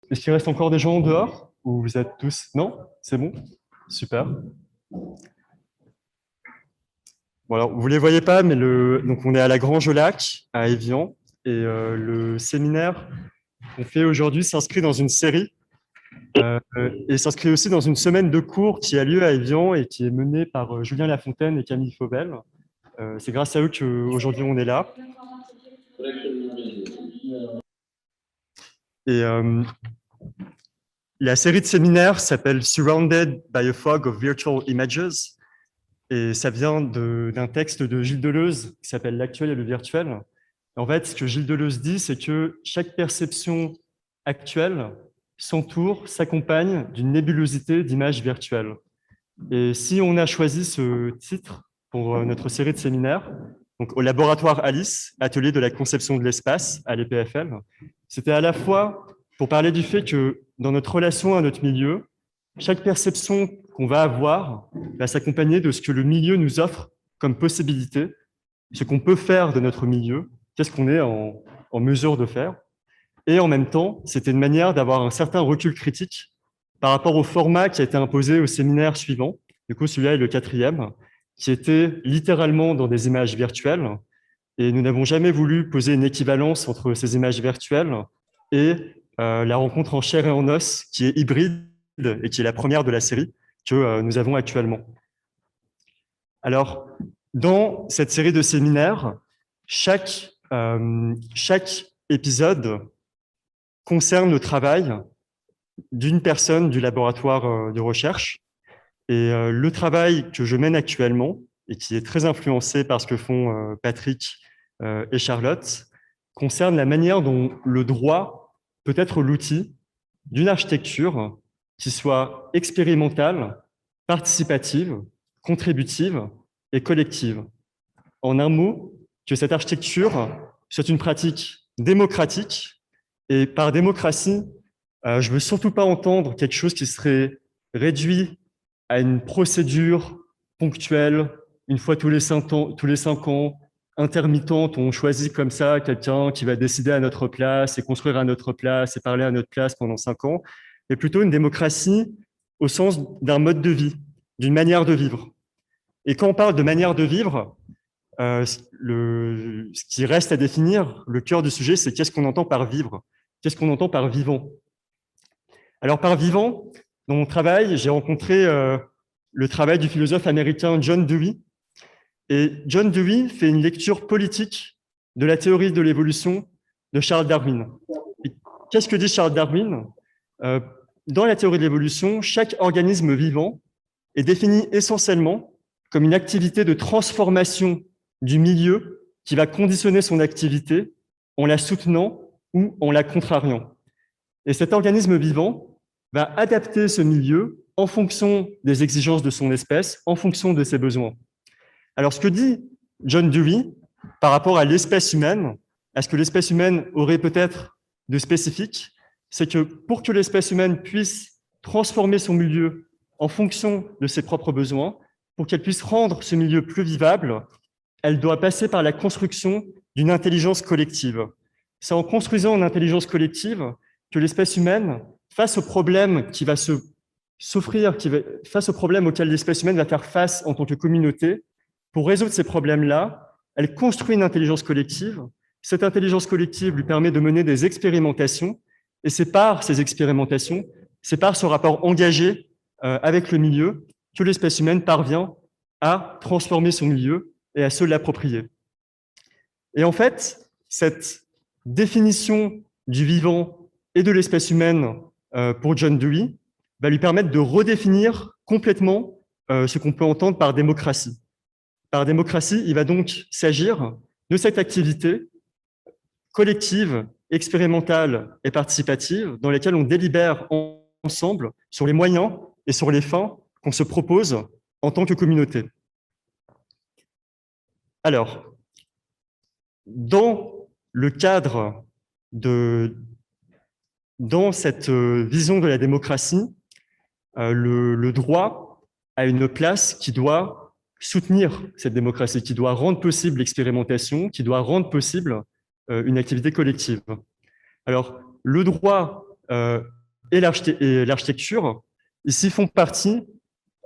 Est-ce qu'il reste encore des gens dehors? Ou vous êtes tous... Non? C'est bon? Super. Bon, alors, vous ne les voyez pas, mais donc on est à la Grange au Lac, à Évian, et le séminaire qu'on fait aujourd'hui s'inscrit dans une série et s'inscrit aussi dans une semaine de cours qui a lieu à Évian et qui est menée par Julien Lafontaine et Camille Faubel. C'est grâce à eux qu'aujourd'hui on est là. Et la série de séminaires s'appelle Surrounded by a Fog of Virtual Images. Et ça vient d'un texte de Gilles Deleuze qui s'appelle L'actuel et le virtuel. En fait, ce que Gilles Deleuze dit, c'est que chaque perception actuelle s'entoure, s'accompagne d'une nébulosité d'images virtuelles. Et si on a choisi ce titre pour notre série de séminaires, donc au laboratoire Alice, atelier de la conception de l'espace à l'EPFL, c'était à la fois pour parler du fait que dans notre relation à notre milieu, chaque perception qu'on va avoir va s'accompagner de ce que le milieu nous offre comme possibilité, ce qu'on peut faire de notre milieu, qu'est-ce qu'on est en mesure de faire. Et en même temps, c'était une manière d'avoir un certain recul critique par rapport au format qui a été imposé au séminaire suivant. Du coup, celui-là est le 4e, qui était littéralement dans des images virtuelles. Et nous n'avons jamais voulu poser une équivalence entre ces images virtuelles et la rencontre en chair et en os, qui est hybride et qui est la première de la série que nous avons actuellement. Alors, dans cette série de séminaires, chaque épisode concerne le travail d'une personne du laboratoire de recherche. Et le travail que je mène actuellement, et qui est très influencé par ce que font Patrick et Charlotte, concerne la manière dont le droit peut être l'outil d'une architecture qui soit expérimentale, participative, contributive et collective. En un mot, que cette architecture soit une pratique démocratique. Et par démocratie, je ne veux surtout pas entendre quelque chose qui serait réduit à une procédure ponctuelle, une fois tous les 5 ans, intermittente, où on choisit comme ça quelqu'un qui va décider à notre place et construire à notre place et parler à notre place pendant 5 ans, mais plutôt une démocratie au sens d'un mode de vie, d'une manière de vivre. Et quand on parle de manière de vivre, ce qui reste à définir, le cœur du sujet, c'est qu'est-ce qu'on entend par vivre, qu'est-ce qu'on entend par vivant. Alors par vivant, dans mon travail, j'ai rencontré le travail du philosophe américain John Dewey. Et John Dewey fait une lecture politique de la théorie de l'évolution de Charles Darwin. Qu'est-ce que dit Charles Darwin? Dans la théorie de l'évolution, chaque organisme vivant est défini essentiellement comme une activité de transformation du milieu qui va conditionner son activité en la soutenant ou en la contrariant. Et cet organisme vivant va adapter ce milieu en fonction des exigences de son espèce, en fonction de ses besoins. Alors, ce que dit John Dewey par rapport à l'espèce humaine, à ce que l'espèce humaine aurait peut-être de spécifique, c'est que pour que l'espèce humaine puisse transformer son milieu en fonction de ses propres besoins, pour qu'elle puisse rendre ce milieu plus vivable, elle doit passer par la construction d'une intelligence collective. C'est en construisant une intelligence collective que l'espèce humaine, face au problème qui va s'offrir, face au problème auquel l'espèce humaine va faire face en tant que communauté, pour résoudre ces problèmes-là, elle construit une intelligence collective. Cette intelligence collective lui permet de mener des expérimentations, et c'est par ces expérimentations, c'est par ce rapport engagé avec le milieu que l'espèce humaine parvient à transformer son milieu et à se l'approprier. Et en fait, cette définition du vivant et de l'espèce humaine pour John Dewey va lui permettre de redéfinir complètement ce qu'on peut entendre par démocratie. Par démocratie, il va donc s'agir de cette activité collective, expérimentale et participative dans laquelle on délibère ensemble sur les moyens et sur les fins qu'on se propose en tant que communauté. Alors, dans le cadre dans cette vision de la démocratie, le droit a une place qui doit soutenir cette démocratie, qui doit rendre possible l'expérimentation, qui doit rendre possible une activité collective. Alors, le droit et l'architecture, ici, font partie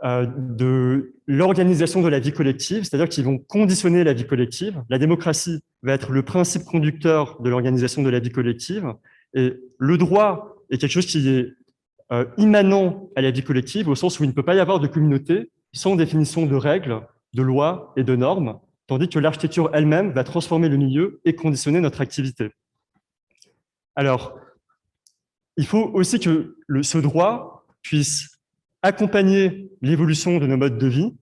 de l'organisation de la vie collective, c'est-à-dire qu'ils vont conditionner la vie collective. La démocratie va être le principe conducteur de l'organisation de la vie collective, et le droit est quelque chose qui est immanent à la vie collective, au sens où il ne peut pas y avoir de communauté sans définition de règles, de lois et de normes, tandis que l'architecture elle-même va transformer le milieu et conditionner notre activité. Alors, il faut aussi que ce droit puisse accompagner l'évolution de nos modes de vie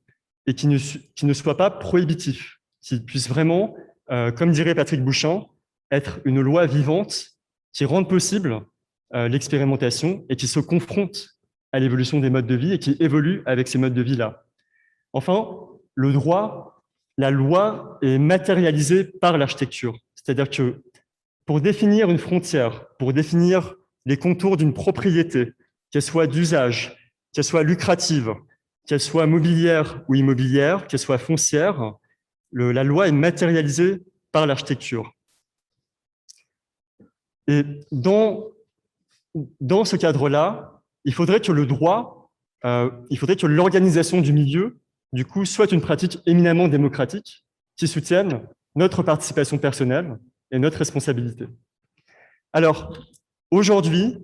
et qui ne soit pas prohibitif, qui puisse vraiment, comme dirait Patrick Bouchain, être une loi vivante qui rende possible l'expérimentation et qui se confronte à l'évolution des modes de vie et qui évolue avec ces modes de vie-là. Enfin, le droit, la loi est matérialisée par l'architecture. C'est-à-dire que pour définir une frontière, pour définir les contours d'une propriété, qu'elle soit d'usage, qu'elle soit lucrative, qu'elle soit mobilière ou immobilière, qu'elle soit foncière, la loi est matérialisée par l'architecture. Et dans ce cadre-là, il faudrait que le droit, il faudrait que l'organisation du milieu, du coup, soit une pratique éminemment démocratique qui soutienne notre participation personnelle et notre responsabilité. Alors, aujourd'hui,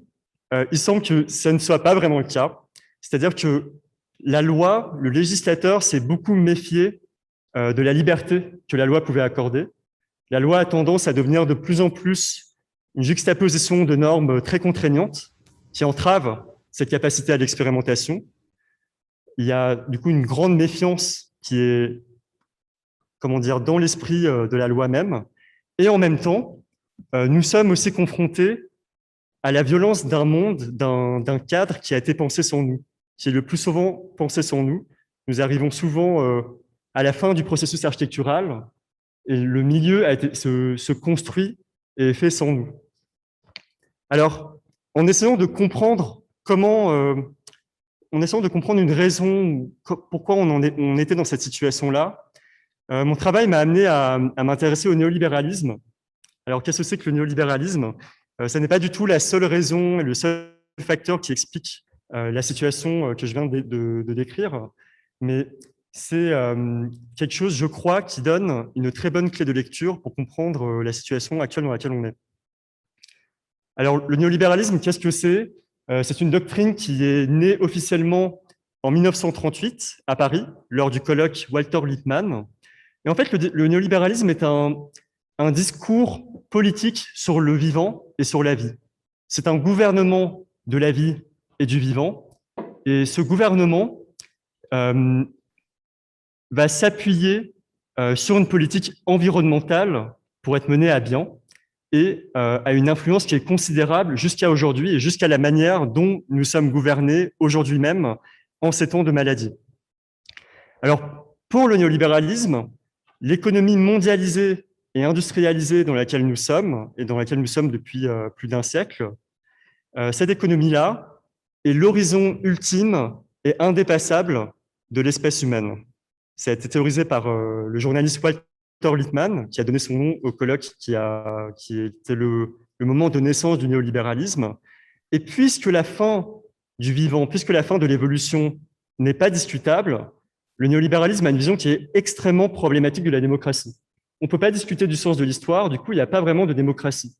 il semble que ce ne soit pas vraiment le cas. C'est-à-dire que la loi, le législateur s'est beaucoup méfié de la liberté que la loi pouvait accorder. La loi a tendance à devenir de plus en plus une juxtaposition de normes très contraignantes qui entravent cette capacité à l'expérimentation. Il y a du coup une grande méfiance qui est, comment dire, dans l'esprit de la loi même. Et en même temps, nous sommes aussi confrontés à la violence d'un monde, d'un cadre qui a été pensé sans nous, qui est le plus souvent pensé sans nous. Nous arrivons souvent à la fin du processus architectural et le milieu se construit et est fait sans nous. Alors, en essayant de comprendre en essayant de comprendre une raison, pourquoi on était dans cette situation-là, mon travail m'a amené à m'intéresser au néolibéralisme. Alors, qu'est-ce que c'est que le néolibéralisme ? Ce n'est pas du tout la seule raison et le seul facteur qui explique la situation que je viens de décrire, mais c'est quelque chose, je crois, qui donne une très bonne clé de lecture pour comprendre la situation actuelle dans laquelle on est. Alors, le néolibéralisme, qu'est-ce que c'est ? C'est une doctrine qui est née officiellement en 1938 à Paris, lors du colloque Walter Lippmann. Et en fait, le néolibéralisme est un discours politique sur le vivant et sur la vie. C'est un gouvernement de la vie et du vivant. Et ce gouvernement va s'appuyer sur une politique environnementale pour être menée à bien et a une influence qui est considérable jusqu'à aujourd'hui et jusqu'à la manière dont nous sommes gouvernés aujourd'hui même en ces temps de maladie. Alors, pour le néolibéralisme, l'économie mondialisée et industrialisée dans laquelle nous sommes, et dans laquelle nous sommes depuis plus d'un siècle, cette économie-là est l'horizon ultime et indépassable de l'espèce humaine. Ça a été théorisé par le journaliste Walter Lippmann, qui a donné son nom au colloque qui était le moment de naissance du néolibéralisme. Et puisque la fin du vivant, puisque la fin de l'évolution n'est pas discutable, le néolibéralisme a une vision qui est extrêmement problématique de la démocratie. On ne peut pas discuter du sens de l'histoire, du coup, il n'y a pas vraiment de démocratie.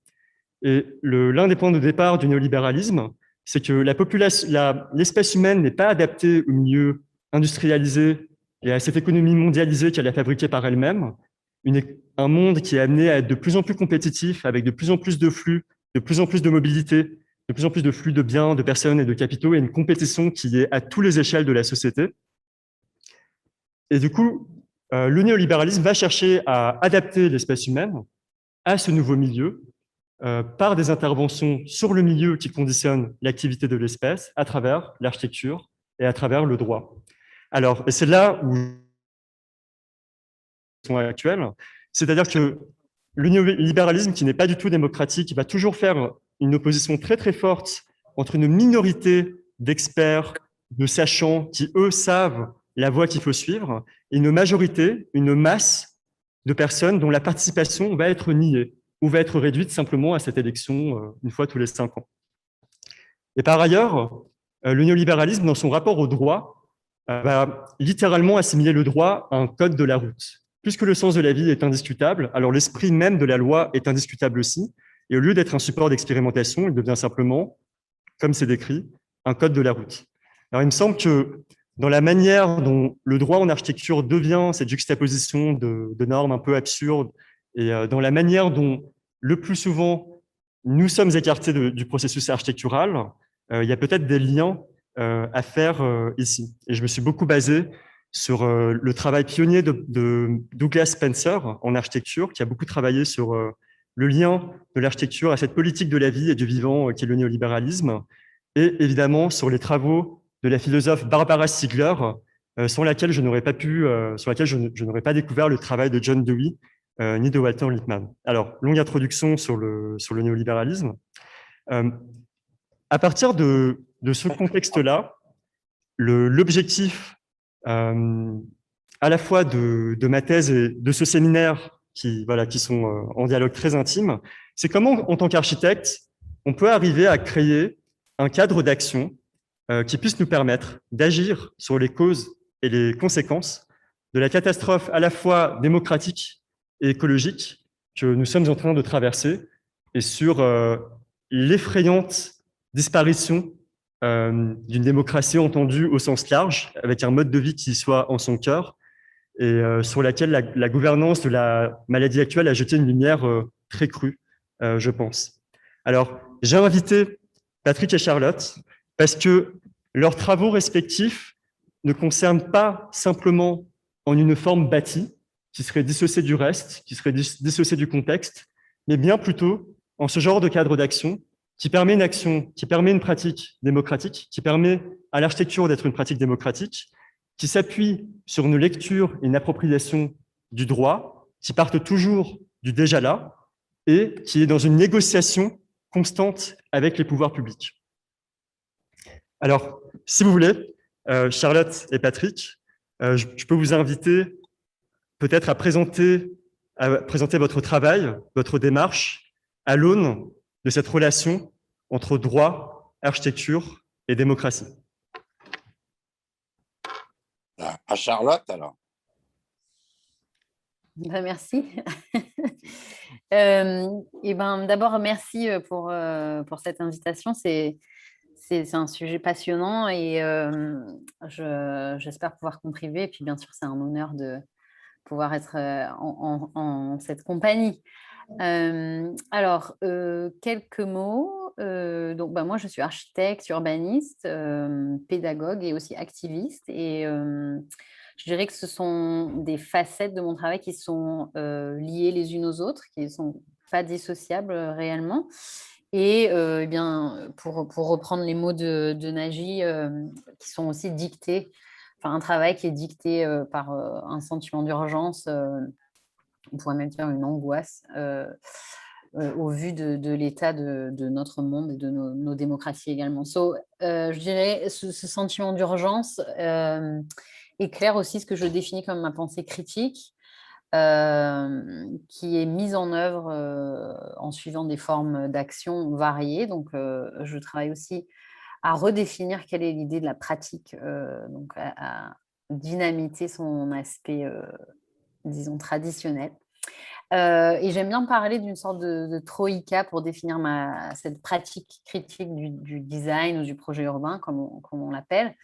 Et l'un des points de départ du néolibéralisme, c'est que l'espèce humaine n'est pas adaptée au milieu industrialisé et à cette économie mondialisée qu'elle a fabriquée par elle-même. Un monde qui est amené à être de plus en plus compétitif, avec de plus en plus de flux, de plus en plus de mobilité, de plus en plus de flux de biens, de personnes et de capitaux, et une compétition qui est à toutes les échelles de la société. Et du coup, le néolibéralisme va chercher à adapter l'espèce humaine à ce nouveau milieu par des interventions sur le milieu qui conditionnent l'activité de l'espèce à travers l'architecture et à travers le droit. Alors, et c'est là où sont actuels, c'est-à-dire que le néolibéralisme, qui n'est pas du tout démocratique, va toujours faire une opposition très très forte entre une minorité d'experts, de sachants qui, eux, savent la voie qu'il faut suivre, et une majorité, une masse de personnes dont la participation va être niée ou va être réduite simplement à cette élection une fois tous les 5 ans. Et par ailleurs, le néolibéralisme, dans son rapport au droit, va littéralement assimiler le droit à un code de la route. Puisque le sens de la vie est indiscutable, alors l'esprit même de la loi est indiscutable aussi. Et au lieu d'être un support d'expérimentation, il devient simplement, comme c'est décrit, un code de la route. Alors il me semble que dans la manière dont le droit en architecture devient cette juxtaposition de normes un peu absurdes, et dans la manière dont le plus souvent nous sommes écartés du processus architectural, il y a peut-être des liens à faire ici. Et je me suis beaucoup basé sur le travail pionnier de Douglas Spencer en architecture, qui a beaucoup travaillé sur le lien de l'architecture à cette politique de la vie et du vivant qui est le néolibéralisme, et évidemment sur les travaux de la philosophe Barbara Stiegler, sans laquelle je n'aurais pas sur laquelle je n'aurais pas découvert le travail de John Dewey ni de Walter Lippmann. Alors, longue introduction sur le néolibéralisme. À partir de ce contexte-là, l'objectif à la fois de ma thèse et de ce séminaire qui sont en dialogue très intime, c'est comment, en tant qu'architecte, on peut arriver à créer un cadre d'action qui puisse nous permettre d'agir sur les causes et les conséquences de la catastrophe à la fois démocratique et écologique que nous sommes en train de traverser et sur l'effrayante disparition d'une démocratie entendue au sens large, avec un mode de vie qui soit en son cœur, et sur laquelle la gouvernance de la maladie actuelle a jeté une lumière très crue, je pense. Alors, j'ai invité Patrick et Charlotte parce que leurs travaux respectifs ne concernent pas simplement en une forme bâtie, qui serait dissociée du reste, qui serait dissociée du contexte, mais bien plutôt en ce genre de cadre d'action qui permet une action, qui permet une pratique démocratique, qui permet à l'architecture d'être une pratique démocratique, qui s'appuie sur une lecture et une appropriation du droit, qui partent toujours du déjà là, et qui est dans une négociation constante avec les pouvoirs publics. Alors, si vous voulez, Charlotte et Patrick, je peux vous inviter peut-être à présenter votre travail, votre démarche, à l'aune de cette relation entre droit, architecture et démocratie. À Charlotte, alors. Merci. D'abord, merci pour cette invitation. C'est un sujet passionnant et j'espère pouvoir contribuer. Et puis, bien sûr, c'est un honneur de pouvoir être en cette compagnie. Quelques mots. Moi, je suis architecte, urbaniste, pédagogue et aussi activiste. Et je dirais que ce sont des facettes de mon travail qui sont liées les unes aux autres, qui ne sont pas dissociables réellement. Et pour reprendre les mots de Nagy, qui sont aussi dictés, un travail qui est dicté par un sentiment d'urgence, on pourrait même dire une angoisse, au vu de l'état de notre monde et de nos démocraties également. Je dirais ce sentiment d'urgence éclaire aussi ce que je définis comme ma pensée critique, qui est mise en œuvre en suivant des formes d'action variées. Donc, je travaille aussi à redéfinir quelle est l'idée de la pratique, donc à dynamiter son aspect, disons, traditionnel. Et j'aime bien parler d'une sorte de troïka pour définir cette pratique critique du design ou du projet urbain, comme on l'appelle.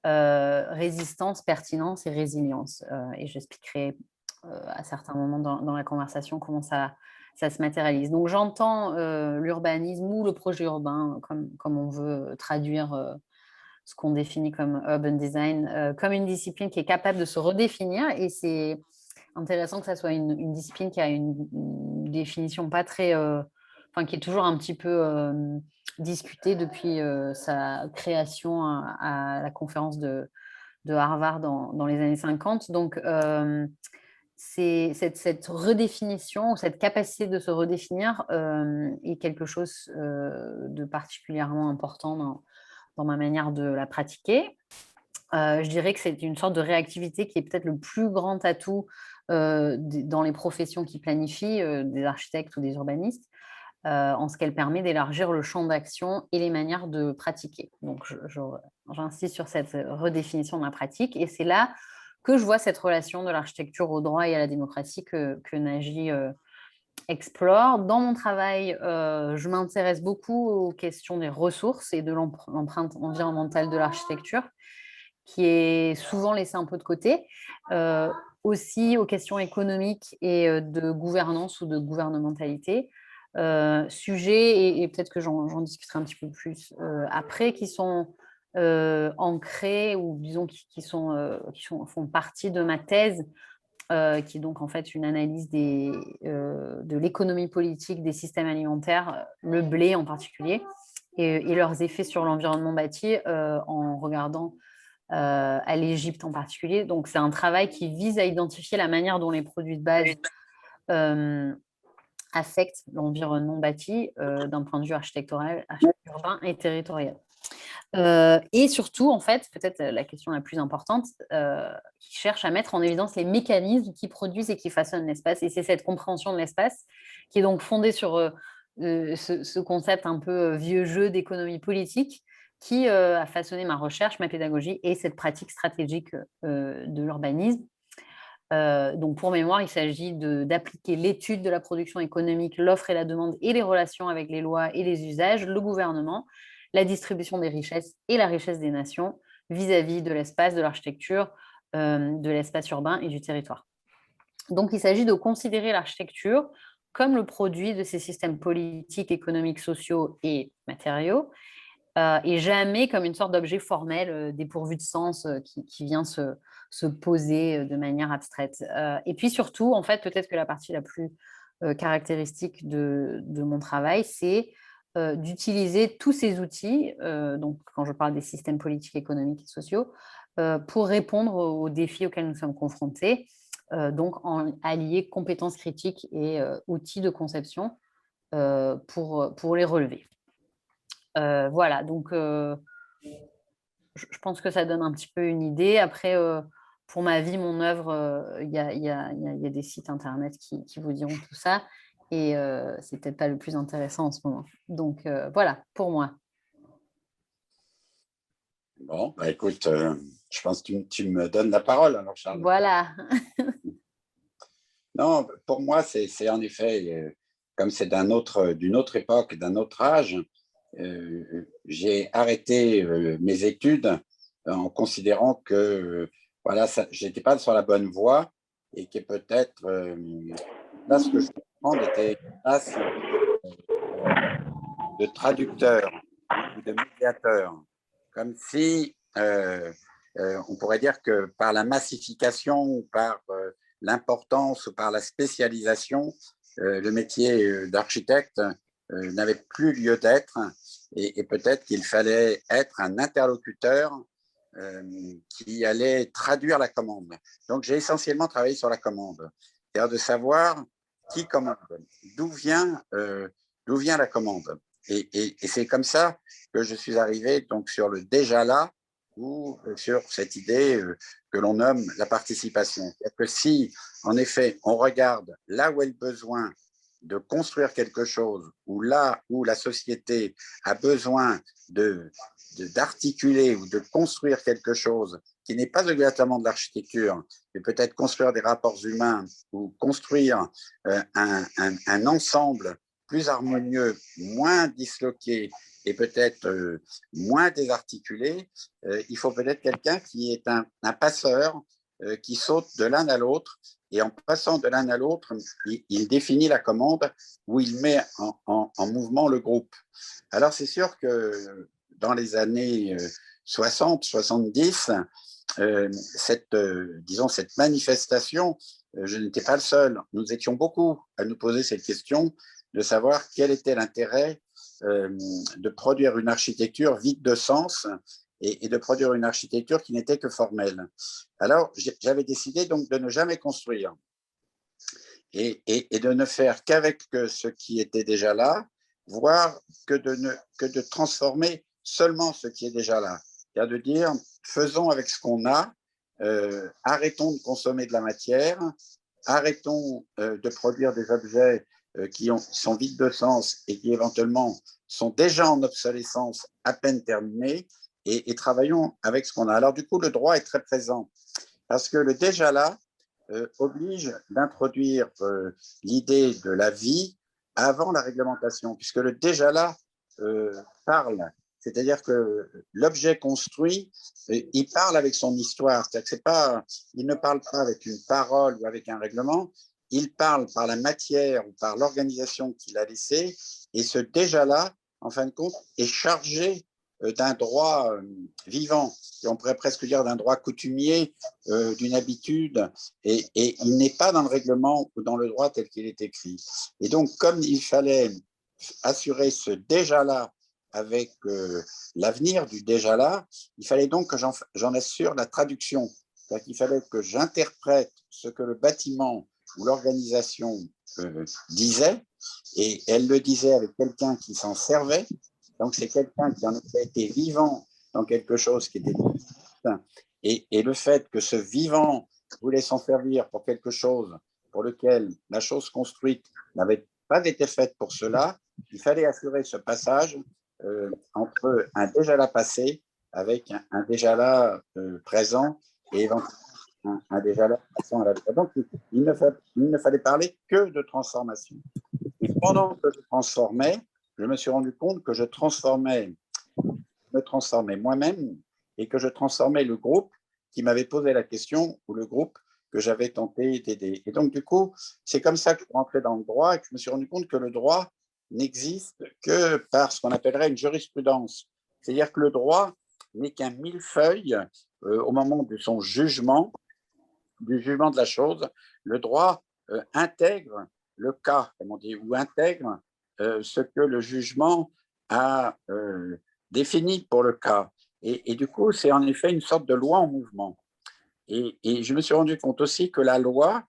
Résistance, pertinence et résilience. Et j'expliquerai à certains moments dans la conversation comment ça se matérialise. Donc, j'entends l'urbanisme ou le projet urbain, comme on veut traduire ce qu'on définit comme urban design, comme une discipline qui est capable de se redéfinir. Et c'est intéressant que ça soit une discipline qui a une définition pas très... qui est toujours un petit peu discutée depuis sa création à la conférence de Harvard dans les années 50. Donc, c'est cette redéfinition, cette capacité de se redéfinir est quelque chose de particulièrement important dans ma manière de la pratiquer. Je dirais que c'est une sorte de réactivité qui est peut-être le plus grand atout dans les professions qui planifient, des architectes ou des urbanistes, en ce qu'elle permet d'élargir le champ d'action et les manières de pratiquer. Donc, j'insiste sur cette redéfinition de la pratique, et c'est là que je vois cette relation de l'architecture au droit et à la démocratie que Nagy explore. Dans mon travail, je m'intéresse beaucoup aux questions des ressources et de l'empreinte environnementale de l'architecture, qui est souvent laissée un peu de côté. Aussi aux questions économiques et de gouvernance ou de gouvernementalité. Sujets, et peut-être que j'en discuterai un petit peu plus après, qui sont ancrés, ou disons qui font partie de ma thèse, qui est donc en fait une analyse de l'économie politique des systèmes alimentaires, le blé en particulier, et leurs effets sur l'environnement bâti, en regardant à l'Égypte en particulier. Donc, c'est un travail qui vise à identifier la manière dont les produits de base affectent l'environnement bâti d'un point de vue architectural, urbain et territorial. Et surtout, en fait, peut-être la question la plus importante, qui cherche à mettre en évidence les mécanismes qui produisent et qui façonnent l'espace. Et c'est cette compréhension de l'espace qui est donc fondée sur ce concept un peu vieux jeu d'économie politique, qui a façonné ma recherche, ma pédagogie et cette pratique stratégique de l'urbanisme. Donc, pour mémoire, il s'agit d'appliquer l'étude de la production économique, l'offre et la demande, et les relations avec les lois et les usages, le gouvernement, la distribution des richesses et la richesse des nations vis-à-vis de l'espace, de l'architecture, de l'espace urbain et du territoire. Donc, il s'agit de considérer l'architecture comme le produit de ces systèmes politiques, économiques, sociaux et matériaux, et jamais comme une sorte d'objet formel dépourvu de sens qui vient se poser de manière abstraite. Et puis surtout, en fait, peut-être que la partie la plus caractéristique de mon travail, c'est d'utiliser tous ces outils, donc quand je parle des systèmes politiques, économiques et sociaux, pour répondre aux défis auxquels nous sommes confrontés, donc en allier compétences critiques et outils de conception pour les relever. Voilà, donc je pense que ça donne un petit peu une idée. Après, pour ma vie, mon œuvre, il y a des sites internet qui vous diront tout ça, et c'est peut-être pas le plus intéressant en ce moment. Donc voilà, pour moi. Bon, bah écoute, je pense que tu me donnes la parole alors, Charles. Voilà. Non, pour moi, c'est en effet, comme c'est d'une autre époque, d'un autre âge, j'ai arrêté mes études en considérant que voilà, je n'étais pas sur la bonne voie, et que peut-être là, ce que je comprends était une place de traducteur ou de médiateur, comme si on pourrait dire que par la massification ou par l'importance ou par la spécialisation, le métier d'architecte n'avait plus lieu d'être, et peut-être qu'il fallait être un interlocuteur qui allait traduire la commande. Donc, j'ai essentiellement travaillé sur la commande, c'est-à-dire de savoir qui commande, d'où vient la commande. Et c'est comme ça que je suis arrivé donc sur le déjà là, ou sur cette idée que l'on nomme la participation. C'est-à-dire que si, en effet, on regarde là où est le besoin de construire quelque chose, ou là où la société a besoin d'articuler ou de construire quelque chose qui n'est pas obligatoirement de l'architecture, mais peut-être construire des rapports humains ou construire un ensemble plus harmonieux, moins disloqué et peut-être moins désarticulé, il faut peut-être quelqu'un qui est un passeur qui saute de l'un à l'autre, et en passant de l'un à l'autre, il définit la commande où il met en mouvement le groupe. Alors c'est sûr que dans les années 60, 70, disons, cette manifestation, je n'étais pas le seul. Nous étions beaucoup à nous poser cette question de savoir quel était l'intérêt de produire une architecture vide de sens, et de produire une architecture qui n'était que formelle. Alors, j'avais décidé donc de ne jamais construire et de ne faire qu'avec ce qui était déjà là, voire que de transformer seulement ce qui est déjà là. C'est-à-dire de dire, faisons avec ce qu'on a, arrêtons de consommer de la matière, arrêtons de produire des objets sont vides de sens et qui éventuellement sont déjà en obsolescence à peine terminée, et travaillons avec ce qu'on a. Alors du coup, le droit est très présent parce que le déjà là oblige d'introduire l'idée de la vie avant la réglementation, puisque le déjà là parle, c'est-à-dire que l'objet construit, il parle avec son histoire, c'est-à-dire que c'est pas, il ne parle pas avec une parole ou avec un règlement, il parle par la matière ou par l'organisation qu'il a laissée, et ce déjà là, en fin de compte, est chargé d'un droit vivant, et on pourrait presque dire d'un droit coutumier, d'une habitude, et il n'est pas dans le règlement ou dans le droit tel qu'il est écrit. Et donc, comme il fallait assurer ce déjà-là avec l'avenir du déjà-là, il fallait donc que j'en assure la traduction. C'est-à-dire qu'il fallait que j'interprète ce que le bâtiment ou l'organisation disait, et elle le disait avec quelqu'un qui s'en servait. Donc, c'est quelqu'un qui en effet était vivant dans quelque chose qui était et le fait que ce vivant voulait s'en servir pour quelque chose pour lequel la chose construite n'avait pas été faite pour cela, il fallait assurer ce passage entre un déjà là passé avec un déjà là présent et éventuellement un déjà là passant à la vie. Donc, il ne fallait parler que de transformation. Et pendant que je transformais, je me suis rendu compte que je me transformais moi-même et que je transformais le groupe qui m'avait posé la question ou le groupe que j'avais tenté d'aider. Et donc, du coup, c'est comme ça que je suis rentré dans le droit et que je me suis rendu compte que le droit n'existe que par ce qu'on appellerait une jurisprudence. C'est-à-dire que le droit n'est qu'un millefeuille au moment de son jugement, du jugement de la chose. Le droit intègre le cas, comme on dit, ou intègre ce que le jugement a défini pour le cas. Et du coup, c'est en effet une sorte de loi en mouvement. Et je me suis rendu compte aussi que la loi,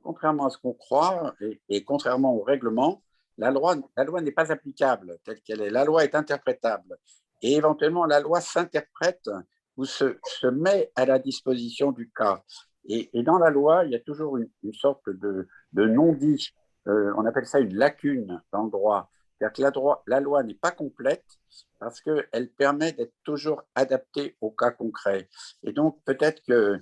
contrairement à ce qu'on croit et contrairement au règlement, la loi n'est pas applicable telle qu'elle est. La loi est interprétable. Et éventuellement, la loi s'interprète ou se met à la disposition du cas. Et dans la loi, il y a toujours une sorte de non-dit. On appelle ça une lacune dans le droit. C'est-à-dire que la loi n'est pas complète parce qu'elle permet d'être toujours adaptée au cas concret. Et donc, peut-être que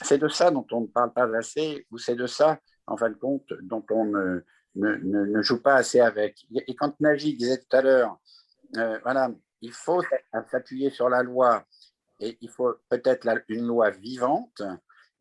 c'est de ça dont on ne parle pas assez, ou c'est de ça, en fin de compte, dont on ne joue pas assez avec. Et quand Nagy disait tout à l'heure, voilà, il faut s'appuyer sur la loi, et il faut peut-être une loi vivante,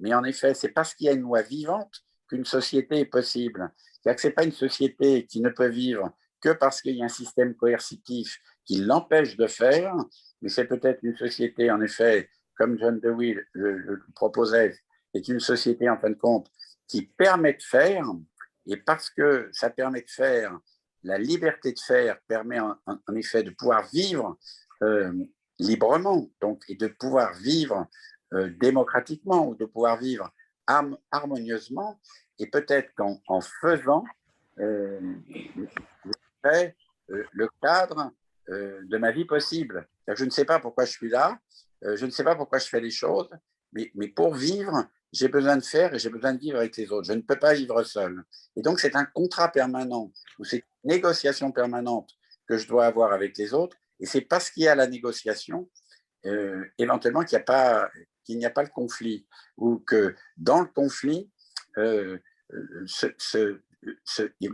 mais en effet, c'est parce qu'il y a une loi vivante qu'une société est possible. C'est-à-dire que ce n'est pas une société qui ne peut vivre que parce qu'il y a un système coercitif qui l'empêche de faire, mais c'est peut-être une société, en effet, comme John Dewey le proposait, est une société, en fin de compte, qui permet de faire, et parce que ça permet de faire, la liberté de faire permet en effet de pouvoir vivre librement, donc, et de pouvoir vivre démocratiquement, ou de pouvoir vivre harmonieusement, et peut-être qu'en faisant, le cadre de ma vie possible. Je ne sais pas pourquoi je suis là, je ne sais pas pourquoi je fais les choses, mais pour vivre, j'ai besoin de faire et j'ai besoin de vivre avec les autres. Je ne peux pas vivre seul. Et donc, c'est un contrat permanent, ou c'est une négociation permanente que je dois avoir avec les autres. Et c'est parce qu'il y a la négociation, éventuellement, qu'il n'y a pas le conflit, ou que dans le conflit, le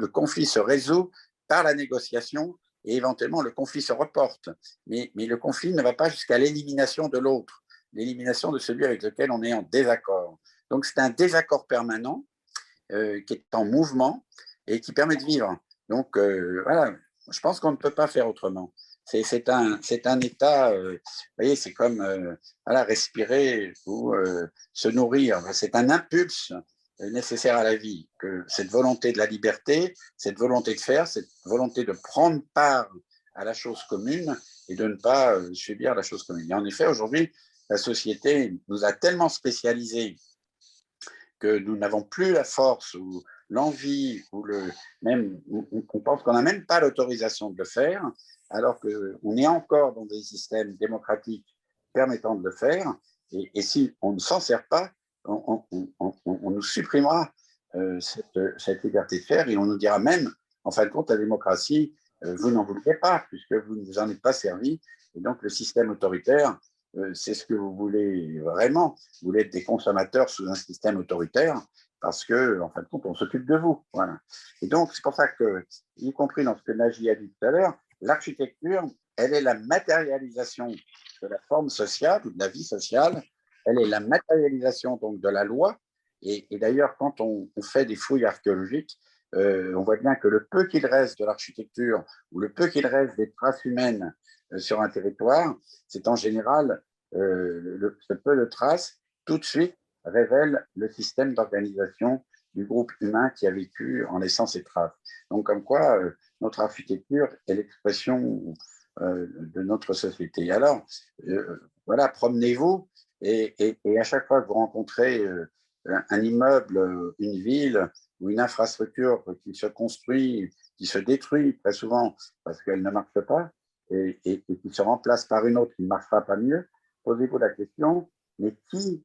conflit se résout par la négociation, et éventuellement le conflit se reporte. Mais le conflit ne va pas jusqu'à l'élimination de l'autre, l'élimination de celui avec lequel on est en désaccord. Donc c'est un désaccord permanent qui est en mouvement et qui permet de vivre. Donc voilà, je pense qu'on ne peut pas faire autrement. C'est un état, vous voyez, c'est comme voilà, respirer ou se nourrir. C'est un impulse nécessaire à la vie, que cette volonté de la liberté, cette volonté de faire, cette volonté de prendre part à la chose commune et de ne pas subir la chose commune. Et en effet, aujourd'hui, la société nous a tellement spécialisés que nous n'avons plus la force ou l'envie ou même on pense qu'on n'a même pas l'autorisation de le faire, alors qu'on est encore dans des systèmes démocratiques permettant de le faire. Et si on ne s'en sert pas, on nous supprimera cette liberté de faire, et on nous dira même, en fin de compte, la démocratie, vous n'en vouliez pas, puisque vous ne vous en êtes pas servi, et donc le système autoritaire, c'est ce que vous voulez vraiment. Vous voulez être des consommateurs sous un système autoritaire, parce que, en fin de compte, on s'occupe de vous. Voilà. Et donc, c'est pour ça que, y compris dans ce que Nagy a dit tout à l'heure, l'architecture, elle est la matérialisation de la forme sociale ou de la vie sociale, elle est la matérialisation donc de la loi. Et d'ailleurs, quand on fait des fouilles archéologiques, on voit bien que le peu qu'il reste de l'architecture ou le peu qu'il reste des traces humaines sur un territoire, c'est en général ce peu de traces, tout de suite, révèle le système d'organisation du groupe humain qui a vécu en laissant ses traces. Donc, comme quoi, notre architecture est l'expression de notre société. Alors, voilà, promenez-vous et à chaque fois que vous rencontrez un immeuble, une ville ou une infrastructure qui se construit, qui se détruit très souvent parce qu'elle ne marche pas et qui se remplace par une autre qui ne marchera pas mieux, posez-vous la question, mais qui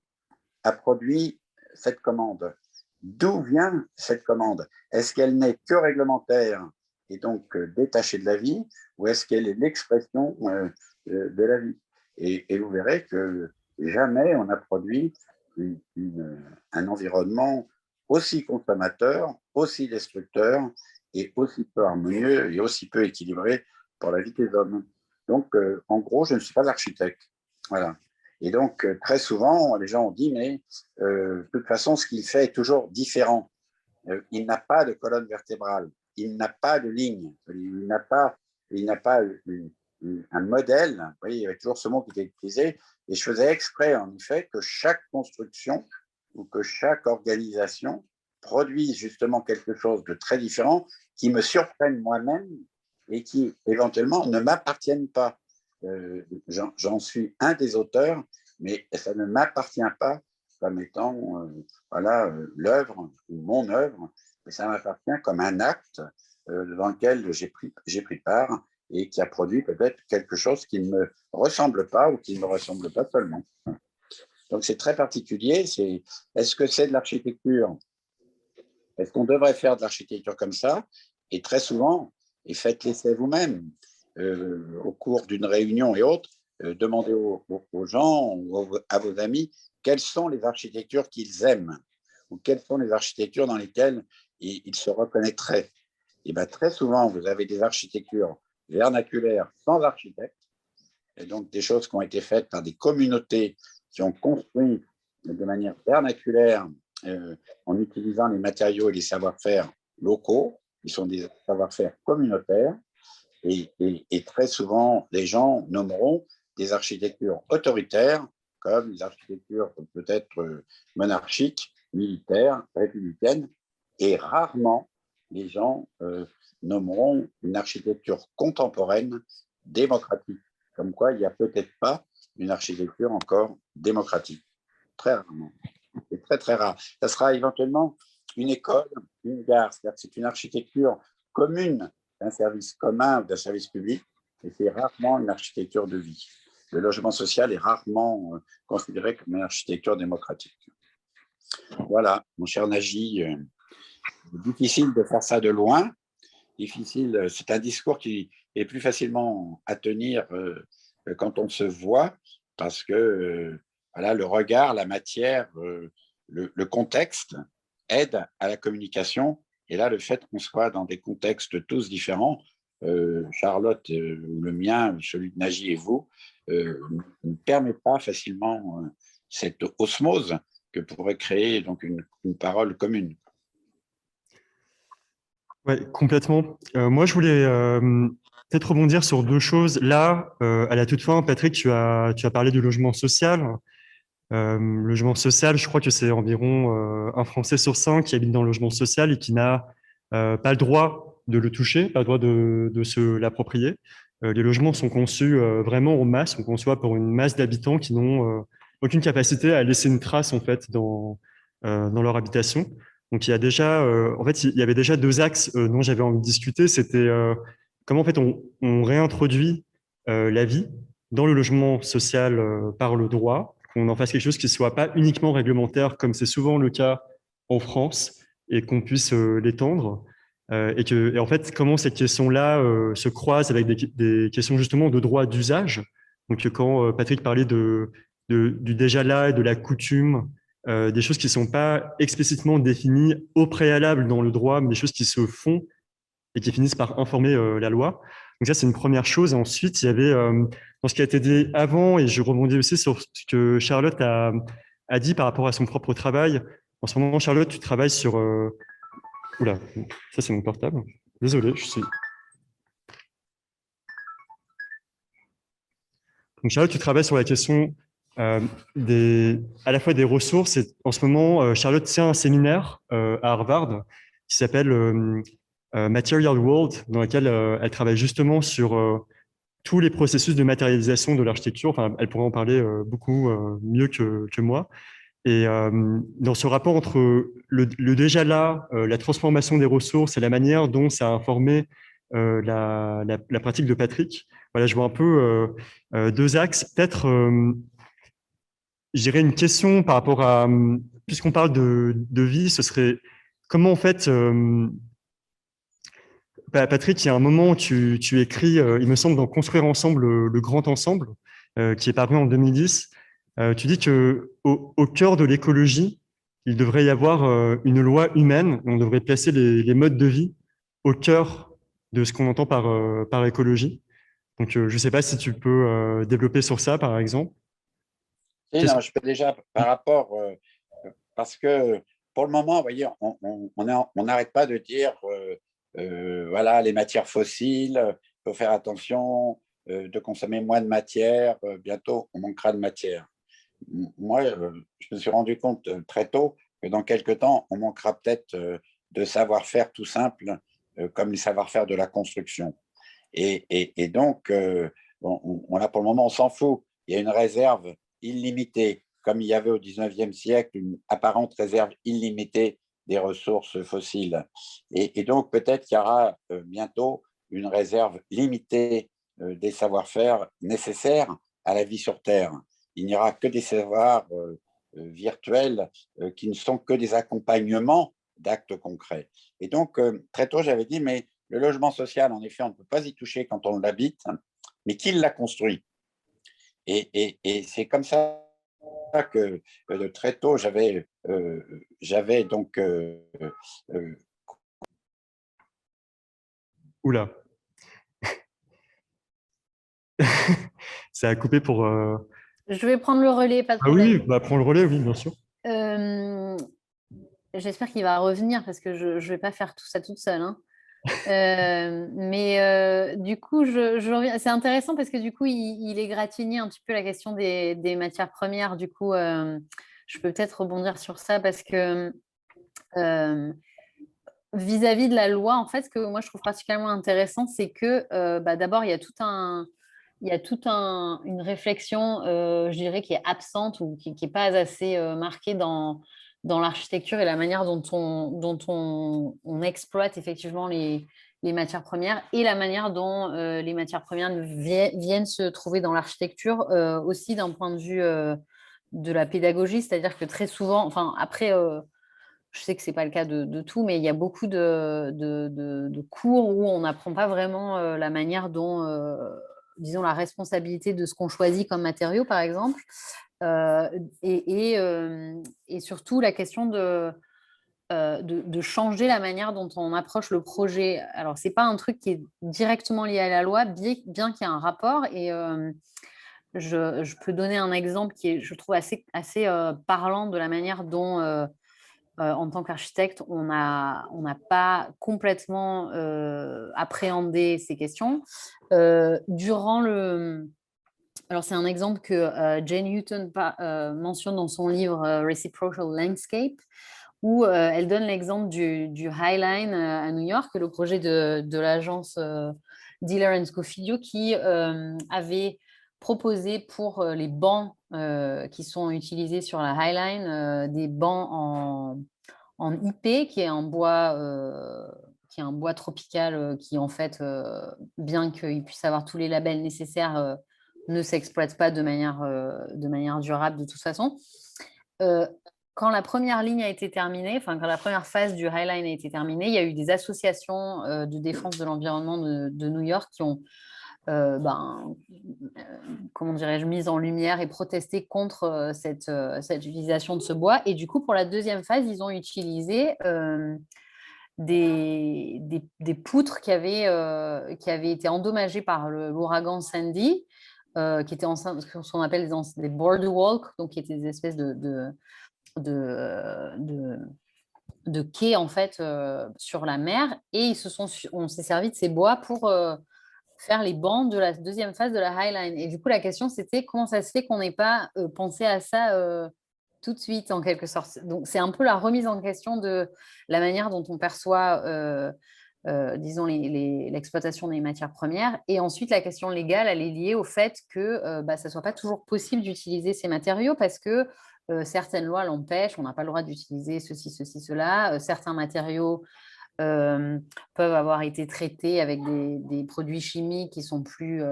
a produit cette commande? D'où vient cette commande? Est-ce qu'elle n'est que réglementaire et donc détachée de la vie, ou est-ce qu'elle est l'expression de la vie? Et vous verrez que jamais on a produit un environnement aussi consommateur, aussi destructeur et aussi peu harmonieux et aussi peu équilibré pour la vie des hommes. Donc, en gros, je ne suis pas architecte. Voilà. Et donc, très souvent, les gens ont dit, mais de toute façon, ce qu'il fait est toujours différent. Il n'a pas de colonne vertébrale, il n'a pas de ligne, il n'a pas un modèle. Vous voyez, il y avait toujours ce mot qui était utilisé. Et je faisais exprès, en effet, que chaque construction ou que chaque organisation produise justement quelque chose de très différent qui me surprenne moi-même et qui, éventuellement, ne m'appartiennent pas. J'en suis un des auteurs, mais ça ne m'appartient pas comme étant voilà, l'œuvre ou mon œuvre, mais ça m'appartient comme un acte dans lequel j'ai pris part et qui a produit peut-être quelque chose qui ne me ressemble pas ou qui ne me ressemble pas seulement. Donc c'est très particulier. Est-ce que c'est de l'architecture? Est-ce qu'on devrait faire de l'architecture comme ça? Et très souvent, et faites l'essai vous-même, au cours d'une réunion et autres, demandez aux gens ou à vos amis quelles sont les architectures qu'ils aiment ou quelles sont les architectures dans lesquelles ils se reconnaîtraient. Et bien, très souvent, vous avez des architectures vernaculaires sans architecte, et donc des choses qui ont été faites par des communautés qui ont construit de manière vernaculaire en utilisant les matériaux et les savoir-faire locaux, qui sont des savoir-faire communautaires. Et très souvent, les gens nommeront des architectures autoritaires, comme des architectures peut-être monarchiques, militaires, républicaines, et rarement les gens nommeront une architecture contemporaine démocratique. Comme quoi, il n'y a peut-être pas une architecture encore démocratique. Très rarement. C'est très, très rare. Ça sera éventuellement une école, une gare. C'est-à-dire que c'est une architecture commune d'un service commun ou d'un service public, et c'est rarement une architecture de vie. Le logement social est rarement considéré comme une architecture démocratique. Voilà, mon cher Nagy, difficile de faire ça de loin. Difficile, c'est un discours qui est plus facilement à tenir quand on se voit, parce que voilà, le regard, la matière, le contexte aide à la communication. Et là, le fait qu'on soit dans des contextes tous différents, Charlotte, le mien, celui de Nagy et vous, ne permet pas facilement cette osmose que pourrait créer donc une parole commune. Ouais, complètement. Moi, je voulais peut-être rebondir sur deux choses. Là, à la toute fin, Patrick, tu as parlé du logement social. Logement social, je crois que c'est environ un Français sur cinq qui habite dans le logement social et qui n'a pas le droit de le toucher, pas le droit de se l'approprier. Les logements sont conçus vraiment en masse, on conçoit pour une masse d'habitants qui n'ont aucune capacité à laisser une trace en fait dans leur habitation. Donc il y a déjà, en fait, il y avait déjà deux axes dont j'avais envie de discuter. C'était comment en fait on réintroduit la vie dans le logement social par le droit, qu'on en fasse quelque chose qui ne soit pas uniquement réglementaire, comme c'est souvent le cas en France, et qu'on puisse l'étendre. Et en fait, comment ces questions-là se croisent avec des questions justement de droit d'usage. Donc, quand Patrick parlait du déjà là et de la coutume, des choses qui ne sont pas explicitement définies au préalable dans le droit, mais des choses qui se font et qui finissent par informer la loi. Donc ça, c'est une première chose. Ensuite, il y avait, dans ce qui a été dit avant, et je rebondis aussi sur ce que Charlotte a dit par rapport à son propre travail. En ce moment, Charlotte, tu travailles sur... Oula, ça c'est mon portable. Désolé, je suis... Donc Charlotte, tu travailles sur la question à la fois des ressources. Et en ce moment, Charlotte tient un séminaire à Harvard qui s'appelle Material World, dans lequel elle travaille justement sur tous les processus de matérialisation de l'architecture. Enfin, elle pourrait en parler beaucoup mieux que moi. Et dans ce rapport entre le déjà là, la transformation des ressources et la manière dont ça a informé la pratique de Patrick, voilà, je vois un peu deux axes. Peut-être, je dirais une question par rapport à, puisqu'on parle de vie, ce serait comment en fait, Patrick, il y a un moment où tu écris, il me semble, dans Construire ensemble le grand ensemble, qui est paru en 2010. Tu dis que au cœur de l'écologie, il devrait y avoir une loi humaine. On devrait placer les modes de vie au cœur de ce qu'on entend par écologie. Donc, je ne sais pas si tu peux développer sur ça, par exemple. Et non, je peux déjà par rapport, parce que pour le moment, vous voyez, on n'arrête pas de dire, voilà, les matières fossiles, il faut faire attention de consommer moins de matière, bientôt on manquera de matière. Moi, je me suis rendu compte très tôt que dans quelques temps, on manquera peut-être de savoir-faire tout simple, comme les savoir-faire de la construction. Et donc, là, pour le moment, on s'en fout. Il y a une réserve illimitée, comme il y avait au 19e siècle, une apparente réserve illimitée des ressources fossiles. Et donc, peut-être qu'il y aura bientôt une réserve limitée des savoir-faire nécessaires à la vie sur Terre. Il n'y aura que des savoirs virtuels qui ne sont que des accompagnements d'actes concrets. Et donc, très tôt, j'avais dit, mais le logement social, en effet, on ne peut pas y toucher quand on l'habite, mais qui l'a construit? Et c'est comme ça que très tôt, j'avais donc Oula, ça a coupé pour... Je vais prendre le relais, pas de Ah oui, problème. bah, prends le relais, oui, bien sûr. J'espère qu'il va revenir parce que je ne vais pas faire tout ça toute seule, hein. Du coup, je reviens. C'est intéressant parce que du coup, il égratignait un petit peu la question des matières premières. Du coup, je peux peut-être rebondir sur ça parce que vis-à-vis de la loi, en fait, ce que moi je trouve particulièrement intéressant, c'est que d'abord, il y a une réflexion, je dirais, qui est absente ou qui n'est pas assez marquée dans l'architecture et la manière dont on exploite effectivement les matières premières et la manière dont les matières premières viennent se trouver dans l'architecture, aussi d'un point de vue de la pédagogie, c'est-à-dire que très souvent, enfin après, je sais que ce n'est pas le cas de tout, mais il y a beaucoup de cours où on n'apprend pas vraiment la manière dont, disons, la responsabilité de ce qu'on choisit comme matériau, par exemple, euh, et, et, euh, et surtout la question de changer la manière dont on approche le projet. Alors, ce n'est pas un truc qui est directement lié à la loi, bien qu'il y ait un rapport. Et je peux donner un exemple qui est, je trouve, assez parlant de la manière dont, en tant qu'architecte, on n'a pas complètement appréhendé ces questions. Alors, c'est un exemple que Jane Houghton mentionne dans son livre Reciprocal Landscape, où elle donne l'exemple du High Line à New York, le projet de l'agence Diller Scofidio qui avait proposé pour les bancs qui sont utilisés sur la High Line des bancs en IP, qui est un bois tropical qui, en fait, bien qu'il puisse avoir tous les labels nécessaires, ne s'exploite pas de manière durable de toute façon. quand la première ligne a été terminée, enfin, quand la première phase du Highline a été terminée, il y a eu des associations de défense de l'environnement de New York qui ont comment dirais-je, mise en lumière et protester contre cette utilisation de ce bois. Et du coup, pour la deuxième phase, ils ont utilisé des poutres qui avaient été endommagées par l'ouragan Sandy, qui étaient ce qu'on appelle des border walk, donc qui étaient des espèces de quais en fait sur la mer. Et on s'est servi de ces bois pour faire les bancs de la deuxième phase de la Highline. Et du coup, la question, c'était comment ça se fait qu'on n'ait pas pensé à ça tout de suite, en quelque sorte. Donc, c'est un peu la remise en question de la manière dont on perçoit, disons, l'exploitation des matières premières. Et ensuite, la question légale, elle est liée au fait que ça ne soit pas toujours possible d'utiliser ces matériaux parce que certaines lois l'empêchent, on n'a pas le droit d'utiliser ceci, cela. Certains matériaux peuvent avoir été traités avec des produits chimiques qui sont plus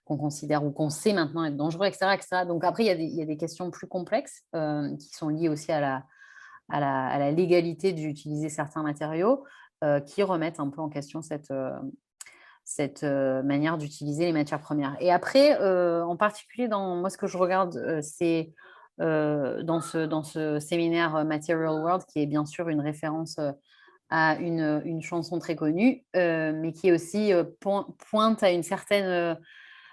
qu'on considère ou qu'on sait maintenant être dangereux, etc., etc. Donc après, il y a des questions plus complexes qui sont liées aussi à la légalité d'utiliser certains matériaux qui remettent un peu en question cette manière d'utiliser les matières premières. Et après, en particulier, moi, ce que je regarde, c'est dans ce séminaire Material World, qui est bien sûr une référence à une chanson très connue, mais qui aussi pointe à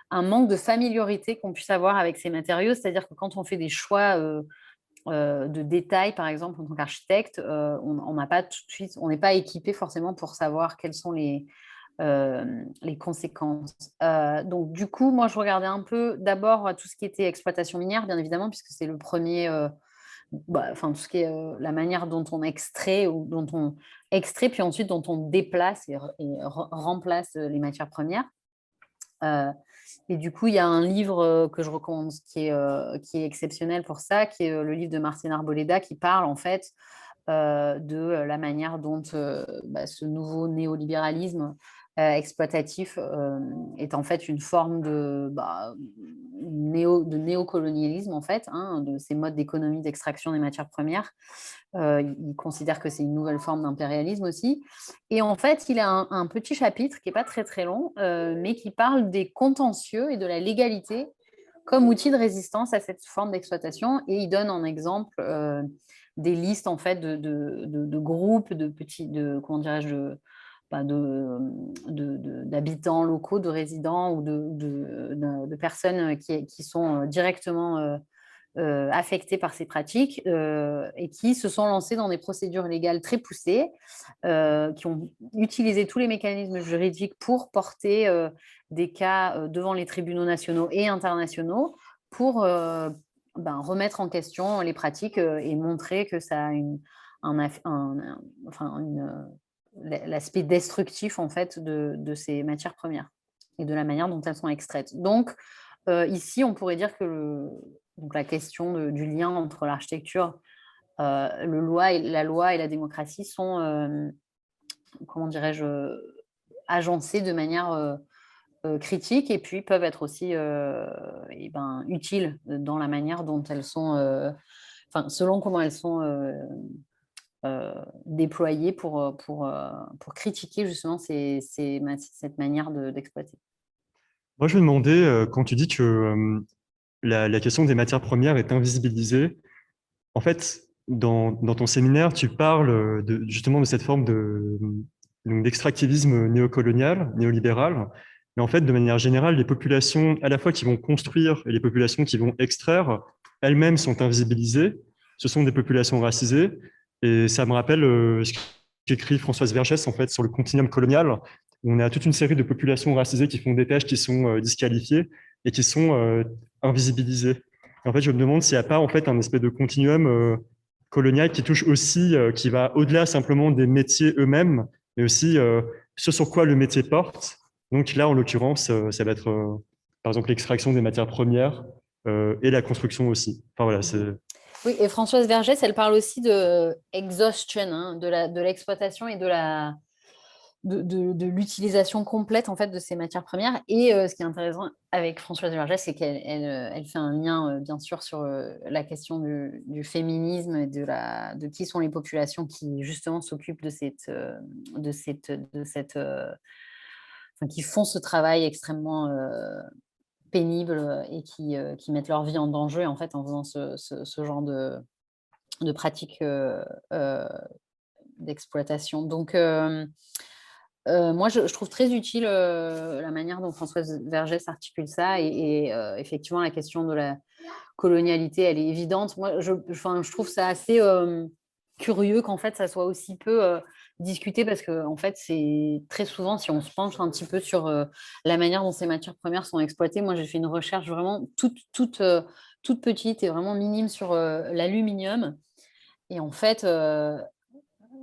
un manque de familiarité qu'on puisse avoir avec ces matériaux. C'est-à-dire que quand on fait des choix de détails, par exemple, en tant qu'architecte, on n'a pas tout de suite, on n'est pas équipé forcément pour savoir quelles sont les conséquences. Donc, du coup, moi, je regardais un peu d'abord tout ce qui était exploitation minière, bien évidemment, puisque c'est le premier tout ce qui est la manière dont on extrait ou dont on extrait, puis ensuite dont on déplace et remplace les matières premières. Et du coup, il y a un livre que je recommande qui est exceptionnel pour ça, qui est le livre de Martín Arboleda, qui parle en fait de la manière dont ce nouveau néolibéralisme exploitatif est en fait une forme de néocolonialisme en fait, de ces modes d'économie d'extraction des matières premières. Il considère que c'est une nouvelle forme d'impérialisme aussi. Et en fait, il a un petit chapitre qui n'est pas très très long, mais qui parle des contentieux et de la légalité comme outil de résistance à cette forme d'exploitation. Et il donne en exemple des listes en fait de groupes, comment dirais-je, d'habitants locaux, de résidents ou de personnes qui sont directement affectés par ces pratiques et qui se sont lancés dans des procédures légales très poussées, qui ont utilisé tous les mécanismes juridiques pour porter des cas devant les tribunaux nationaux et internationaux pour remettre en question les pratiques et montrer que ça a l'aspect destructif en fait de ces matières premières et de la manière dont elles sont extraites. Donc, ici, on pourrait dire que donc la question du lien entre l'architecture, la loi et la démocratie sont, comment dirais-je, agencées de manière critique et puis peuvent être aussi utiles dans la manière dont elles sont, selon comment elles sont déployées pour critiquer justement cette manière d'exploiter. Moi, je me demandais, quand tu dis que la question des matières premières est invisibilisée, en fait, dans ton séminaire, tu parles justement de cette forme d'extractivisme néocolonial, néolibéral. Mais en fait, de manière générale, les populations, à la fois qui vont construire et les populations qui vont extraire, elles-mêmes sont invisibilisées. Ce sont des populations racisées. Et ça me rappelle ce qu'écrit Françoise Vergès, en fait, sur le continuum colonial, où on a toute une série de populations racisées qui font des tâches qui sont disqualifiées et qui sont invisibilisées. Et en fait, je me demande s'il n'y a pas en fait un espèce de continuum colonial qui touche aussi, qui va au-delà simplement des métiers eux-mêmes, mais aussi ce sur quoi le métier porte. Donc là, en l'occurrence, ça va être par exemple l'extraction des matières premières et la construction aussi. Enfin voilà, c'est... Oui, et Françoise Vergès, elle parle aussi de exhaustion, de l'exploitation et de l'utilisation complète en fait de ces matières premières. Et ce qui est intéressant avec Françoise Vergès, c'est qu'elle fait un lien bien sûr sur la question du féminisme et de qui sont les populations qui justement s'occupent enfin, qui font ce travail extrêmement pénible et qui mettent leur vie en danger en fait en faisant ce genre de pratiques d'exploitation. Donc moi, je trouve très utile la manière dont Françoise Vergès articule ça et effectivement, la question de la colonialité, elle est évidente. Moi, enfin, je trouve ça assez curieux qu'en fait, ça soit aussi peu discuté parce que en fait, c'est très souvent, si on se penche un petit peu sur la manière dont ces matières premières sont exploitées, moi, j'ai fait une recherche vraiment toute petite et vraiment minime sur l'aluminium. Et en fait,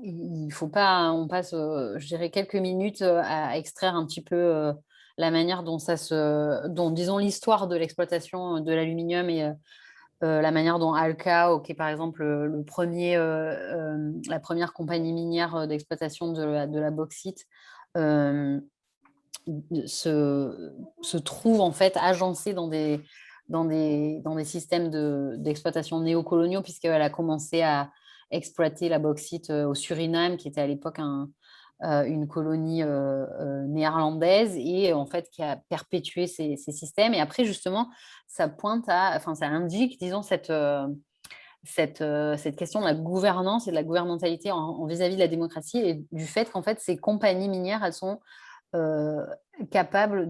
il faut pas on passe, je dirais quelques minutes, à extraire un petit peu, la manière dont disons l'histoire de l'exploitation de l'aluminium et la manière dont Alcao, qui est par exemple, la première compagnie minière, d'exploitation de la bauxite, hem, se trouve en fait agencée dans des systèmes d'exploitation néocoloniaux puisqu'elle a commencé à exploiter la bauxite au Suriname, qui était à l'époque une colonie néerlandaise et en fait qui a perpétué ces systèmes. Et après, justement, enfin, ça indique, disons, cette question de la gouvernance et de la gouvernementalité vis-à-vis de la démocratie et du fait qu'en fait, ces compagnies minières, elles sont capables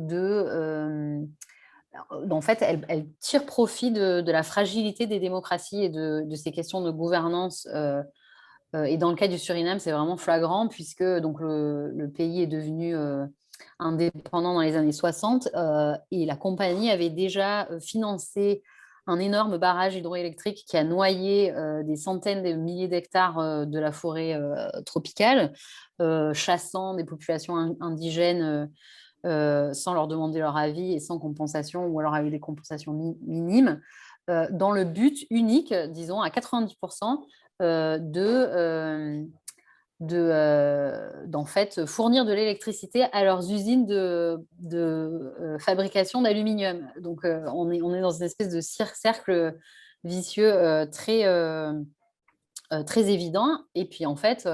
en fait, elles tirent profit de la fragilité des démocraties et de ces questions de gouvernance. Et dans le cas du Suriname, c'est vraiment flagrant puisque donc, le pays est devenu indépendant dans les années 60 et la compagnie avait déjà financé un énorme barrage hydroélectrique qui a noyé des centaines de milliers d'hectares de la forêt tropicale, chassant des populations indigènes sans leur demander leur avis et sans compensation, ou alors avec des compensations minimes, dans le but unique, disons, à 90%, d'en fait fournir de l'électricité à leurs usines de fabrication d'aluminium. Donc, on est dans une espèce de cercle vicieux très évident. Et puis, en fait,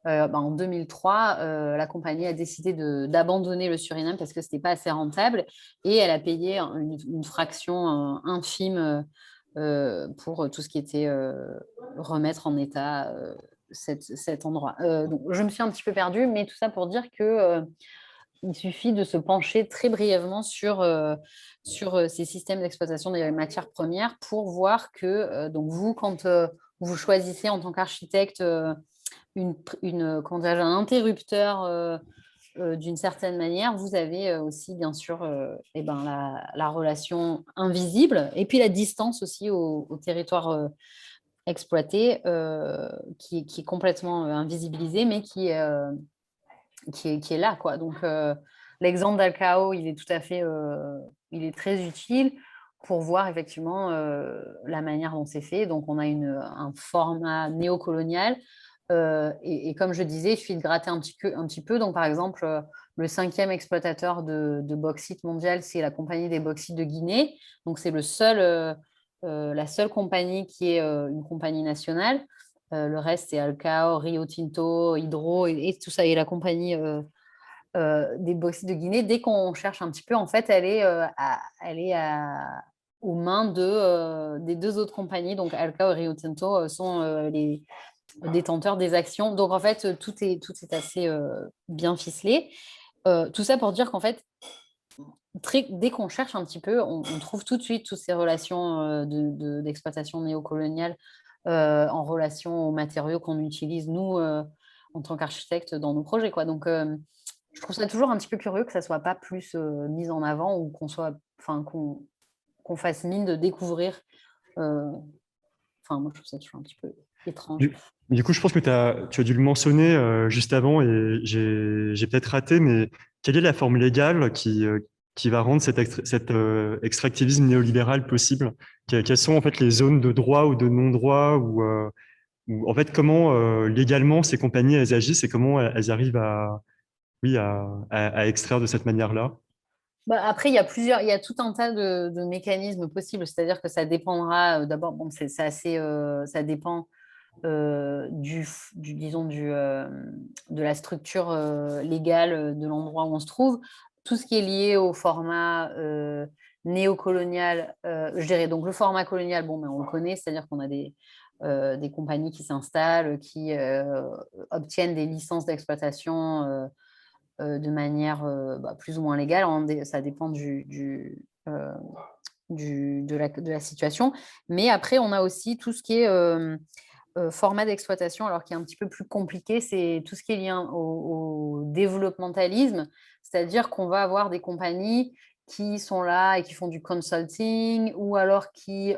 en 2003, la compagnie a décidé d'abandonner le Suriname parce que ce n'était pas assez rentable et elle a payé une fraction infime pour tout ce qui était remettre en état cet endroit. Donc, je me suis un petit peu perdue, mais tout ça pour dire que il suffit de se pencher très brièvement sur ces systèmes d'exploitation des matières premières pour voir que donc vous, quand vous choisissez en tant qu'architecte comment dirais-je, un interrupteur d'une certaine manière, vous avez aussi bien sûr la relation invisible et puis la distance aussi au territoire exploité qui est complètement invisibilisé mais qui est là, quoi. Donc, l'exemple d'Alcao, il est tout à fait, il est très utile pour voir effectivement la manière dont c'est fait. Donc, on a un format néocolonial. Et comme je disais, il suffit de gratter un petit peu. Donc, par exemple, le 5e exploitateur de bauxite mondial, c'est la Compagnie des bauxites de Guinée. Donc, c'est la seule compagnie qui est une compagnie nationale. Le reste, c'est Alcao, Rio Tinto, Hydro et tout ça, et la compagnie des bauxites de Guinée. Dès qu'on cherche un petit peu, en fait, elle est aux mains des deux autres compagnies. Donc, Alcao et Rio Tinto sont les détenteurs des actions. Donc, en fait, tout est assez bien ficelé. Tout ça pour dire qu'en fait, dès qu'on cherche un petit peu, on trouve tout de suite toutes ces relations d'exploitation néocoloniale en relation aux matériaux qu'on utilise, nous, en tant qu'architectes, dans nos projets, quoi. Donc, je trouve ça toujours un petit peu curieux que ça ne soit pas plus mis en avant ou qu'on fasse mine de découvrir. Moi, je trouve ça toujours un petit peu étrange. Du coup, je pense que tu as dû le mentionner juste avant et j'ai peut-être raté, mais quelle est la forme légale qui va rendre cet extractivisme néolibéral possible? Quelles sont en fait les zones de droit ou de non-droit ou en fait comment légalement ces compagnies elles agissent et comment elles arrivent oui, à extraire de cette manière-là? Bah, après, il y a tout un tas de mécanismes possibles. C'est-à-dire que ça dépendra d'abord, bon, c'est assez, ça dépend disons, de la structure légale de l'endroit où on se trouve. Tout ce qui est lié au format néocolonial, je dirais. Donc, le format colonial, bon, mais on le connaît, c'est-à-dire qu'on a des compagnies qui s'installent, qui obtiennent des licences d'exploitation de manière plus ou moins légale. Ça dépend de la situation. Mais après, on a aussi tout ce qui est format d'exploitation, alors qui est un petit peu plus compliqué, c'est tout ce qui est lié au développementalisme, c'est-à-dire qu'on va avoir des compagnies qui sont là et qui font du consulting ou alors qui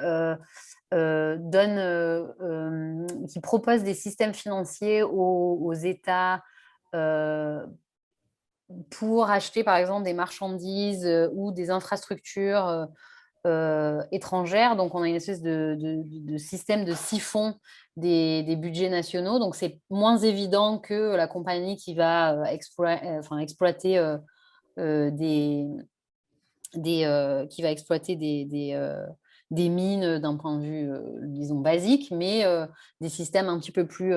qui proposent des systèmes financiers aux États pour acheter par exemple des marchandises ou des infrastructures étrangères. Donc on a une espèce de système de siphon des budgets nationaux. Donc c'est moins évident que la compagnie qui va exploiter qui va exploiter des mines d'un point de vue, disons, basique, mais des systèmes un petit peu plus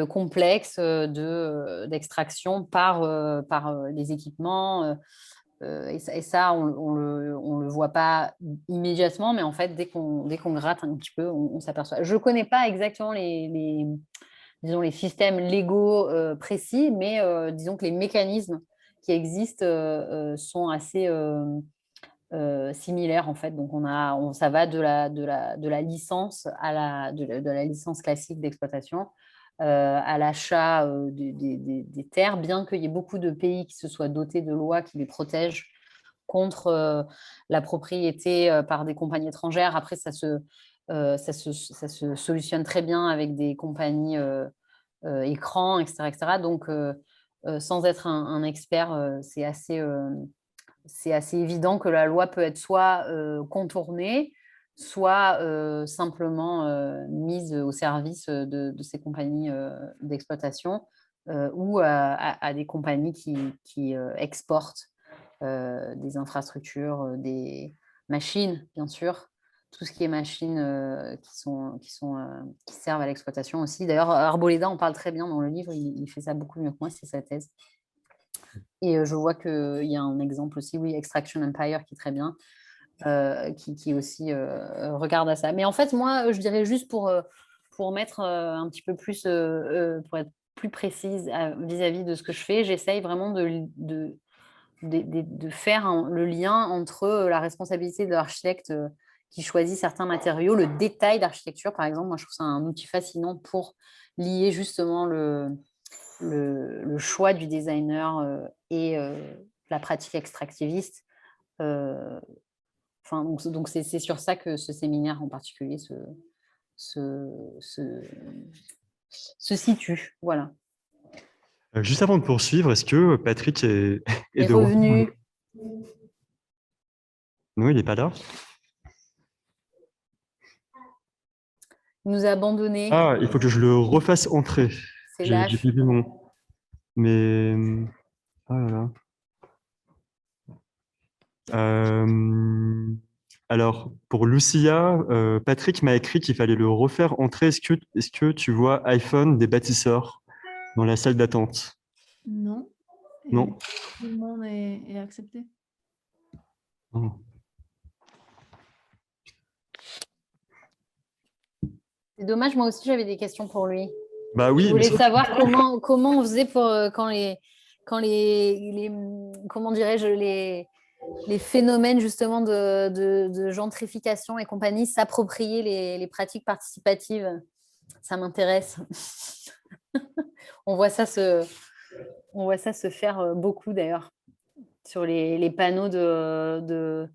complexes d'extraction par les équipements. Et ça on le voit pas immédiatement, mais en fait, dès qu'on gratte un petit peu, on s'aperçoit. Je ne connais pas exactement disons, les systèmes légaux précis, mais disons que les mécanismes qui existent sont assez similaires, en fait. Donc, ça va de la licence de la licence classique d'exploitation à l'achat des terres, bien qu'il y ait beaucoup de pays qui se soient dotés de lois qui les protègent contre la propriété par des compagnies étrangères. Après, ça se solutionne très bien avec des compagnies écrans, etc., etc. Donc, sans être un expert, c'est assez évident que la loi peut être soit contournée, soit simplement mise au service de ces compagnies d'exploitation ou à des compagnies qui exportent des infrastructures, des machines, bien sûr, tout ce qui est machines qui servent à l'exploitation aussi. D'ailleurs, Arboleda en parle très bien dans le livre, il fait ça beaucoup mieux que moi, c'est sa thèse. Et je vois qu'il y a un exemple aussi, oui, Extraction Empire, qui est très bien, qui aussi regarde à ça. Mais en fait, moi, je dirais juste pour mettre un petit peu plus, pour être plus précise vis-à-vis de ce que je fais, j'essaye vraiment de faire le lien entre la responsabilité de l'architecte qui choisit certains matériaux, le détail d'architecture, par exemple. Moi, je trouve ça un outil fascinant pour lier justement le choix du designer et la pratique extractiviste. Donc c'est sur ça que ce séminaire en particulier se situe. Voilà. Juste avant de poursuivre, est-ce que Patrick est Et de retour? revenu. Non, il n'est pas là. Il nous a abandonnés. Ah, il faut que je le refasse entrer. C'est J'ai lâche. pas vu mon. Mais. Oh là là. Alors, pour Lucia, Patrick m'a écrit qu'il fallait le refaire entrer. Est-ce que tu vois iPhone des bâtisseurs dans la salle d'attente? Non. Et Non. tout le monde est accepté. Oh. C'est dommage, moi aussi j'avais des questions pour lui. Bah oui, Je voulais savoir comment on faisait pour quand comment dirais-je, les phénomènes justement de gentrification et compagnie s'approprier les pratiques participatives. Ça m'intéresse. On voit ça se faire beaucoup d'ailleurs sur les panneaux de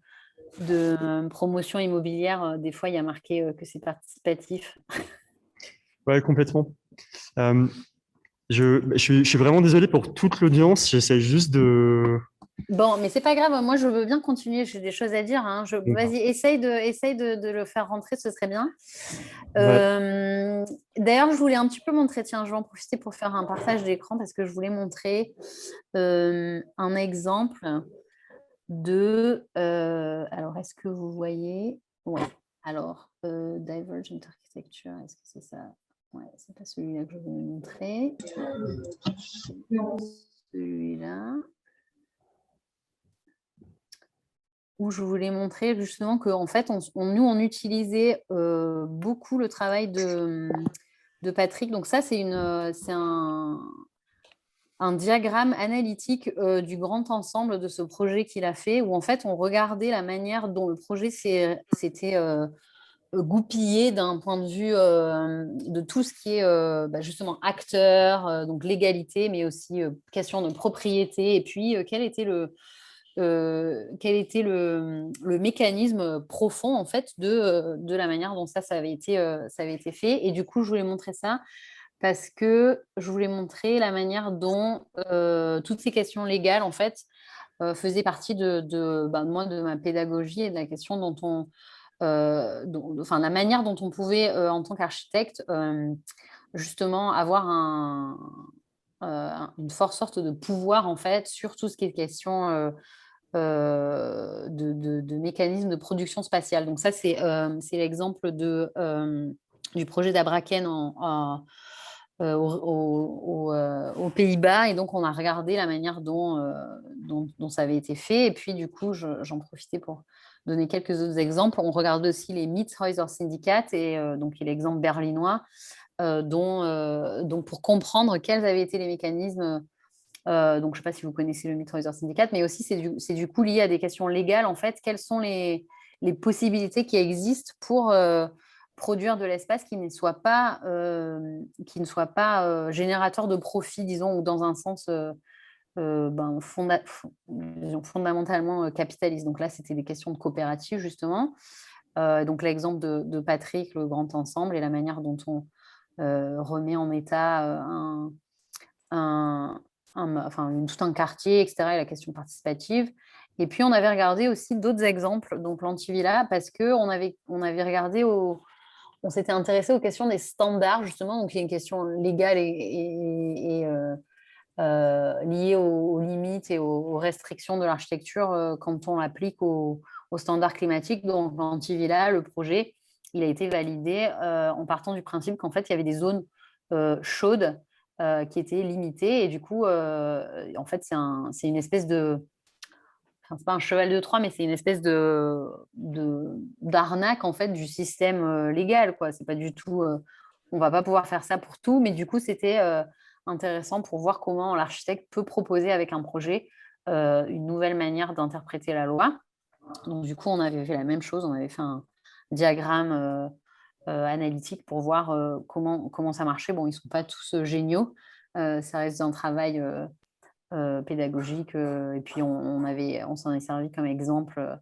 promotion immobilière. Des fois, il y a marqué que c'est participatif. Ouais, complètement. Je suis vraiment désolé pour toute l'audience. J'essaie juste Bon, mais c'est pas grave. Moi, je veux bien continuer. J'ai des choses à dire, hein. Vas-y, essaye de le faire rentrer, ce serait bien. Ouais. D'ailleurs, je voulais un petit peu montrer. Tiens, je vais en profiter pour faire un partage d'écran parce que je voulais montrer un exemple de. Alors, est-ce que vous voyez? Ouais. Alors, Divergent Architecture, est-ce que c'est ça? Ouais, c'est pas celui-là que je voulais montrer. Celui-là. Où je voulais montrer justement qu'en fait, nous, on utilisait beaucoup le travail de Patrick. Donc ça, c'est un diagramme analytique du grand ensemble de ce projet qu'il a fait, où en fait, on regardait la manière dont le projet s'était goupillé d'un point de vue de tout ce qui est justement acteur, donc légalité, mais aussi question de propriété, et puis quel était le mécanisme profond en fait de la manière dont ça avait été fait. Et du coup, je voulais montrer ça parce que je voulais montrer la manière dont toutes ces questions légales en fait faisaient partie moi, de ma pédagogie et de la question enfin, la manière dont on pouvait en tant qu'architecte justement avoir une forte sorte de pouvoir en fait sur tout ce qui est question de mécanismes de production spatiale. Donc ça, c'est l'exemple du projet d'Abraken aux Pays-Bas. Et donc, on a regardé la manière dont ça avait été fait. Et puis, du coup, j'en profitais pour donner quelques autres exemples. On regarde aussi les Mietshäuser Syndicate, et donc l'exemple berlinois, donc pour comprendre quels avaient été les mécanismes. Donc, je ne sais pas si vous connaissez le Mietshäuser Syndicate, mais aussi c'est du coup lié à des questions légales. En fait, quelles sont les possibilités qui existent pour produire de l'espace qui ne soit pas, générateur de profit, disons, ou dans un sens disons, fondamentalement capitaliste. Donc là, c'était des questions de coopérative, justement. Donc l'exemple de Patrick, le grand ensemble, et la manière dont on remet en état tout un quartier, etc., et la question participative. Et puis, on avait regardé aussi d'autres exemples, donc l'Antivilla, parce qu'on avait regardé on s'était intéressé aux questions des standards, justement, donc il y a une question légale et liée aux limites et aux restrictions de l'architecture quand on l'applique aux standards climatiques. Donc, l'Antivilla, le projet, il a été validé en partant du principe qu'en fait, il y avait des zones chaudes qui étaient limitées. Et du coup, en fait, c'est une espèce de... Enfin, c'est pas un cheval de Troie, mais c'est une espèce d'arnaque en fait du système légal, quoi. C'est pas du tout... on va pas pouvoir faire ça pour tout, mais du coup, c'était intéressant pour voir comment l'architecte peut proposer avec un projet une nouvelle manière d'interpréter la loi. Donc, du coup, on avait fait la même chose. On avait fait un diagramme analytique pour voir comment ça marchait. Bon, ils ne sont pas tous géniaux. Ça reste un travail pédagogique. Et puis, on s'en est servi comme exemple.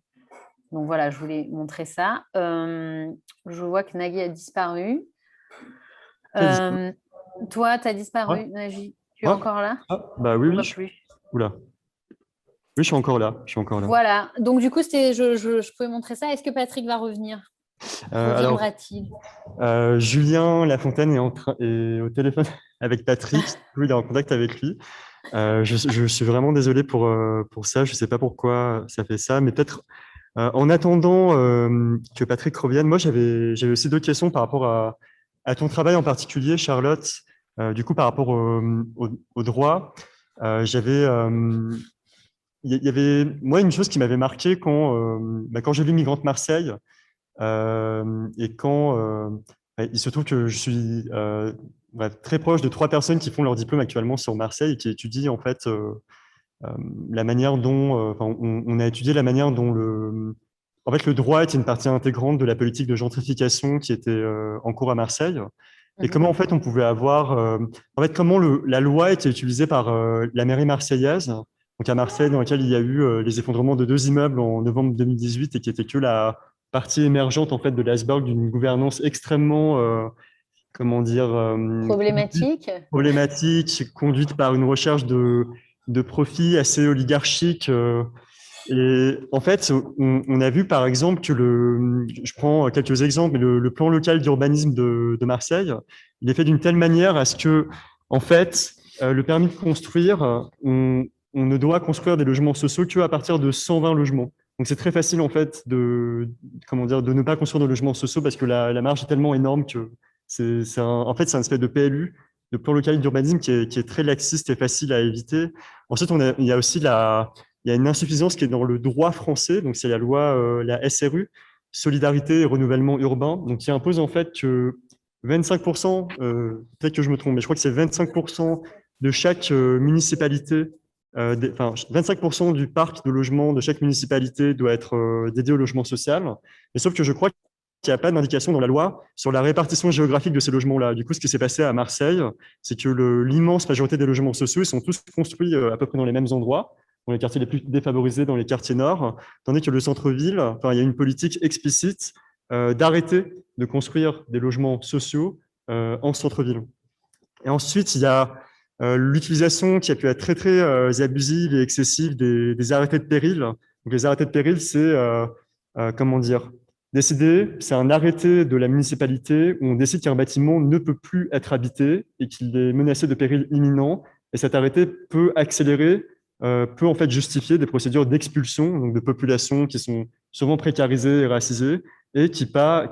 Donc, voilà, je voulais montrer ça. Je vois que Nagui a disparu. Toi, tu as disparu, Nagui. Tu es encore là? Bah oui, oui. Plus. Oula. Oui, je suis encore là. Voilà. Donc, du coup, je pouvais montrer ça. Est-ce que Patrick va revenir? Reviendra-t-il? Julien Lafontaine est au téléphone avec Patrick. Oui, il est en contact avec lui. Je suis vraiment désolé pour ça. Je ne sais pas pourquoi ça fait ça, mais peut-être en attendant que Patrick revienne, moi, j'avais aussi d'autres questions par rapport à ton travail en particulier, Charlotte. Du coup, par rapport au droit, il y avait, moi, une chose qui m'avait marqué quand j'ai lu Migrante Marseille, et il se trouve que je suis très proche de 3 personnes qui font leur diplôme actuellement sur Marseille et qui étudient en fait la manière dont, on a étudié la manière dont en fait, le droit était une partie intégrante de la politique de gentrification qui était en cours à Marseille. Et comment en fait on pouvait avoir, en fait, comment la loi était utilisée par la mairie marseillaise, donc à Marseille, dans laquelle il y a eu les effondrements de 2 immeubles en novembre 2018 et qui était que la partie émergente en fait de l'iceberg d'une gouvernance extrêmement, comment dire, Problématique. problématique, conduite par une recherche de profits assez oligarchiques. Et en fait, on a vu par exemple que je prends quelques exemples, mais le plan local d'urbanisme de Marseille, il est fait d'une telle manière à ce que, en fait, le permis de construire, on ne doit construire des logements sociaux qu'à partir de 120 logements. Donc c'est très facile en fait comment dire, de ne pas construire de logements sociaux parce que la marge est tellement énorme que en fait, c'est un espèce de PLU, de plan local d'urbanisme qui est très laxiste et facile à éviter. Ensuite, il y a aussi il y a une insuffisance qui est dans le droit français, donc c'est la loi, la SRU, Solidarité et Renouvellement Urbain, donc qui impose en fait que 25%, peut-être que je me trompe, mais je crois que c'est 25% de chaque municipalité, enfin 25% du parc de logement de chaque municipalité doit être dédié au logement social. Mais sauf que je crois qu'il n'y a pas d'indication dans la loi sur la répartition géographique de ces logements-là. Du coup, ce qui s'est passé à Marseille, c'est que l'immense majorité des logements sociaux, ils sont tous construits à peu près dans les mêmes endroits, dans les quartiers les plus défavorisés, dans les quartiers nord, tandis que le centre-ville, enfin, il y a une politique explicite d'arrêter de construire des logements sociaux en centre-ville. Et ensuite, il y a l'utilisation qui a pu être très, très abusive et excessive des arrêtés de péril. Donc, les arrêtés de péril, c'est, comment dire, décider, c'est un arrêté de la municipalité où on décide qu'un bâtiment ne peut plus être habité et qu'il est menacé de péril imminent. Et cet arrêté peut accélérer, peut en fait justifier des procédures d'expulsion, donc de populations qui sont souvent précarisées et racisées, et qui va,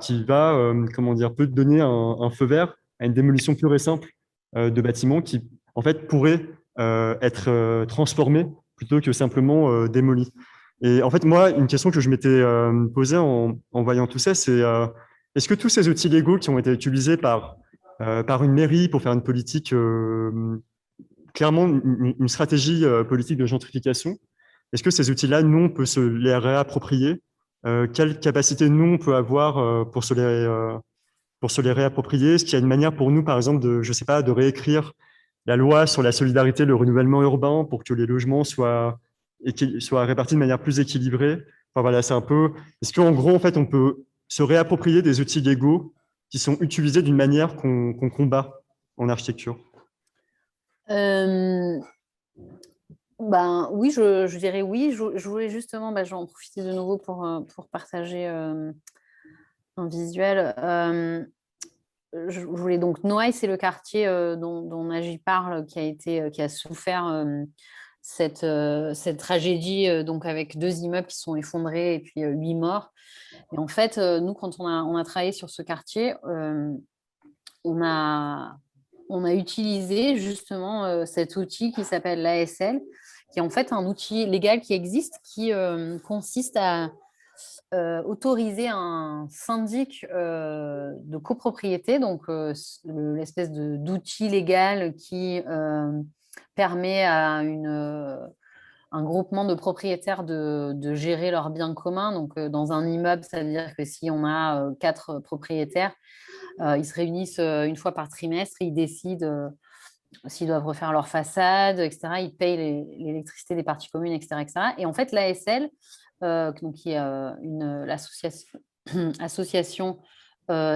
comment dire, peut donner un feu vert à une démolition pure et simple de bâtiments qui, en fait, pourraient être transformés plutôt que simplement démolis. Et en fait, moi, une question que je m'étais posée en voyant tout ça, c'est est-ce que tous ces outils légaux qui ont été utilisés par une mairie pour faire une politique, clairement une stratégie politique de gentrification, est-ce que ces outils-là, nous, on peut se les réapproprier? Quelle capacité, nous, on peut avoir pour se les réapproprier? Est-ce qu'il y a une manière pour nous, par exemple, je sais pas, de réécrire la loi sur la solidarité, le renouvellement urbain pour que les logements soient répartis de manière plus équilibrée? Enfin voilà, c'est un peu. Est-ce qu'en gros, en fait, on peut se réapproprier des outils légaux qui sont utilisés d'une manière qu'on combat en architecture? Ben oui, je dirais oui. Je voulais justement, je vais en profiter de nouveau pour partager un visuel. Je voulais donc Noailles, c'est le quartier dont Naji parle, qui a souffert cette tragédie, donc avec 2 immeubles qui sont effondrés et puis 8 morts. Et en fait, nous, quand on a travaillé sur ce quartier, on a utilisé justement cet outil qui s'appelle l'ASL, qui est en fait un outil légal qui existe, qui consiste à autoriser un syndic de copropriété, donc l'espèce d'outil légal qui permet à un groupement de propriétaires de gérer leurs biens communs. Donc, dans un immeuble, ça veut dire que si on a 4 propriétaires, ils se réunissent une fois par trimestre, ils décident s'ils doivent refaire leur façade, etc. Ils payent l'électricité des parties communes, etc., etc. Et en fait, l'ASL, qui est l'association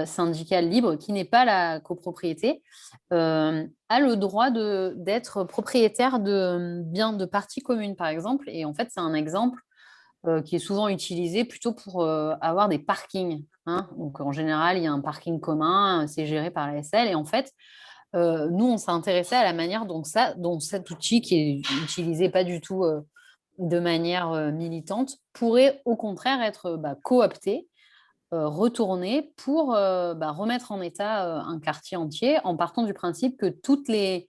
syndicale libre, qui n'est pas la copropriété, a le droit d'être propriétaire de biens de parties communes, par exemple. Et en fait, c'est un exemple qui est souvent utilisé plutôt pour avoir des parkings. Hein. Donc, en général, il y a un parking commun, c'est géré par l'ASL. Et en fait, nous, on s'est intéressé à la manière dont cet outil, qui est utilisé pas du tout de manière militante, pourrait au contraire être coopté, retourné pour remettre en état un quartier entier, en partant du principe que toutes les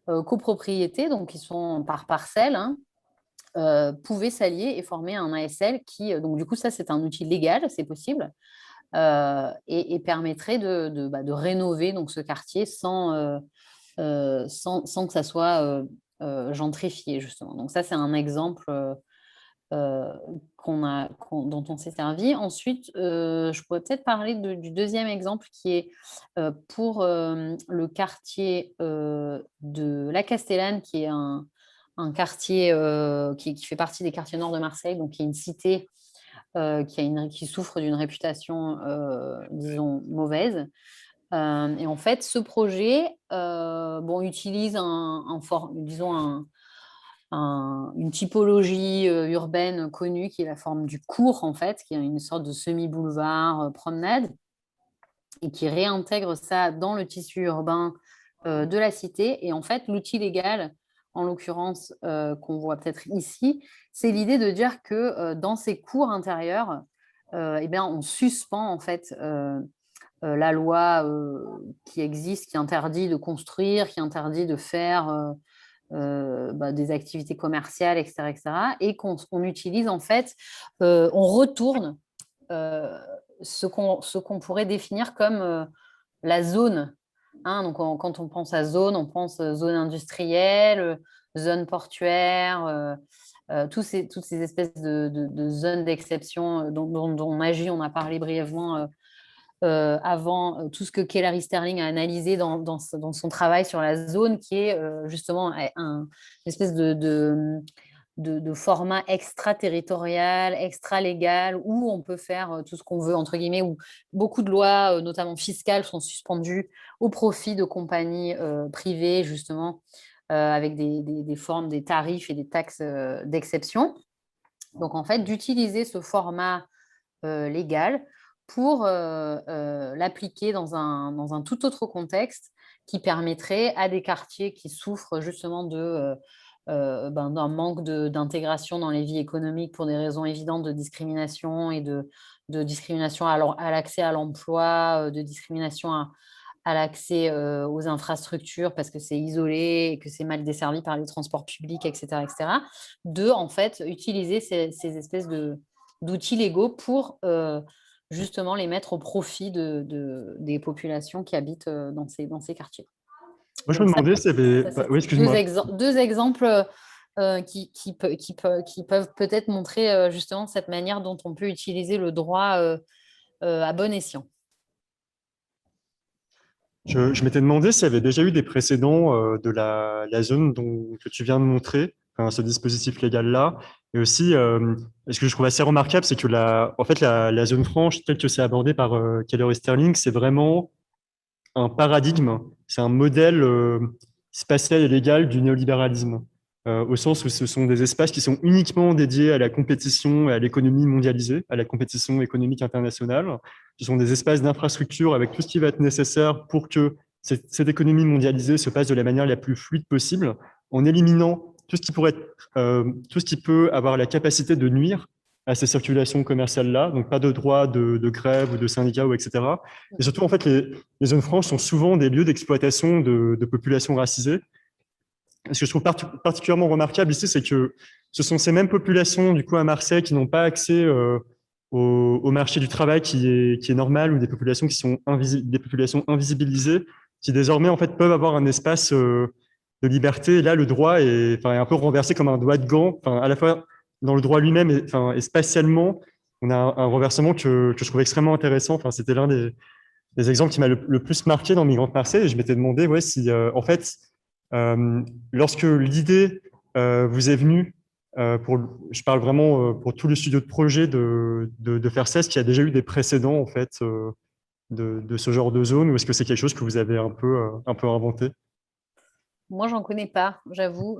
copropriétés, donc qui sont par parcelle, hein, pouvaient s'allier et former un ASL qui, donc du coup, ça, c'est un outil légal, c'est possible, et permettrait de rénover donc, ce quartier sans que ça soit gentrifié, justement. Donc ça, c'est un exemple dont on s'est servi. Ensuite, je pourrais peut-être parler du deuxième exemple qui est pour le quartier de La Castellane, qui est un quartier qui fait partie des quartiers nord de Marseille, donc qui est une cité qui souffre d'une réputation, disons, mauvaise. Et en fait, ce projet utilise disons une typologie urbaine connue qui est la forme du cours, en fait, qui est une sorte de semi-boulevard, promenade, et qui réintègre ça dans le tissu urbain de la cité. Et en fait, l'outil légal, en l'occurrence, qu'on voit peut-être ici, c'est l'idée de dire que dans ces cours intérieurs, eh bien, on suspend en fait la loi qui existe, qui interdit de construire, qui interdit de faire des activités commerciales, etc., etc., et qu'on utilise en fait, on retourne ce qu'on pourrait définir comme la zone. Hein, donc, quand on pense à zone, on pense zone industrielle, zone portuaire, toutes ces espèces de zones d'exception dont on agit. On a parlé brièvement avant, tout ce que Kellery Sterling a analysé dans son travail sur la zone, qui est justement une espèce de format extraterritorial, extra-légal, où on peut faire tout ce qu'on veut, entre guillemets, où beaucoup de lois, notamment fiscales, sont suspendues au profit de compagnies privées, justement, avec des formes, des tarifs et des taxes d'exception. Donc, en fait, d'utiliser ce format légal pour l'appliquer dans un tout autre contexte qui permettrait à des quartiers qui souffrent justement d'un manque d'intégration dans les vies économiques pour des raisons évidentes de discrimination et de discrimination à l'accès à l'emploi, de discrimination à l'accès aux infrastructures parce que c'est isolé et que c'est mal desservi par les transports publics, etc., etc., de en fait utiliser ces espèces d'outils légaux pour justement les mettre au profit des populations qui habitent dans ces quartiers. Moi, je me Donc ça, demandais s'il y avait... ça, oui, c'est excuse-moi. deux exemples qui peuvent peut-être montrer justement cette manière dont on peut utiliser le droit à bon escient. Je m'étais demandé s'il y avait déjà eu des précédents de la zone que tu viens de montrer, enfin, ce dispositif légal-là. Et aussi, ce que je trouve assez remarquable, c'est que en fait, la zone franche, telle que c'est abordé par Keller Sterling, c'est vraiment un paradigme, c'est un modèle spatial et légal du néolibéralisme, au sens où ce sont des espaces qui sont uniquement dédiés à la compétition et à l'économie mondialisée, à la compétition économique internationale. Ce sont des espaces d'infrastructure avec tout ce qui va être nécessaire pour que cette économie mondialisée se passe de la manière la plus fluide possible, en éliminant tout ce qui pourrait tout ce qui peut avoir la capacité de nuire à ces circulations commerciales-là, donc pas de droit de grève ou de syndicat ou etc. Et surtout, en fait, les zones franches sont souvent des lieux d'exploitation de populations racisées. Ce que je trouve particulièrement remarquable ici, c'est que ce sont ces mêmes populations, du coup, à Marseille, qui n'ont pas accès au marché du travail qui est normal, ou des populations qui sont des populations invisibilisées, qui désormais, en fait, peuvent avoir un espace de liberté. Et là, le droit est un peu renversé comme un doigt de gant, à la fois dans le droit lui-même et spatialement. On a un renversement que je trouve extrêmement intéressant. C'était l'un des exemples qui m'a le plus marqué dans Migrante Marseille. Et je m'étais demandé si, en fait, lorsque l'idée vous est venue, je parle vraiment pour tout le studio de projet de faire ça, est-ce qu'il y a déjà eu des précédents en fait, de ce genre de zone, ou est-ce que c'est quelque chose que vous avez un peu inventé? Moi, j'en connais pas, j'avoue.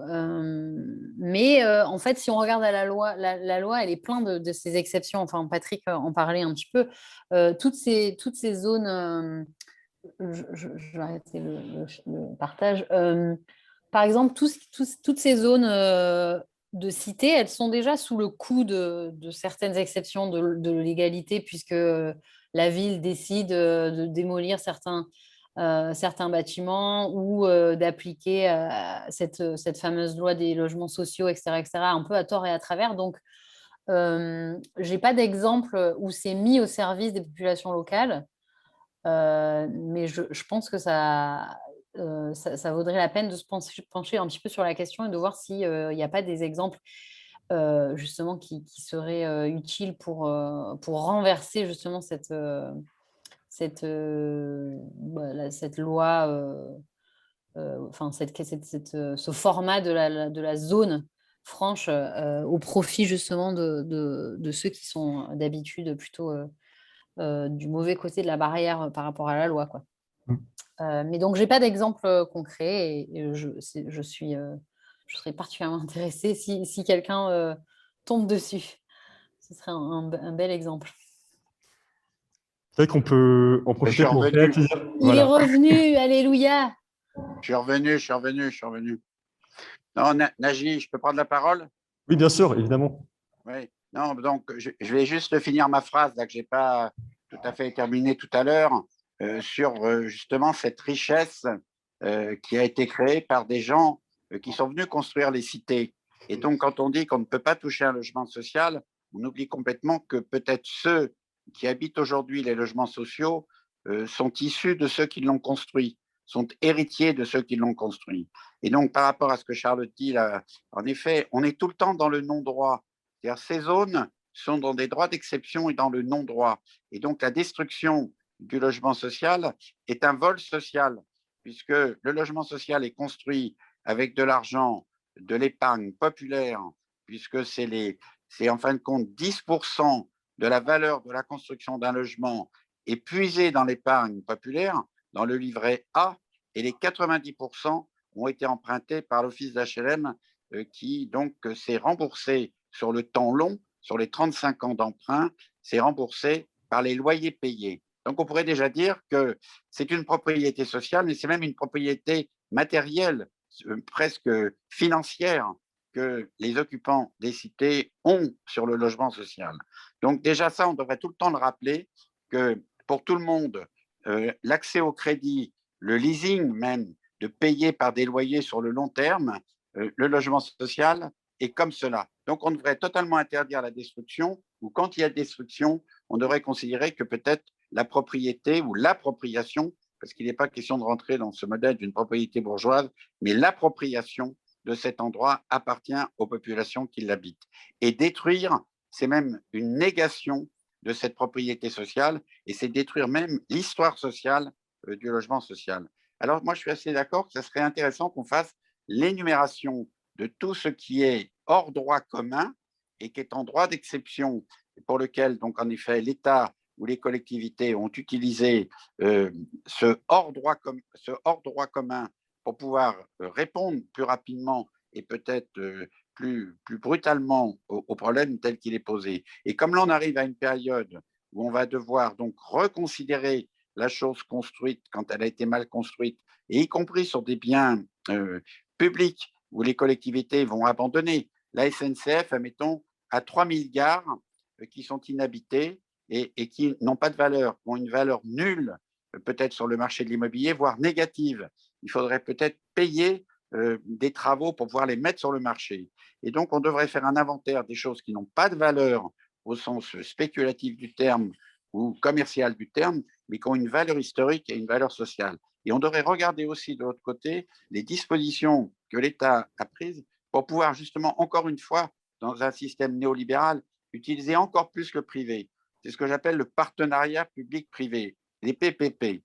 Mais en fait, si on regarde à la loi, la loi, elle est pleine de ces exceptions. Enfin, Patrick en parlait un petit peu. Toutes ces zones, je vais arrêter le partage. Par exemple, toutes ces zones de cité, elles sont déjà sous le coup de certaines exceptions de légalité, puisque la ville décide de démolir certains bâtiments ou d'appliquer cette fameuse loi des logements sociaux, etc., un peu à tort et à travers. Donc, je n'ai pas d'exemple où c'est mis au service des populations locales, mais je pense que ça vaudrait la peine de se pencher un petit peu sur la question et de voir s'il n'y a pas des exemples justement qui seraient utiles pour renverser justement cette loi, enfin ce format de la zone franche au profit justement de ceux qui sont d'habitude plutôt du mauvais côté de la barrière par rapport à la loi, quoi. Mm. Mais donc, j'ai pas d'exemple concret et je suis je serais particulièrement intéressée si quelqu'un tombe dessus. Ce serait un bel exemple. C'est vrai qu'on peut en Je profiter suis pour revenu. réattiser. Il est Voilà. revenu, alléluia. Je suis revenu. Non, Naji, je peux prendre la parole? Oui, bien sûr, évidemment. Oui. Non, donc je vais juste finir ma phrase là, que je n'ai pas tout à fait terminée tout à l'heure sur justement cette richesse qui a été créée par des gens qui sont venus construire les cités. Et donc, quand on dit qu'on ne peut pas toucher un logement social, on oublie complètement que peut-être ceux qui habitent aujourd'hui les logements sociaux sont issus de ceux qui l'ont construit, sont héritiers de ceux qui l'ont construit. Et donc, par rapport à ce que Charles dit là, en effet, on est tout le temps dans le non-droit. C'est-à-dire ces zones sont dans des droits d'exception et dans le non-droit. Et donc, la destruction du logement social est un vol social, puisque le logement social est construit avec de l'argent, de l'épargne populaire, puisque c'est en fin de compte 10% de la valeur de la construction d'un logement est puisé dans l'épargne populaire, dans le livret A, et les 90% ont été empruntés par l'office d'HLM qui donc s'est remboursé sur le temps long, sur les 35 ans d'emprunt, c'est remboursé par les loyers payés. Donc, on pourrait déjà dire que c'est une propriété sociale, mais c'est même une propriété matérielle, presque financière, que les occupants des cités ont sur le logement social. Donc, déjà ça, on devrait tout le temps le rappeler, que pour tout le monde, l'accès au crédit, le leasing même, de payer par des loyers sur le long terme, le logement social est comme cela. Donc, on devrait totalement interdire la destruction, ou quand il y a destruction, on devrait considérer que peut-être la propriété ou l'appropriation, parce qu'il n'est pas question de rentrer dans ce modèle d'une propriété bourgeoise, mais l'appropriation de cet endroit appartient aux populations qui l'habitent. Et détruire, c'est même une négation de cette propriété sociale, et c'est détruire même l'histoire sociale du logement social. Alors, moi, je suis assez d'accord que ce serait intéressant qu'on fasse l'énumération de tout ce qui est hors droit commun et qui est en droit d'exception, pour lequel, donc, en effet, l'État ou les collectivités ont utilisé ce hors droit commun pour pouvoir répondre plus rapidement et peut-être plus brutalement au problème tel qu'il est posé. Et comme là, on arrive à une période où on va devoir donc reconsidérer la chose construite quand elle a été mal construite, et y compris sur des biens publics où les collectivités vont abandonner. La SNCF, admettons, a 3000 gares qui sont inhabitées et qui n'ont pas de valeur, ont une valeur nulle, peut-être sur le marché de l'immobilier, voire négative. Il faudrait peut-être payer des travaux pour pouvoir les mettre sur le marché. Et donc, on devrait faire un inventaire des choses qui n'ont pas de valeur au sens spéculatif du terme ou commercial du terme, mais qui ont une valeur historique et une valeur sociale. Et on devrait regarder aussi de l'autre côté les dispositions que l'État a prises pour pouvoir justement, encore une fois, dans un système néolibéral, utiliser encore plus le privé. C'est ce que j'appelle le partenariat public-privé, les PPP.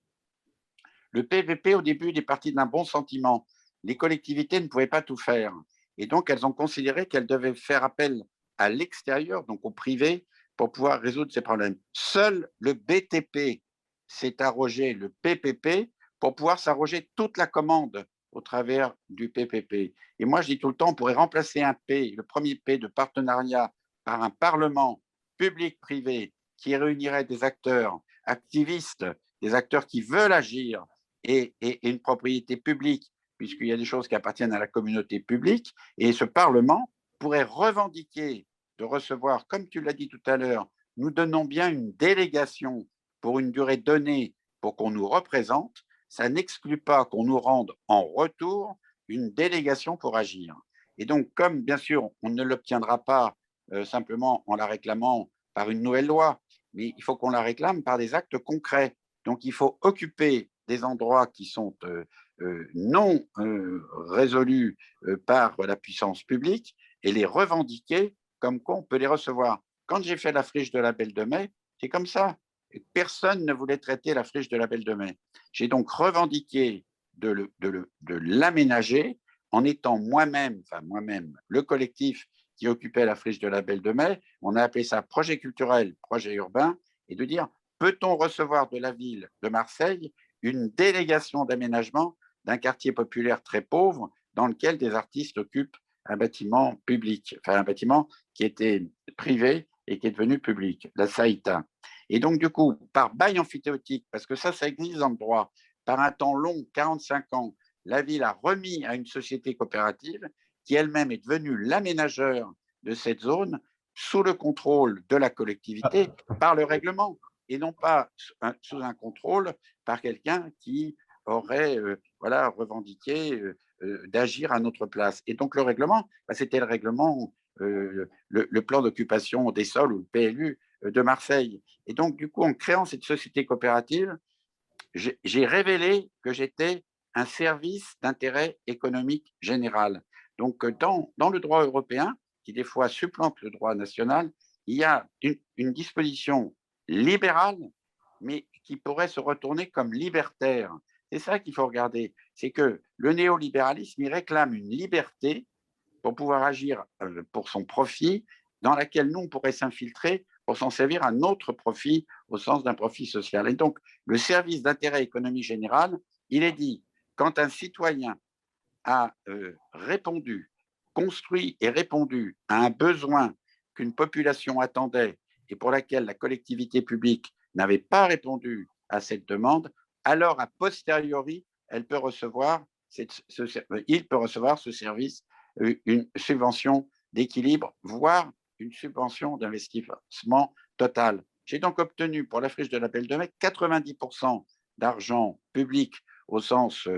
Le PPP, au début, il est parti d'un bon sentiment. Les collectivités ne pouvaient pas tout faire. Et donc, elles ont considéré qu'elles devaient faire appel à l'extérieur, donc au privé, pour pouvoir résoudre ces problèmes. Seul le BTP s'est arrogé le PPP pour pouvoir s'arroger toute la commande au travers du PPP. Et moi, je dis tout le temps, on pourrait remplacer un P, le premier P de partenariat, par un parlement public-privé qui réunirait des acteurs activistes, des acteurs qui veulent agir et une propriété publique, puisqu'il y a des choses qui appartiennent à la communauté publique. Et ce Parlement pourrait revendiquer de recevoir, comme tu l'as dit tout à l'heure, nous donnons bien une délégation pour une durée donnée pour qu'on nous représente. Ça n'exclut pas qu'on nous rende en retour une délégation pour agir. Et donc, comme bien sûr, on ne l'obtiendra pas simplement en la réclamant par une nouvelle loi, mais il faut qu'on la réclame par des actes concrets. Donc, il faut occuper des endroits qui sont non résolus par la puissance publique et les revendiquer comme quoi on peut les recevoir. Quand j'ai fait la friche de la Belle de Mai, c'est comme ça. Personne ne voulait traiter la friche de la Belle de Mai. J'ai donc revendiqué de l'aménager en étant moi-même, le collectif qui occupait la friche de la Belle de Mai. On a appelé ça projet culturel, projet urbain, et de dire, peut-on recevoir de la ville de Marseille une délégation d'aménagement d'un quartier populaire très pauvre dans lequel des artistes occupent un bâtiment public, enfin un bâtiment qui était privé et qui est devenu public, la Saïta. Et donc, du coup, par bail amphithéotique, parce que ça existe dans le droit, par un temps long, 45 ans, la ville a remis à une société coopérative qui elle-même est devenue l'aménageur de cette zone sous le contrôle de la collectivité par le règlement et non pas sous un contrôle par quelqu'un qui aurait voilà, revendiqué d'agir à notre place. Et donc le règlement, c'était le règlement, le plan d'occupation des sols ou le PLU de Marseille. Et donc du coup, en créant cette société coopérative, j'ai révélé que j'étais un service d'intérêt économique général. Donc, dans le droit européen, qui des fois supplante le droit national, il y a une disposition libérale, mais qui pourrait se retourner comme libertaire. C'est ça qu'il faut regarder. C'est que le néolibéralisme, il réclame une liberté pour pouvoir agir pour son profit, dans laquelle nous, on pourrait s'infiltrer pour s'en servir à notre profit, au sens d'un profit social. Et donc, le service d'intérêt économique général, il est dit, quand un citoyen a répondu, construit et répondu à un besoin qu'une population attendait et pour laquelle la collectivité publique n'avait pas répondu à cette demande, alors a posteriori, il peut recevoir ce service, une subvention d'équilibre, voire une subvention d'investissement total. J'ai donc obtenu pour la friche de la Belle de Mai 90% d'argent public au sens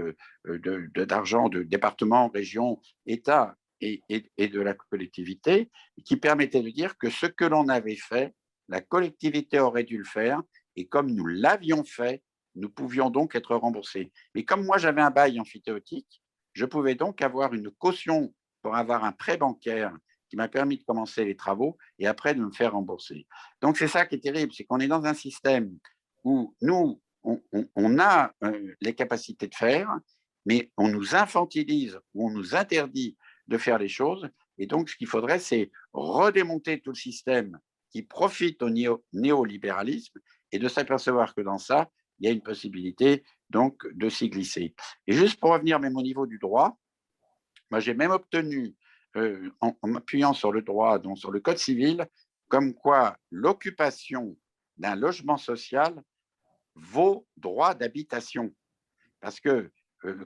d'argent de département, région, État et de la collectivité, qui permettait de dire que ce que l'on avait fait, la collectivité aurait dû le faire, et comme nous l'avions fait, nous pouvions donc être remboursés. Mais comme moi, j'avais un bail amphithéotique, je pouvais donc avoir une caution pour avoir un prêt bancaire qui m'a permis de commencer les travaux et après de me faire rembourser. Donc, c'est ça qui est terrible, c'est qu'on est dans un système où nous, on a les capacités de faire, mais on nous infantilise ou on nous interdit de faire les choses. Et donc, ce qu'il faudrait, c'est redémonter tout le système qui profite au néolibéralisme et de s'apercevoir que dans ça, il y a une possibilité donc de s'y glisser. Et juste pour revenir même au niveau du droit, moi j'ai même obtenu, en m'appuyant sur le droit, donc sur le code civil, comme quoi l'occupation d'un logement social vaut droit d'habitation. Parce que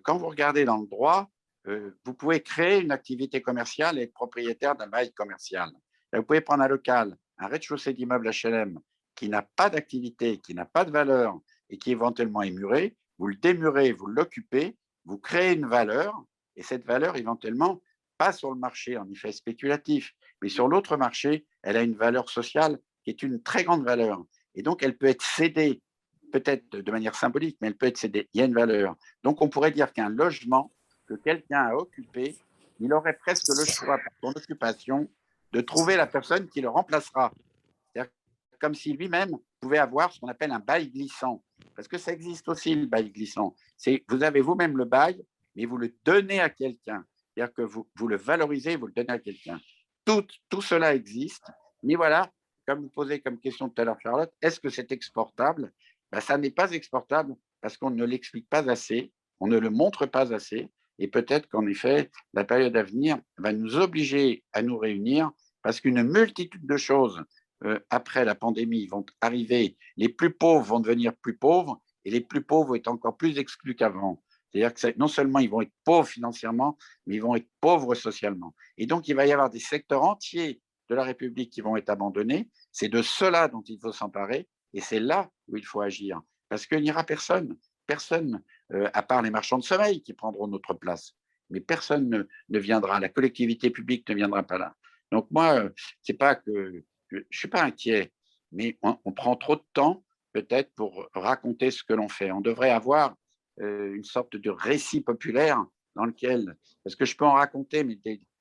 quand vous regardez dans le droit, vous pouvez créer une activité commerciale et être propriétaire d'un bail commercial. Là, vous pouvez prendre un local, un rez-de-chaussée d'immeuble HLM qui n'a pas d'activité, qui n'a pas de valeur et qui éventuellement est muré, vous le démurez, vous l'occupez, vous créez une valeur et cette valeur éventuellement, pas sur le marché en effet spéculatif, mais sur l'autre marché, elle a une valeur sociale qui est une très grande valeur. Et donc, elle peut être cédée peut-être de manière symbolique, mais elle peut être cédée. Il y a une valeur. Donc, on pourrait dire qu'un logement que quelqu'un a occupé, il aurait presque le choix, par son occupation, de trouver la personne qui le remplacera. C'est-à-dire comme si lui-même pouvait avoir ce qu'on appelle un bail glissant. Parce que ça existe aussi, le bail glissant. C'est, vous avez vous-même le bail, mais vous le donnez à quelqu'un. C'est-à-dire que vous le valorisez, vous le donnez à quelqu'un. Tout cela existe. Mais voilà, comme vous posez comme question tout à l'heure, Charlotte, est-ce que c'est exportable? Ben, ça n'est pas exportable parce qu'on ne l'explique pas assez, on ne le montre pas assez. Et peut-être qu'en effet, la période à venir va nous obliger à nous réunir parce qu'une multitude de choses après la pandémie vont arriver. Les plus pauvres vont devenir plus pauvres et les plus pauvres vont être encore plus exclus qu'avant. C'est-à-dire que non seulement ils vont être pauvres financièrement, mais ils vont être pauvres socialement. Et donc, il va y avoir des secteurs entiers de la République qui vont être abandonnés. C'est de cela dont il faut s'emparer et c'est là où il faut agir. Parce qu'il n'y aura personne, à part les marchands de sommeil qui prendront notre place. Mais personne ne viendra, la collectivité publique ne viendra pas là. Donc moi, c'est pas que je ne suis pas inquiet, mais on prend trop de temps peut-être pour raconter ce que l'on fait. On devrait avoir une sorte de récit populaire dans lequel, parce que je peux en raconter, mais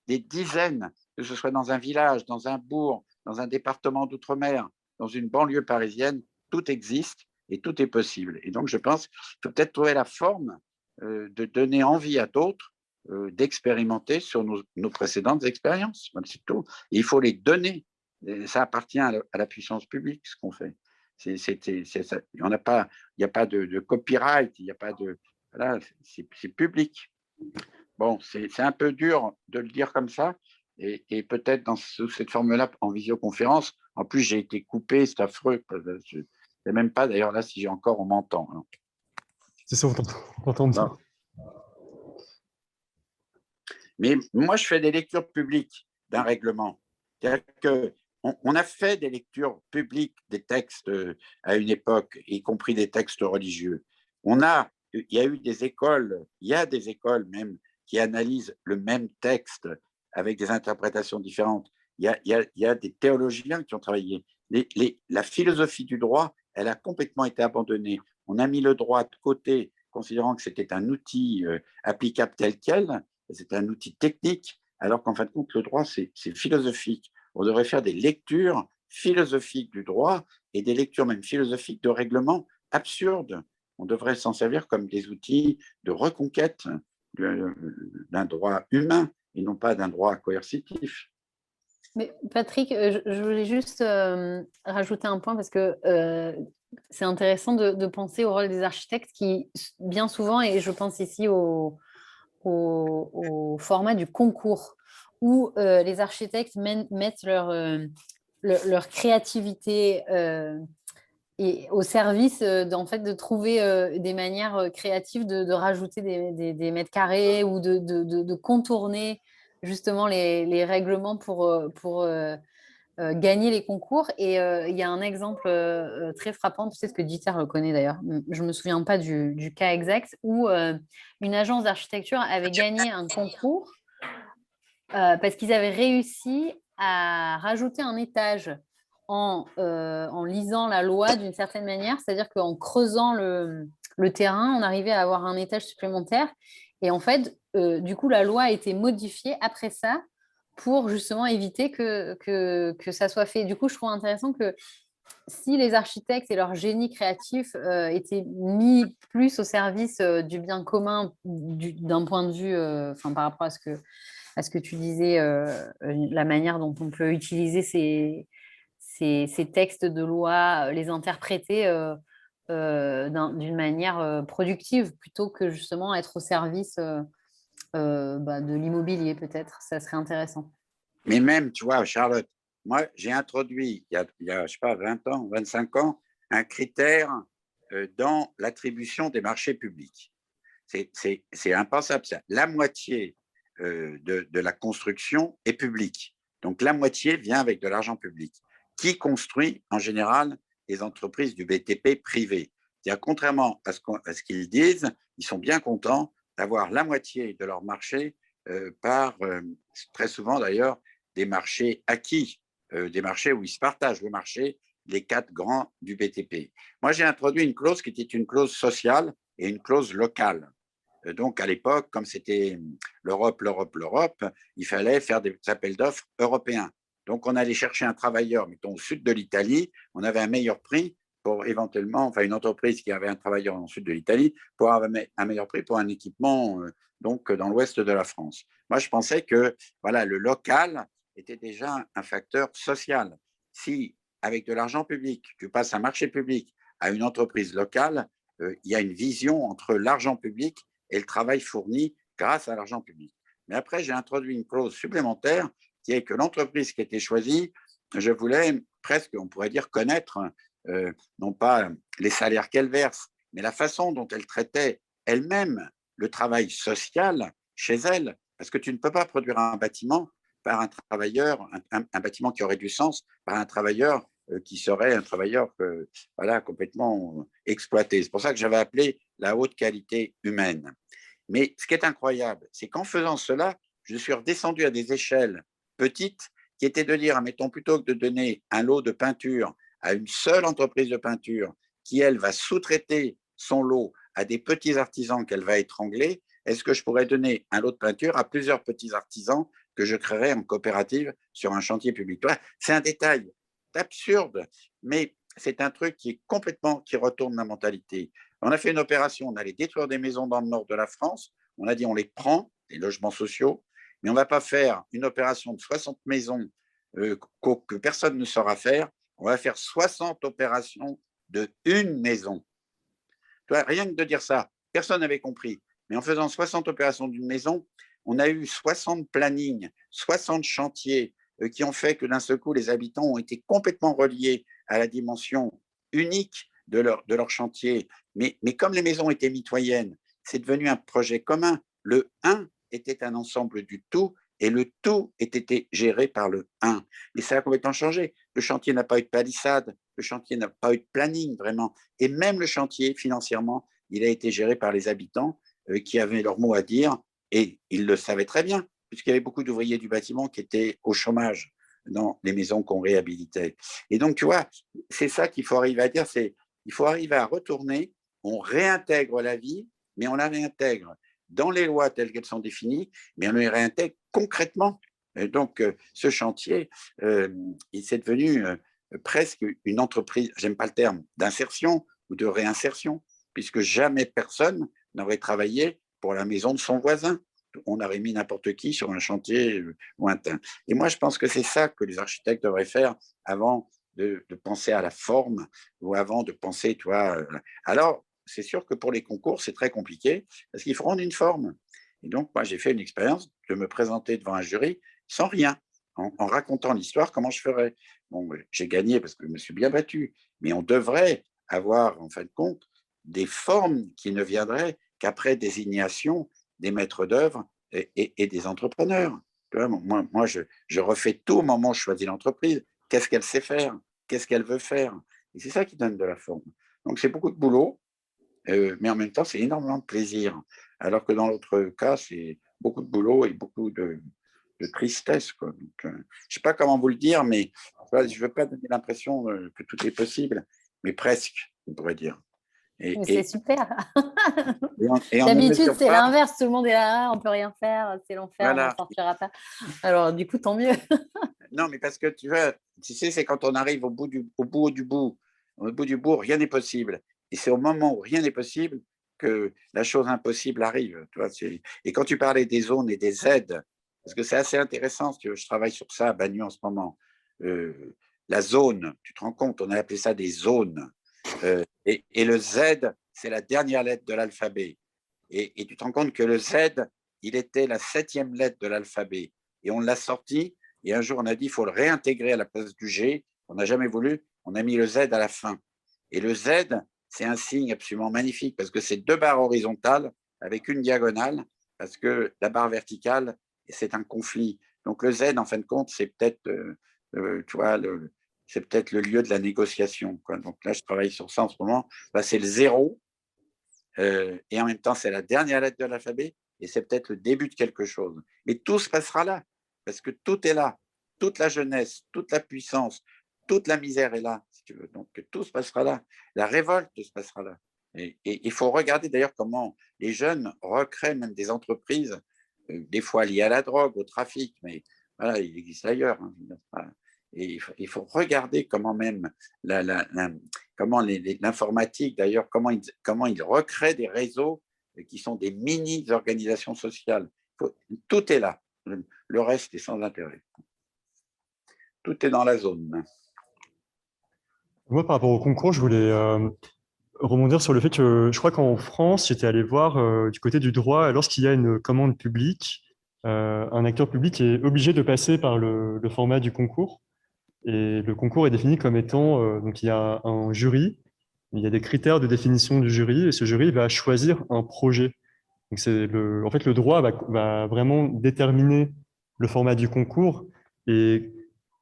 des dizaines, que ce soit dans un village, dans un bourg, dans un département d'outre-mer, dans une banlieue parisienne, tout existe et tout est possible. Et donc, je pense qu'il faut peut-être trouver la forme de donner envie à d'autres d'expérimenter sur nos précédentes expériences. C'est tout. Et il faut les donner. Et ça appartient à la puissance publique, ce qu'on fait. Il n'y a pas de copyright, il n'y a pas de. Voilà, c'est public. bon, c'est un peu dur de le dire comme ça, et peut-être dans cette forme-là, en visioconférence, en plus, j'ai été coupé, c'est affreux. Je ne sais même pas, d'ailleurs, là, si j'ai encore, on m'entend. Hein. C'est ça, on t'entend bien. Mais moi, je fais des lectures publiques d'un règlement. C'est-à-dire qu'on a fait des lectures publiques des textes à une époque, y compris des textes religieux. Il y a eu des écoles, il y a des écoles même qui analysent le même texte avec des interprétations différentes. Il y a des théologiens qui ont travaillé. La philosophie du droit, elle a complètement été abandonnée. On a mis le droit de côté, considérant que c'était un outil applicable tel quel, c'est un outil technique, alors qu'en fin de compte, le droit, c'est philosophique. On devrait faire des lectures philosophiques du droit et des lectures même philosophiques de règlements absurdes. On devrait s'en servir comme des outils de reconquête d'un droit humain et non pas d'un droit coercitif. Mais Patrick, je voulais juste rajouter un point parce que c'est intéressant de penser au rôle des architectes qui, bien souvent, et je pense ici au format du concours, où les architectes mettent leur créativité et au service en fait, de trouver des manières créatives de rajouter des mètres carrés ou de contourner justement les règlements pour gagner les concours. Et il y a un exemple très frappant, peut-être que Dieter le connaît d'ailleurs, je ne me souviens pas du cas exact, où une agence d'architecture avait gagné un concours parce qu'ils avaient réussi à rajouter un étage en lisant la loi d'une certaine manière, c'est-à-dire qu'en creusant le terrain, on arrivait à avoir un étage supplémentaire. Et en fait, du coup, la loi a été modifiée après ça pour justement éviter que ça soit fait. Du coup, je trouve intéressant que si les architectes et leur génie créatif étaient mis plus au service du bien commun d'un point de vue, par rapport à ce que tu disais, la manière dont on peut utiliser ces textes de loi, les interpréter d'une manière productive plutôt que justement être au service de l'immobilier, peut-être. Ça serait intéressant. Mais même, tu vois, Charlotte, moi, j'ai introduit, il y a, je sais pas, 20 ans, 25 ans, un critère dans l'attribution des marchés publics. C'est impensable, ça. La moitié de la construction est publique. Donc, la moitié vient avec de l'argent public. Qui construit, en général, les entreprises du BTP privé? C'est-à-dire, contrairement à ce qu'ils disent, ils sont bien contents d'avoir la moitié de leur marché par, très souvent d'ailleurs, des marchés acquis, des marchés où ils se partagent le marché, les 4 grands du BTP. Moi, j'ai introduit une clause qui était une clause sociale et une clause locale. Donc, à l'époque, comme c'était l'Europe, il fallait faire des appels d'offres européens. Donc, on allait chercher un travailleur, mettons, au sud de l'Italie, on avait un meilleur prix pour éventuellement, enfin, une entreprise qui avait un travailleur au sud de l'Italie, pour avoir un meilleur prix pour un équipement donc dans l'ouest de la France. Moi, je pensais que voilà, le local était déjà un facteur social. Si, avec de l'argent public, tu passes un marché public à une entreprise locale, il y a une vision entre l'argent public et le travail fourni grâce à l'argent public. Mais après, j'ai introduit une clause supplémentaire qui est que l'entreprise qui était choisie, je voulais presque, on pourrait dire, connaître non pas les salaires qu'elle verse, mais la façon dont elle traitait elle-même le travail social chez elle, parce que tu ne peux pas produire un bâtiment par un travailleur, un bâtiment qui aurait du sens, par un travailleur qui serait un travailleur voilà, complètement exploité. C'est pour ça que j'avais appelé la haute qualité humaine. Mais ce qui est incroyable, c'est qu'en faisant cela, je suis redescendu à des échelles petites qui étaient de dire, mettons, plutôt que de donner un lot de peinture à une seule entreprise de peinture qui, elle, va sous-traiter son lot à des petits artisans qu'elle va étrangler, est-ce que je pourrais donner un lot de peinture à plusieurs petits artisans que je créerais en coopérative sur un chantier public? C'est un détail absurde, mais c'est un truc qui est complètement, qui retourne la mentalité. On a fait une opération, on allait détruire des maisons dans le nord de la France, on a dit on les prend, les logements sociaux, mais on ne va pas faire une opération de 60 maisons que personne ne saura faire, on va faire 60 opérations de une maison. Toi, rien que de dire ça, personne n'avait compris. Mais en faisant 60 opérations d'une maison, on a eu 60 plannings, 60 chantiers qui ont fait que d'un seul coup, les habitants ont été complètement reliés à la dimension unique de leur chantier. Mais comme les maisons étaient mitoyennes, c'est devenu un projet commun. Le 1 était un ensemble du tout et le tout était géré par le 1. Et ça a complètement changé. Le chantier n'a pas eu de palissade, le chantier n'a pas eu de planning vraiment. Et même le chantier, financièrement, il a été géré par les habitants qui avaient leur mot à dire et ils le savaient très bien, puisqu'il y avait beaucoup d'ouvriers du bâtiment qui étaient au chômage dans les maisons qu'on réhabilitait. Et donc, tu vois, c'est ça qu'il faut arriver à dire, c'est il faut arriver à retourner, on réintègre la vie, mais on la réintègre dans les lois telles qu'elles sont définies, mais on les réintègre concrètement. Et donc, ce chantier, il s'est devenu presque une entreprise, j'aime pas le terme, d'insertion ou de réinsertion, puisque jamais personne n'aurait travaillé pour la maison de son voisin. On aurait mis n'importe qui sur un chantier lointain. Et moi, je pense que c'est ça que les architectes devraient faire avant de penser à la forme ou avant de penser, tu vois. Alors, c'est sûr que pour les concours, c'est très compliqué parce qu'il faut rendre une forme. Et donc, moi, j'ai fait une expérience de me présenter devant un jury sans rien, en racontant l'histoire, comment je ferais. Bon, j'ai gagné parce que je me suis bien battu, mais on devrait avoir, en fin de compte, des formes qui ne viendraient qu'après désignation des maîtres d'œuvre et des entrepreneurs. Tu vois, moi je refais tout au moment où je choisis l'entreprise. Qu'est-ce qu'elle sait faire? Qu'est-ce qu'elle veut faire? Et c'est ça qui donne de la forme. Donc, c'est beaucoup de boulot, mais en même temps, c'est énormément de plaisir. Alors que dans l'autre cas, c'est beaucoup de boulot et beaucoup de tristesse, quoi. Donc, je ne sais pas comment vous le dire, mais je ne veux pas donner l'impression que tout est possible, mais presque, on pourrait dire. Mais c'est super. Et on ne D'habitude, mesure c'est pas. l'inverse. Tout le monde est là, on peut rien faire, c'est l'enfer, on n'en Voilà. sortira pas. Alors, du coup, tant mieux. Non, mais parce que tu sais, c'est quand on arrive au bout du bout, rien n'est possible. Et c'est au moment où rien n'est possible que la chose impossible arrive. Tu vois, et quand tu parlais des zones et des aides, parce que c'est assez intéressant, si tu veux, je travaille sur ça à Bagnols en ce moment. La zone, tu te rends compte, on a appelé ça des zones. Et le Z, c'est la dernière lettre de l'alphabet. Et tu te rends compte que le Z, il était la 7e lettre de l'alphabet. Et on l'a sorti. Et un jour, on a dit qu'il faut le réintégrer à la place du G. On n'a jamais voulu. On a mis le Z à la fin. Et le Z, c'est un signe absolument magnifique parce que c'est 2 barres horizontales avec une diagonale parce que la barre verticale, c'est un conflit. Donc le Z, en fin de compte, c'est peut-être, tu vois, c'est peut-être le lieu de la négociation, quoi. Donc là, je travaille sur ça en ce moment. Là, c'est le 0 et en même temps, c'est la dernière lettre de l'alphabet et c'est peut-être le début de quelque chose. Mais tout se passera là parce que tout est là. Toute la jeunesse, toute la puissance, toute la misère est là, si tu veux. Donc tout se passera là. La révolte se passera là. Et il faut regarder d'ailleurs comment les jeunes recréent même des entreprises, des fois liées à la drogue, au trafic, mais voilà, il existe ailleurs. Hein. Et il faut regarder comment même comment l'informatique, d'ailleurs, comment ils recréent des réseaux qui sont des mini-organisations sociales. Tout est là. Le reste est sans intérêt. Tout est dans la zone. Moi, par rapport au concours, je voulais rebondir sur le fait que je crois qu'en France, j'étais allé voir du côté du droit, lorsqu'il y a une commande publique, un acteur public est obligé de passer par le format du concours. Et le concours est défini comme étant, donc il y a un jury, il y a des critères de définition du jury, et ce jury va choisir un projet. Donc en fait, le droit va vraiment déterminer le format du concours. Et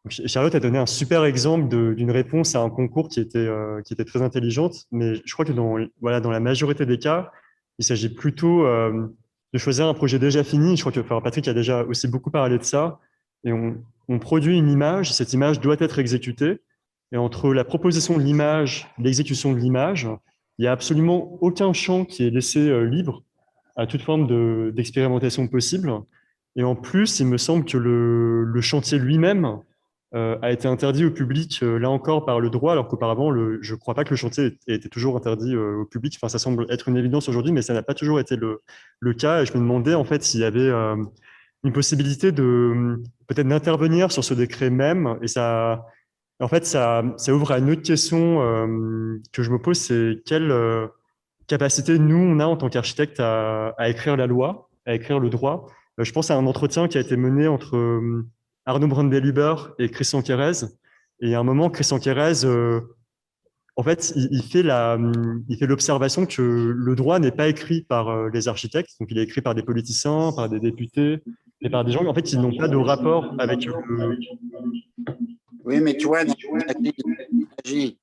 Charlotte a donné un super exemple d'une réponse à un concours qui était très intelligente, mais je crois que voilà, dans la majorité des cas, il s'agit plutôt de choisir un projet déjà fini. Je crois que Patrick a déjà aussi beaucoup parlé de ça. Et on produit une image, cette image doit être exécutée. Et entre la proposition de l'image, l'exécution de l'image, il n'y a absolument aucun champ qui est laissé libre à toute forme d'expérimentation possible. Et en plus, il me semble que le chantier lui-même a été interdit au public, là encore, par le droit, alors qu'auparavant, je ne crois pas que le chantier était toujours interdit au public. Enfin, ça semble être une évidence aujourd'hui, mais ça n'a pas toujours été le cas. Et je me demandais, en fait, s'il y avait une possibilité de peut-être d'intervenir sur ce décret même. Et ça, en fait, ça ouvre à une autre question que je me pose, c'est quelle capacité nous, on a en tant qu'architecte à écrire la loi, à écrire le droit, Je pense à un entretien qui a été mené entre Arnaud Brandel-Huber et Christian Quérez. Et à un moment, Christian Quérez, en fait, il fait l'observation que le droit n'est pas écrit par les architectes, donc il est écrit par des politiciens, par des députés, et par des gens, en fait, ils n'ont pas de rapport avec le... Oui, mais tu vois, Naji,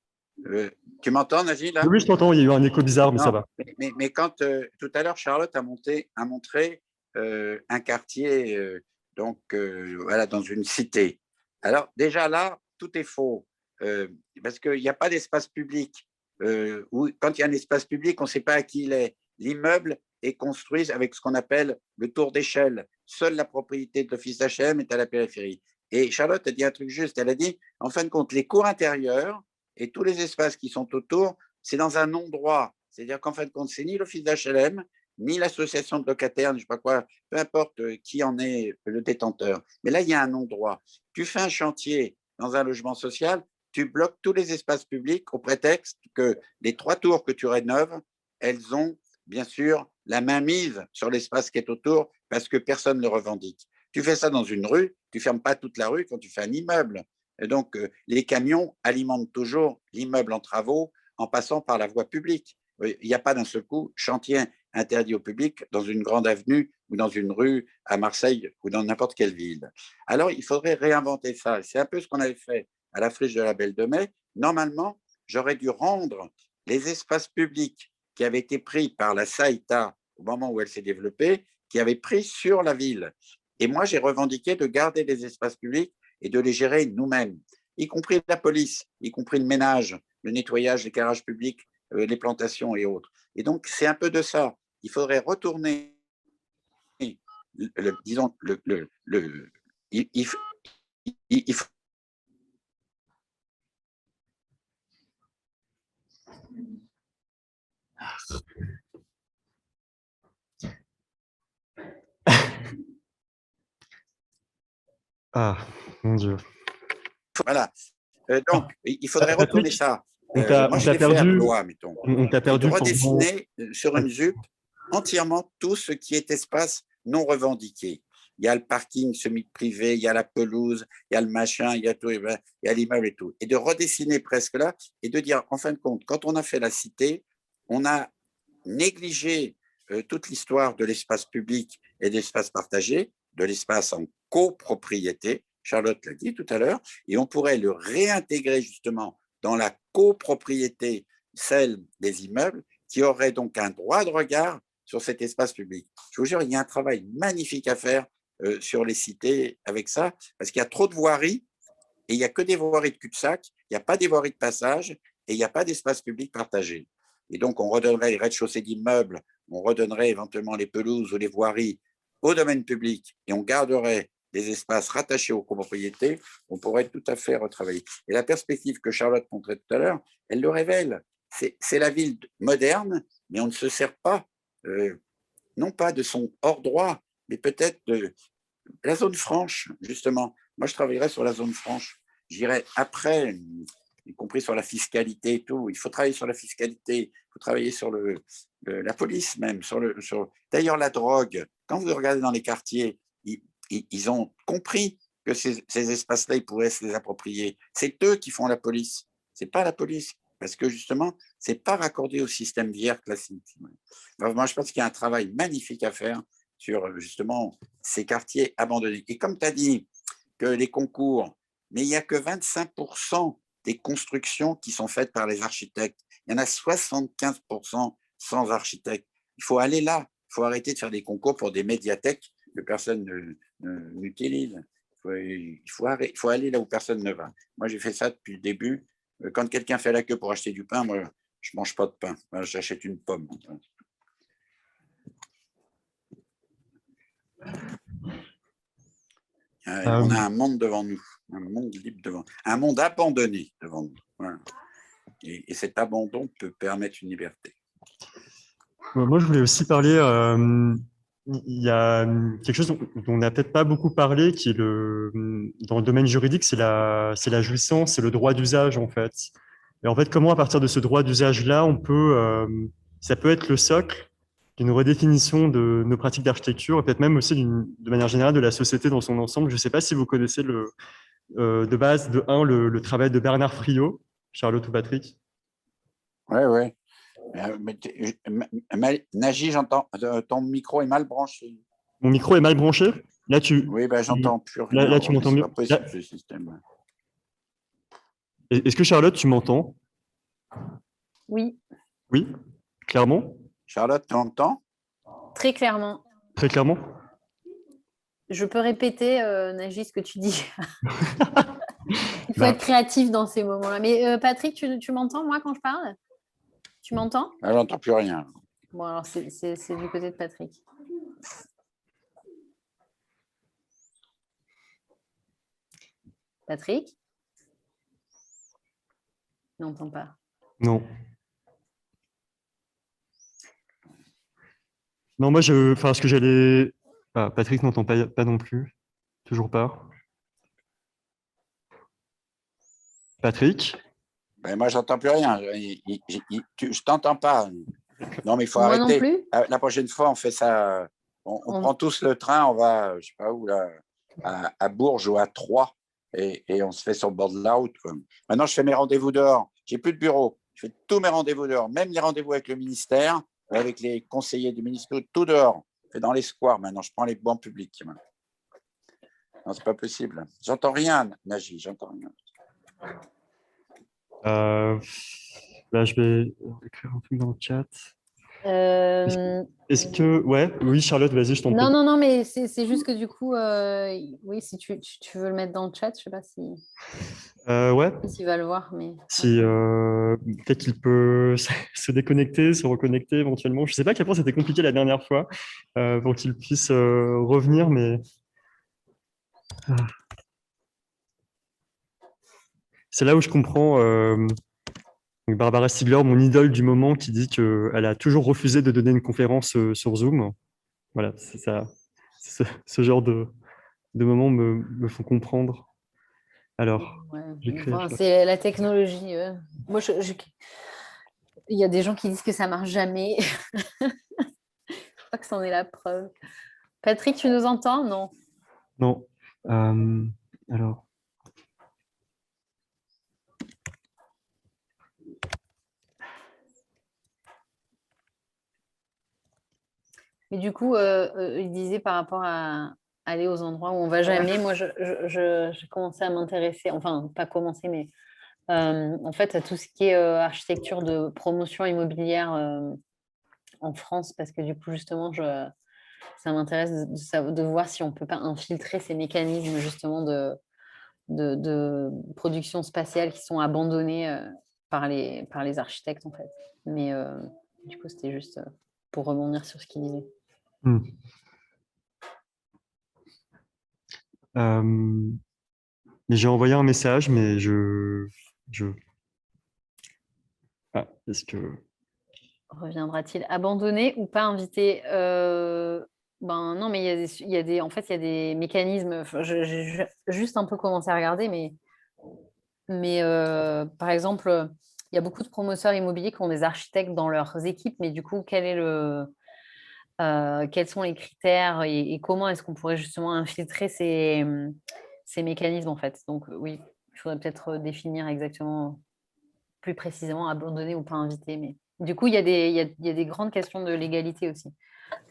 tu m'entends, Naji, là? Oui, je t'entends, il y a eu un écho bizarre, mais ça Non, va. mais quand tout à l'heure, Charlotte a montré un quartier voilà, dans une cité. Alors, déjà là, tout est faux, parce qu'il n'y a pas d'espace public. Quand il y a un espace public, on ne sait pas à qui il est. L'immeuble est construit avec ce qu'on appelle le tour d'échelle. Seule la propriété de l'office d'HM est à la périphérie. Et Charlotte a dit un truc juste. Elle a dit, en fin de compte, les cours intérieurs et tous les espaces qui sont autour, c'est dans un non-droit. C'est-à-dire qu'en fin de compte, c'est ni l'office d'HLM, ni l'association de locataires, je ne sais pas quoi, peu importe qui en est le détenteur. Mais là, il y a un non-droit. Tu fais un chantier dans un logement social, tu bloques tous les espaces publics au prétexte que les 3 tours que tu rénoves, elles ont bien sûr la main mise sur l'espace qui est autour parce que personne ne le revendique. Tu fais ça dans une rue, tu ne fermes pas toute la rue quand tu fais un immeuble. Et donc, les camions alimentent toujours l'immeuble en travaux en passant par la voie publique. Il n'y a pas d'un seul coup chantier interdit au public dans une grande avenue ou dans une rue à Marseille ou dans n'importe quelle ville. Alors, il faudrait réinventer ça. C'est un peu ce qu'on avait fait à la friche de la Belle de Mai. Normalement, j'aurais dû rendre les espaces publics qui avaient été pris par la Saïta au moment où elle s'est développée, qui avaient pris sur la ville. Et moi, j'ai revendiqué de garder les espaces publics et de les gérer nous-mêmes, y compris la police, y compris le ménage, le nettoyage des garages publics, les plantations et autres. Et donc, c'est un peu de ça. Il faudrait retourner, disons, il faut. Ah, mon Dieu. Voilà. Donc, il faudrait retourner ça. Moi, je l'ai fait à Blois, mettons. On t'a perdu de redessiner sur une ZUP entièrement tout ce qui est espace non revendiqué. Il y a le parking semi-privé, il y a la pelouse, il y a le machin, il y a tout, il y a l'immeuble et tout. Et de redessiner presque là et de dire, en fin de compte, quand on a fait la cité, on a négligé toute l'histoire de l'espace public et de l'espace partagé, de l'espace en copropriété, Charlotte l'a dit tout à l'heure, et on pourrait le réintégrer justement dans la copropriété, celle des immeubles, qui aurait donc un droit de regard sur cet espace public. Je vous jure, il y a un travail magnifique à faire sur les cités avec ça, parce qu'il y a trop de voiries, et il n'y a que des voiries de cul-de-sac, il n'y a pas des voiries de passage, et il n'y a pas d'espace public partagé. Et donc, on redonnerait les rez-de-chaussée d'immeubles, on redonnerait éventuellement les pelouses ou les voiries au domaine public, et on garderait des espaces rattachés aux copropriétés, on pourrait tout à fait retravailler. Et la perspective que Charlotte montrait tout à l'heure, elle le révèle. C'est la ville moderne, mais on ne se sert pas, non pas de son hors droit, mais peut-être de la zone franche, justement. Moi, je travaillerais sur la zone franche. J'irais après, y compris sur la fiscalité et tout. Il faut travailler sur la fiscalité, il faut travailler sur la police même. D'ailleurs, la drogue, quand vous regardez dans les quartiers, ils ont compris que ces espaces-là, ils pourraient se les approprier. C'est eux qui font la police, c'est pas la police, parce que justement, c'est pas raccordé au système VR classique. Moi, je pense qu'il y a un travail magnifique à faire sur justement ces quartiers abandonnés. Et comme tu as dit que les concours, mais il n'y a que 25% des constructions qui sont faites par les architectes. Il y en a 75% sans architecte. Il faut aller là. Il faut arrêter de faire des concours pour des médiathèques que personne n'utilise. Il faut aller là où personne ne va. Moi, j'ai fait ça depuis le début. Quand quelqu'un fait la queue pour acheter du pain, moi, je ne mange pas de pain. Moi, j'achète une pomme. On a un monde devant nous, un monde libre devant nous, un monde abandonné devant nous. Voilà. Et cet abandon peut permettre une liberté. Moi, je voulais aussi parler, il y a quelque chose dont on n'a peut-être pas beaucoup parlé, qui est dans le domaine juridique, c'est la jouissance, c'est le droit d'usage, en fait. Et en fait, comment, à partir de ce droit d'usage-là, ça peut être le socle, d'une redéfinition de nos pratiques d'architecture, et peut-être même aussi de manière générale de la société dans son ensemble. Je ne sais pas si vous connaissez de base, le travail de Bernard Friot, Charlotte ou Patrick. Oui, oui. Naji, j'entends, ton micro est mal branché. Mon micro est mal branché. Là, Oui, ben, j'entends plus rien. là, tu m'entends mieux. C'est pas possible, ce système. Est-ce que Charlotte, tu m'entends? Oui, Oui, clairement, Charlotte, tu entends? très clairement. très clairement. Je peux répéter, Nagis, ce que tu dis. Il faut Bah. être créatif dans ces moments-là. Mais Patrick, tu m'entends, moi, quand je parle? Tu m'entends? Ah, j'entends plus rien. Bon, alors c'est du côté de Patrick. Patrick? Il n'entend pas. Non. Non, moi, ce que j'allais... Ah, Patrick n'entend pas non plus. Toujours pas. Patrick? Ben, moi, j'entends plus rien. Je t'entends pas. Non, mais il faut Moi arrêter. non plus. La prochaine fois, on fait ça. On prend tous le train, on va, je sais pas où, là, à Bourges ou à Troyes, et on se fait sur le bord de la route, quoi. Maintenant, je fais mes rendez-vous dehors. J'ai plus de bureau. Je fais tous mes rendez-vous dehors, même les rendez-vous avec le ministère, avec les conseillers du ministère, tout dehors. Je fais dans les squares maintenant. Je prends les bancs publics. Non, c'est pas possible. J'entends rien, Naji. J'entends rien. Là, je vais écrire un truc dans le chat. Euh, Est-ce que... Ouais, oui, Charlotte, vas-y, je t'en prie. Non, mais c'est juste que du coup, oui, si tu veux le mettre dans le chat, je sais pas si Ouais, s'il va le voir, mais si, peut-être qu'il peut se déconnecter, se reconnecter éventuellement. Je sais pas à quel point c'était compliqué la dernière fois pour qu'il puisse revenir, mais... Ah. C'est là où je comprends Barbara Stiegler, mon idole du moment, qui dit qu'elle a toujours refusé de donner une conférence sur Zoom. Voilà, c'est ça. Ce genre de moments me font comprendre. Alors, ouais, j'écris. enfin, c'est la technologie. Moi, il y a des gens qui disent que ça marche jamais. Je crois que c'en est la preuve. Patrick, tu nous entends? Non. Non. Alors. Mais du coup, il disait par rapport à aller aux endroits où on va jamais. Moi, j'ai commencé à m'intéresser, enfin, pas commencé, mais en fait, à tout ce qui est architecture de promotion immobilière en France, parce que du coup, justement, ça m'intéresse de voir si on ne peut pas infiltrer ces mécanismes justement de production spatiale qui sont abandonnés par les architectes, en fait. Mais du coup, c'était juste pour rebondir sur ce qu'il disait. Mais j'ai envoyé un message, mais Ah, est-ce que... Reviendra-t-il abandonné ou pas invité? Ben non, mais en fait, il y a des mécanismes. Enfin, j'ai juste un peu commencé à regarder, mais par exemple, il y a beaucoup de promoteurs immobiliers qui ont des architectes dans leurs équipes, mais du coup, quels sont les critères et comment est-ce qu'on pourrait justement infiltrer ces mécanismes en fait? Donc oui, il faudrait peut-être définir exactement plus précisément abandonné ou pas invité. Mais du coup, il y a des grandes questions de légalité aussi.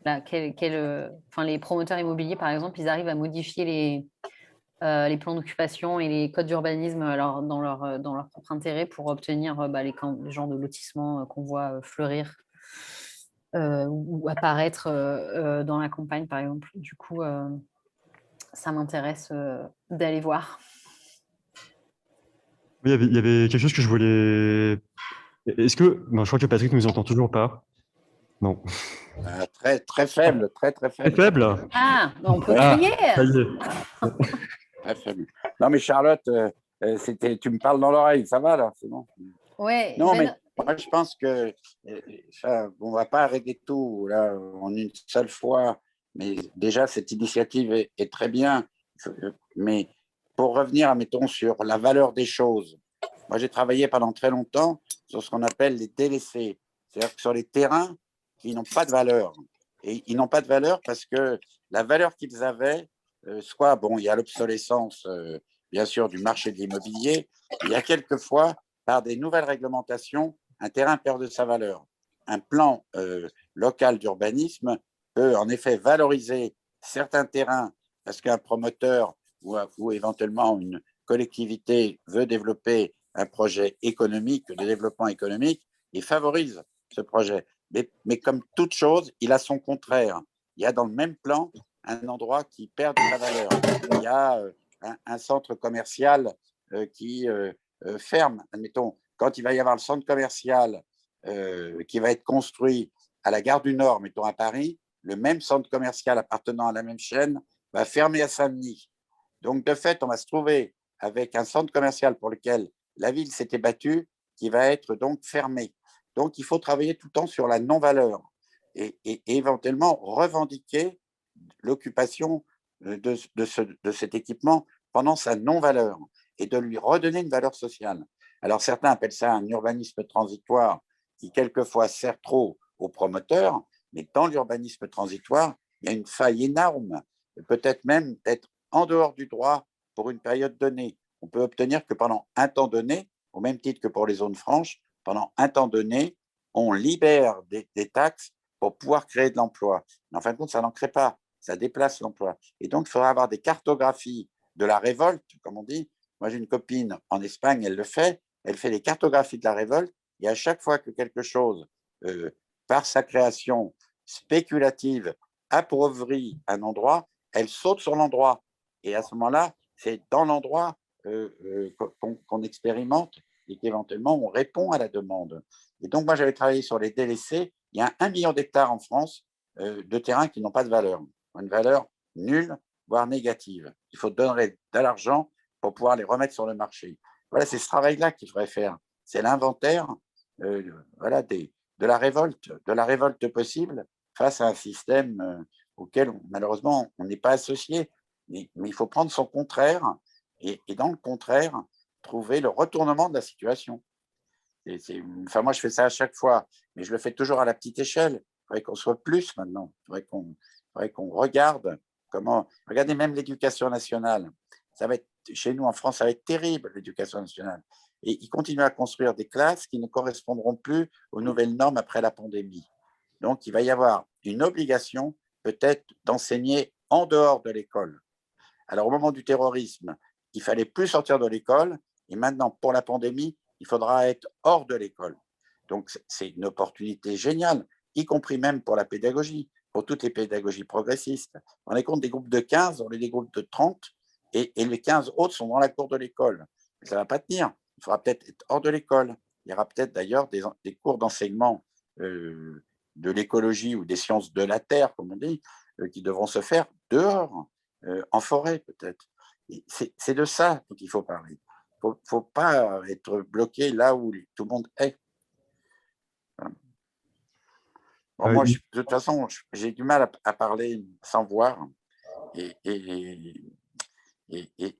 Là, les promoteurs immobiliers, par exemple, ils arrivent à modifier les plans d'occupation et les codes d'urbanisme dans leur propre intérêt pour obtenir les genres de lotissements qu'on voit fleurir ou apparaître dans la campagne, par exemple. Du coup, ça m'intéresse d'aller voir. Oui, il y avait quelque chose que je voulais... Est-ce que... Non, je crois que Patrick nous entend toujours pas. Non. Très, très faible, très, très Très faible. faible. Ah, on peut Ah, crier. ça y est. Très faible. Non, mais Charlotte, tu me parles dans l'oreille, ça va là, c'est bon. Ouais, Non, mais moi, je pense que on ne va pas arrêter tout là en une seule fois. Mais déjà, cette initiative est très bien. Mais pour revenir, mettons, sur la valeur des choses, moi, j'ai travaillé pendant très longtemps sur ce qu'on appelle les délaissés. C'est-à-dire que sur les terrains, qui n'ont pas de valeur. Et ils n'ont pas de valeur parce que la valeur qu'ils avaient, soit, bon, il y a l'obsolescence, bien sûr, du marché de l'immobilier, il y a quelquefois, par des nouvelles réglementations, un terrain perd de sa valeur. Un plan local d'urbanisme peut en effet valoriser certains terrains parce qu'un promoteur ou éventuellement une collectivité veut développer un projet économique, de développement économique, et favorise ce projet. Mais comme toute chose, il a son contraire. Il y a dans le même plan un endroit qui perd de sa valeur. Il y a un centre commercial qui ferme. Admettons, quand il va y avoir le centre commercial qui va être construit à la gare du Nord, mettons à Paris, le même centre commercial appartenant à la même chaîne va fermer à Saint-Denis. Donc, de fait, on va se trouver avec un centre commercial pour lequel la ville s'était battue, qui va être donc fermé. Donc, il faut travailler tout le temps sur la non-valeur et éventuellement revendiquer l'occupation de cet équipement pendant sa non-valeur et de lui redonner une valeur sociale. Alors, certains appellent ça un urbanisme transitoire qui, quelquefois, sert trop aux promoteurs, mais dans l'urbanisme transitoire, il y a une faille énorme, peut-être même d'être en dehors du droit pour une période donnée. On peut obtenir que pendant un temps donné, au même titre que pour les zones franches, pendant un temps donné, on libère des taxes pour pouvoir créer de l'emploi. Mais en fin de compte, ça n'en crée pas, ça déplace l'emploi. Et donc, il faudra avoir des cartographies de la révolte, comme on dit. Moi, j'ai une copine en Espagne, elle le fait, elle fait des cartographies de la révolte, et à chaque fois que quelque chose, par sa création spéculative, appauvrit un endroit, elle saute sur l'endroit. Et à ce moment-là, c'est dans l'endroit qu'on expérimente et qu'éventuellement on répond à la demande. Et donc, moi, j'avais travaillé sur les délaissés. Il y a 1 million d'hectares en France de terrains qui n'ont pas de valeur, une valeur nulle, voire négative. Il faut donner de l'argent pour pouvoir les remettre sur le marché. Voilà, c'est ce travail-là qu'il faudrait faire. C'est l'inventaire voilà, de la révolte possible face à un système auquel, malheureusement, on n'est pas associé. Mais il faut prendre son contraire et dans le contraire, trouver le retournement de la situation. Enfin, moi, je fais ça à chaque fois, mais je le fais toujours à la petite échelle. Il faudrait qu'on soit plus maintenant. Il faudrait qu'on regarde comment. Regardez même l'éducation nationale. Ça va être, chez nous, en France, ça va être terrible, l'éducation nationale. Et ils continuent à construire des classes qui ne correspondront plus aux nouvelles normes après la pandémie. Donc, il va y avoir une obligation, peut-être, d'enseigner en dehors de l'école. Alors, au moment du terrorisme, il fallait plus sortir de l'école. Et maintenant, pour la pandémie, il faudra être hors de l'école. Donc, c'est une opportunité géniale, y compris même pour la pédagogie, pour toutes les pédagogies progressistes. On est compte des groupes de 15, on est des groupes de 30, et les 15 autres sont dans la cour de l'école. Ça ne va pas tenir. Il faudra peut-être être hors de l'école. Il y aura peut-être d'ailleurs des cours d'enseignement de l'écologie ou des sciences de la Terre, comme on dit, qui devront se faire dehors, en forêt peut-être. C'est de ça dont il faut parler. Il ne faut pas être bloqué là où tout le monde est. Bon, moi, de toute façon, j'ai du mal à parler sans voir et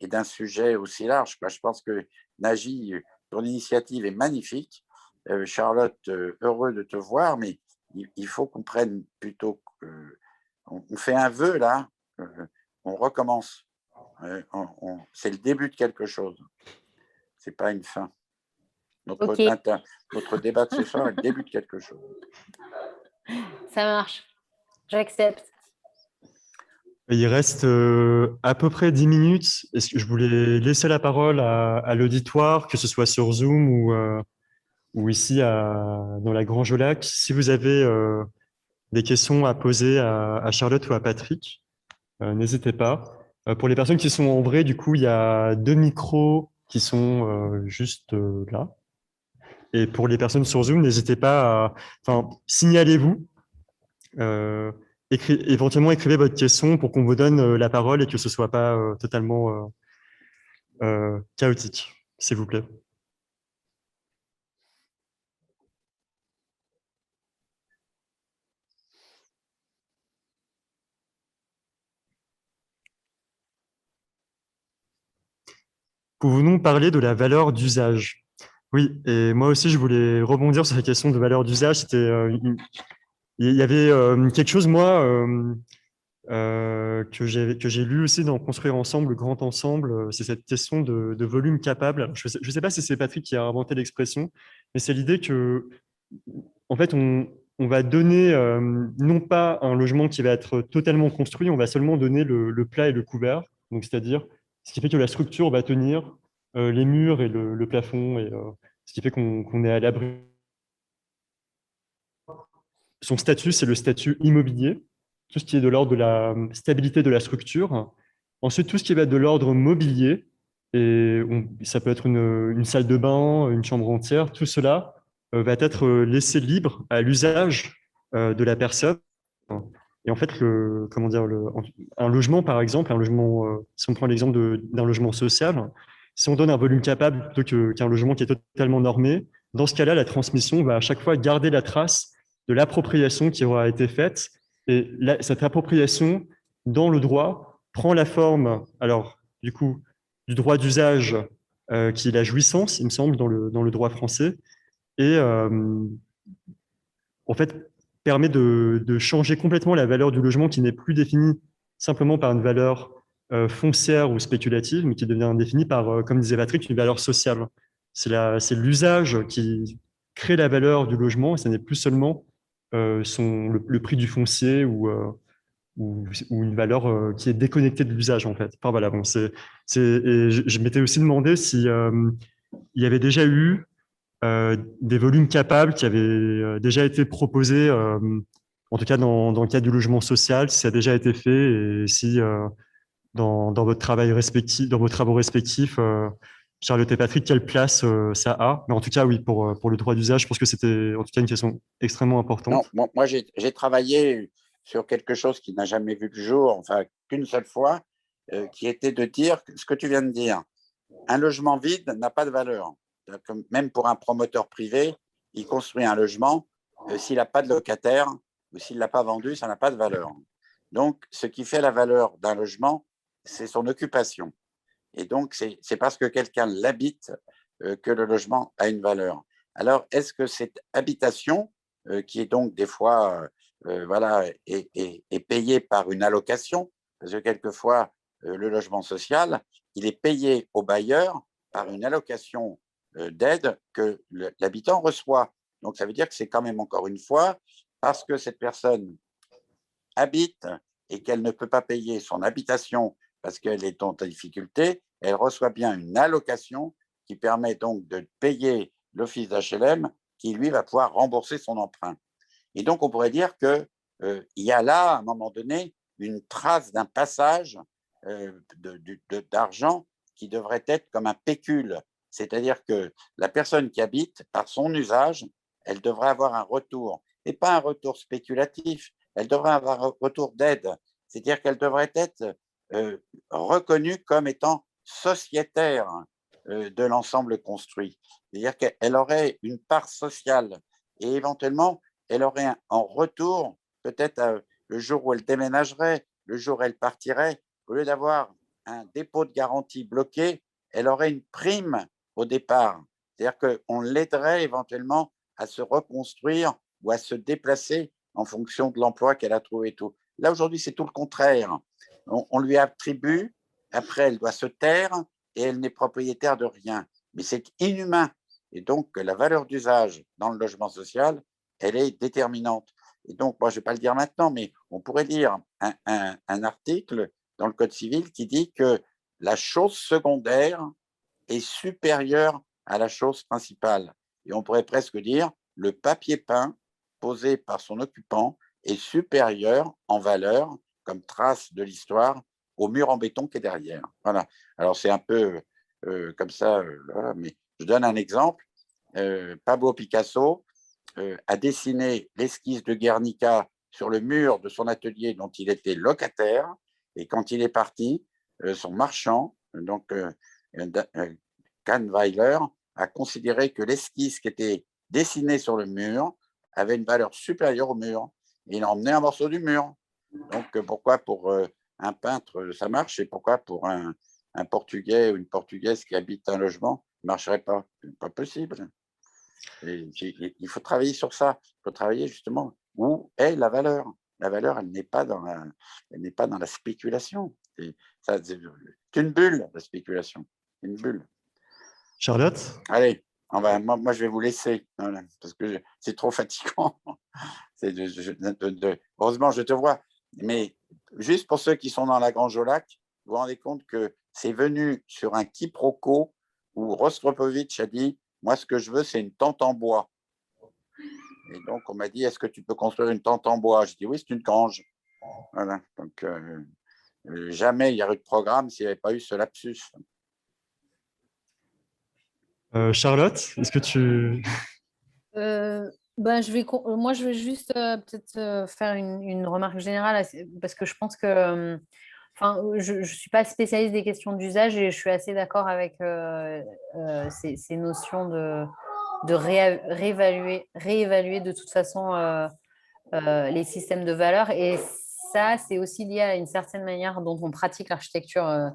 d'un sujet aussi large. Je pense que Nagy, ton initiative est magnifique. Charlotte, heureux de te voir, mais il faut qu'on prenne plutôt. On fait un vœu là, on recommence. C'est le début de quelque chose. C'est pas une fin. Notre débat de ce soir est le début de quelque chose. Ça marche. J'accepte. Il reste à peu près 10 minutes. Est-ce que je voulais laisser la parole à l'auditoire, que ce soit sur Zoom ou ici dans la Grange au Lac. Si vous avez des questions à poser à Charlotte ou à Patrick, n'hésitez pas. Pour les personnes qui sont en vrai, du coup, il y a 2 micros qui sont juste là. Et pour les personnes sur Zoom, n'hésitez pas à... Enfin, signalez-vous. Éventuellement, écrivez votre question pour qu'on vous donne la parole et que ce ne soit pas totalement chaotique, s'il vous plaît. Pouvons-nous parler de la valeur d'usage? Oui, et moi aussi, je voulais rebondir sur la question de valeur d'usage. C'était il y avait quelque chose, moi, que j'ai lu aussi dans Construire ensemble, le grand ensemble, c'est cette question de volume capable. Alors, je ne sais pas si c'est Patrick qui a inventé l'expression, mais c'est l'idée que, en fait, on va donner non pas un logement qui va être totalement construit, on va seulement donner le plat et le couvert, donc c'est-à-dire ce qui fait que la structure va tenir, les murs et le plafond, et ce qui fait qu'on est à l'abri. Son statut, c'est le statut immobilier, tout ce qui est de l'ordre de la stabilité de la structure. Ensuite, tout ce qui va être de l'ordre mobilier, et ça peut être une salle de bain, une chambre entière, tout cela va être laissé libre à l'usage de la personne. Et en fait, comment dire, un logement, par exemple, un logement, si on prend l'exemple d'un logement social, si on donne un volume capable plutôt qu'un logement qui est totalement normé, dans ce cas-là, la transmission va à chaque fois garder la trace de l'appropriation qui aura été faite. Et cette appropriation, dans le droit, prend la forme, alors, du coup, du droit d'usage qui est la jouissance, il me semble, dans le droit français, et en fait, permet de changer complètement la valeur du logement qui n'est plus définie simplement par une valeur foncière ou spéculative, mais qui devient définie par, comme disait Patrick, une valeur sociale. C'est l'usage qui crée la valeur du logement, et ce n'est plus seulement le prix du foncier ou une valeur qui est déconnectée de l'usage, en fait. Enfin, voilà, bon, et je m'étais aussi demandé si il y avait déjà eu des volumes capables qui avaient déjà été proposés, en tout cas dans le cadre du logement social, si ça a déjà été fait et si dans votre travail respectif, dans vos travaux respectifs, Charlotte et Patrick, quelle place ça a. Mais en tout cas, oui, pour le droit d'usage, je pense que c'était en tout cas une question extrêmement Non, importante. moi j'ai travaillé sur quelque chose qui n'a jamais vu le jour, enfin qu'une seule fois, qui était de dire ce que tu viens de dire. Un logement vide n'a pas de valeur. Même pour un promoteur privé, il construit un logement, s'il n'a pas de locataire ou s'il ne l'a pas vendu, ça n'a pas de valeur. Donc, ce qui fait la valeur d'un logement, c'est son occupation. Et donc, c'est parce que quelqu'un l'habite que le logement a une valeur. Alors, est-ce que cette habitation, qui est donc des fois voilà, est payée par une allocation, parce que quelquefois, le logement social, il est payé au bailleur par une allocation d'aide que l'habitant reçoit. Donc, ça veut dire que c'est quand même encore une fois, parce que cette personne habite et qu'elle ne peut pas payer son habitation parce qu'elle est en difficulté, elle reçoit bien une allocation qui permet donc de payer l'office d'HLM qui, lui, va pouvoir rembourser son emprunt. Et donc, on pourrait dire qu'il y a là, à un moment donné, une trace d'un passage d'argent qui devrait être comme un pécule. C'est-à-dire que la personne qui habite, par son usage, elle devrait avoir un retour. Et pas un retour spéculatif, elle devrait avoir un retour d'aide. C'est-à-dire qu'elle devrait être reconnue comme étant sociétaire de l'ensemble construit. C'est-à-dire qu'elle aurait une part sociale et éventuellement, elle aurait en retour, peut-être le jour où elle déménagerait, le jour où elle partirait, au lieu d'avoir un dépôt de garantie bloqué, elle aurait une prime au départ. C'est-à-dire qu'on l'aiderait éventuellement à se reconstruire ou à se déplacer en fonction de l'emploi qu'elle a trouvé et tout. Là, aujourd'hui, c'est tout le contraire. On lui attribue, après, elle doit se taire et elle n'est propriétaire de rien. Mais c'est inhumain. Et donc, la valeur d'usage dans le logement social, elle est déterminante. Et donc, moi, je ne vais pas le dire maintenant, mais on pourrait lire un article dans le Code civil qui dit que la chose secondaire est supérieure à la chose principale. Et on pourrait presque dire le papier peint posé par son occupant est supérieur en valeur, comme trace de l'histoire, au mur en béton qui est derrière. Voilà. Alors, c'est un peu comme ça, voilà, mais je donne un exemple. Pablo Picasso a dessiné l'esquisse de Guernica sur le mur de son atelier dont il était locataire. Et quand il est parti, son marchand, donc Kahnweiler, a considéré que l'esquisse qui était dessinée sur le mur avait une valeur supérieure au mur. Et il a emmené un morceau du mur. Donc, pourquoi pour un peintre, ça marche, et pourquoi pour un Portugais ou une Portugaise qui habite un logement, ne marcherait pas? Pas possible. Et il faut travailler sur ça. Il faut travailler justement où est la valeur. La valeur, elle n'est pas dans la spéculation. C'est une bulle, la spéculation. Une bulle. Charlotte? Allez, moi, je vais vous laisser, voilà, parce que c'est trop fatigant. Heureusement, je te vois. Mais juste pour ceux qui sont dans la Grange au Lac, vous vous rendez compte que c'est venu sur un quiproquo où Rostropovitch a dit « Moi, ce que je veux, c'est une tente en bois ». Et donc, on m'a dit « Est-ce que tu peux construire une tente en bois ?» Je dis « Oui, c'est une grange ». Voilà. Donc, jamais il y aurait eu de programme s'il n'y avait pas eu ce lapsus. Charlotte, est-ce que tu… Ben, moi, je vais juste peut-être faire une remarque générale parce que je pense que, enfin, je ne suis pas spécialiste des questions d'usage et je suis assez d'accord avec ces notions de réévaluer de toute façon les systèmes de valeurs. Et ça, c'est aussi lié à une certaine manière dont on pratique l'architecture.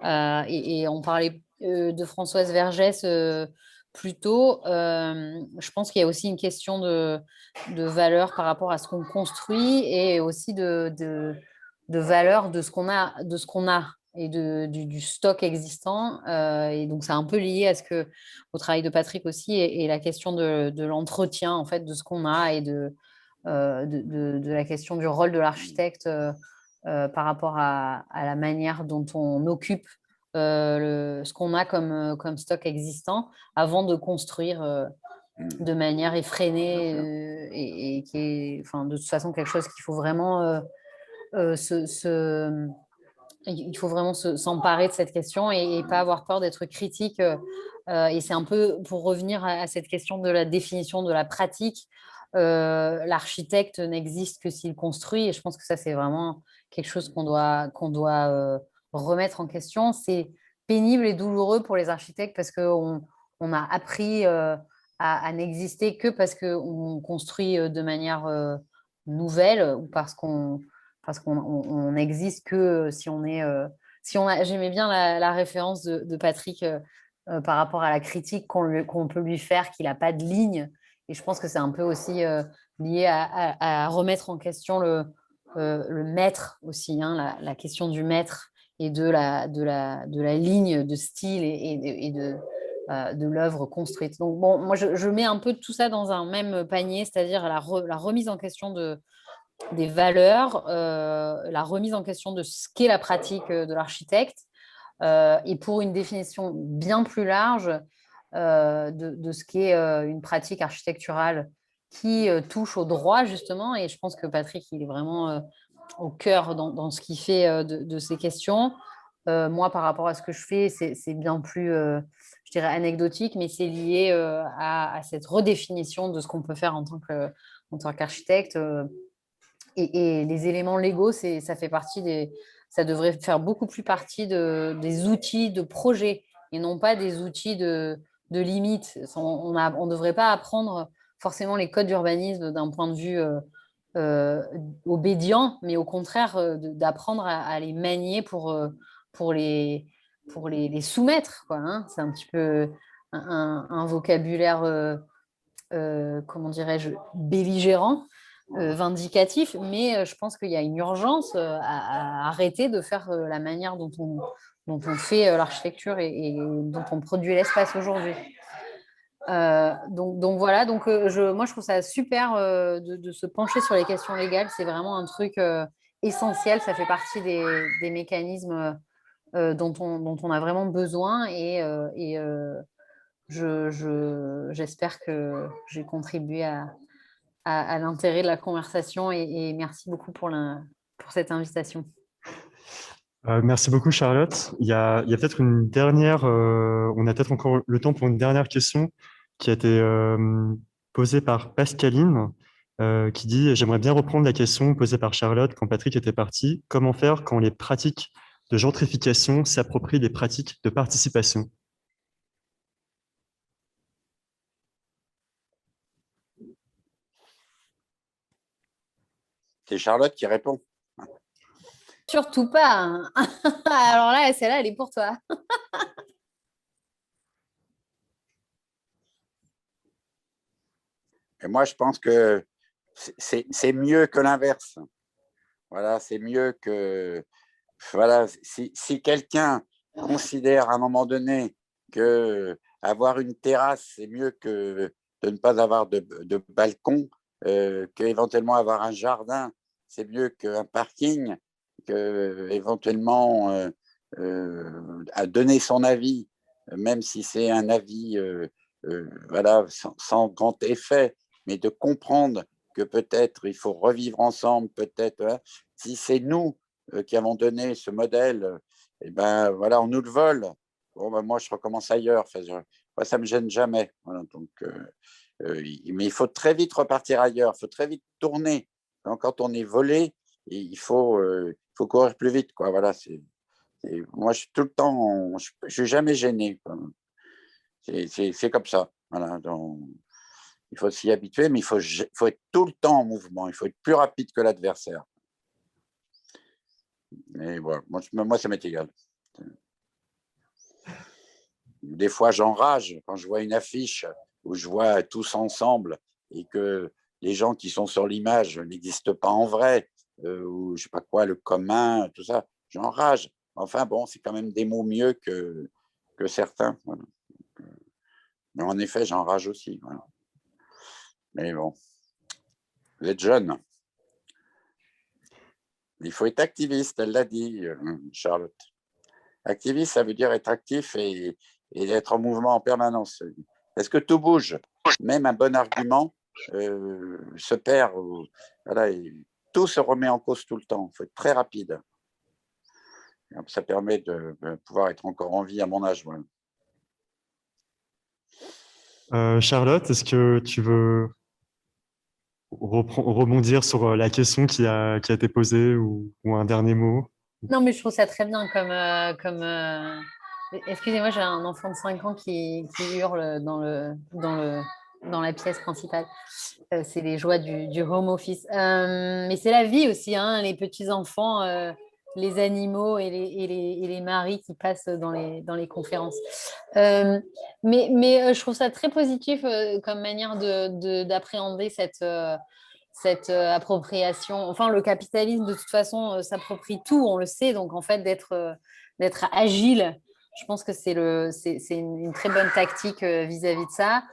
Et on parlait de Françoise Vergès plus tôt. Je pense qu'il y a aussi une question de valeur par rapport à ce qu'on construit et aussi de valeur de ce qu'on a et du stock existant. Et donc, c'est un peu lié au travail de Patrick aussi et la question de l'entretien en fait, de ce qu'on a et de la question du rôle de l'architecte par rapport à la manière dont on occupe ce qu'on a comme stock existant avant de construire de manière effrénée et qui est enfin, de toute façon quelque chose qu'il faut vraiment il faut vraiment s'emparer de cette question et pas avoir peur d'être critique. Et c'est un peu pour revenir à cette question de la définition de la pratique. L'architecte n'existe que s'il construit. Et je pense que ça, c'est vraiment quelque chose qu'on doit remettre en question. C'est pénible et douloureux pour les architectes parce qu'on a appris à n'exister que parce qu'on construit de manière nouvelle ou parce qu'on n'existe que si on est. J'aimais bien la référence de Patrick par rapport à la critique qu'on peut lui faire, qu'il n'a pas de ligne. Et je pense que c'est un peu aussi lié à remettre en question le maître aussi, hein, la question du maître et de la ligne de style et de l'œuvre construite. Donc, bon, moi, je mets un peu tout ça dans un même panier, c'est-à-dire la remise en question des valeurs, la remise en question de ce qu'est la pratique de l'architecte, et pour une définition bien plus large de ce qu'est une pratique architecturale qui touche au droit, justement. Et je pense que Patrick, il est vraiment au cœur dans ce qu'il fait de ces questions. Moi, par rapport à ce que je fais, c'est bien plus, je dirais, anecdotique, mais c'est lié à cette redéfinition de ce qu'on peut faire en tant qu'architecte. Et les éléments légaux, ça fait partie ça devrait faire beaucoup plus partie des outils de projet et non pas des outils de limite. On ne devrait pas apprendre forcément les codes d'urbanisme d'un point de vue obédient, mais au contraire d'apprendre à les manier pour les soumettre, quoi, hein. C'est un petit peu un vocabulaire, comment dirais-je, belligérant, vindicatif, mais je pense qu'il y a une urgence à arrêter de faire la manière dont on fait l'architecture et dont on produit l'espace aujourd'hui. Donc voilà, moi je trouve ça super de se pencher sur les questions légales. C'est vraiment un truc essentiel, ça fait partie des mécanismes dont on a vraiment besoin et j'espère que j'ai contribué à l'intérêt de la conversation et merci beaucoup pour cette invitation. Merci beaucoup, Charlotte. Il y a peut-être une dernière, on a peut-être encore le temps pour une dernière question qui a été posée par Pascaline, qui dit: J'aimerais bien reprendre la question posée par Charlotte quand Patrick était parti. Comment faire quand les pratiques de gentrification s'approprient des pratiques de participation? C'est Charlotte qui répond. Surtout pas, hein. Alors là, celle-là, elle est pour toi. Et moi, je pense que c'est mieux que l'inverse. Voilà, c'est mieux que… Voilà, si quelqu'un considère à un moment donné que avoir une terrasse, c'est mieux que de ne pas avoir de balcon, qu'éventuellement avoir un jardin, c'est mieux qu'un parking, qu'éventuellement à donner son avis, même si c'est un avis voilà, sans grand effet, mais de comprendre que peut-être il faut revivre ensemble, peut-être, hein, si c'est nous qui avons donné ce modèle, et ben voilà, on nous le vole. Bon, ben, moi, je recommence ailleurs. Enfin, moi, ça me gêne jamais. Voilà, donc, mais il faut très vite repartir ailleurs. Il faut très vite tourner. Donc, quand on est volé, il faut courir plus vite, quoi. Voilà, moi, je suis tout le temps, je suis jamais gêné, quoi. C'est comme ça. Voilà, donc, il faut s'y habituer, mais faut être tout le temps en mouvement. Il faut être plus rapide que l'adversaire. Mais voilà, moi ça m'est égal. Des fois, j'enrage quand je vois une affiche où je vois tous ensemble et que les gens qui sont sur l'image n'existent pas en vrai, ou je sais pas quoi, le commun, tout ça, j'enrage. Enfin bon, c'est quand même des mots mieux que certains. Voilà. Mais en effet, j'enrage aussi. Voilà. Mais bon, vous êtes jeune. Il faut être activiste, elle l'a dit, Charlotte. Activiste, ça veut dire être actif et être en mouvement en permanence. Parce que tout bouge. Même un bon argument se perd. Voilà, tout se remet en cause tout le temps. Il faut être très rapide. Ça permet de pouvoir être encore en vie à mon âge. Voilà. Charlotte, est-ce que tu veux rebondir sur la question qui a été posée ou un dernier mot? Non, mais je trouve ça très bien Excusez-moi, j'ai un enfant de 5 ans qui hurle dans la pièce principale. C'est les joies du home office. Mais c'est la vie aussi, hein, les petits-enfants, les animaux et les maris qui passent dans les conférences. Mais je trouve ça très positif comme manière d'appréhender cette appropriation. Enfin, le capitalisme, de toute façon, s'approprie tout, on le sait. Donc, en fait, d'être agile, je pense que c'est une très bonne tactique vis-à-vis de ça.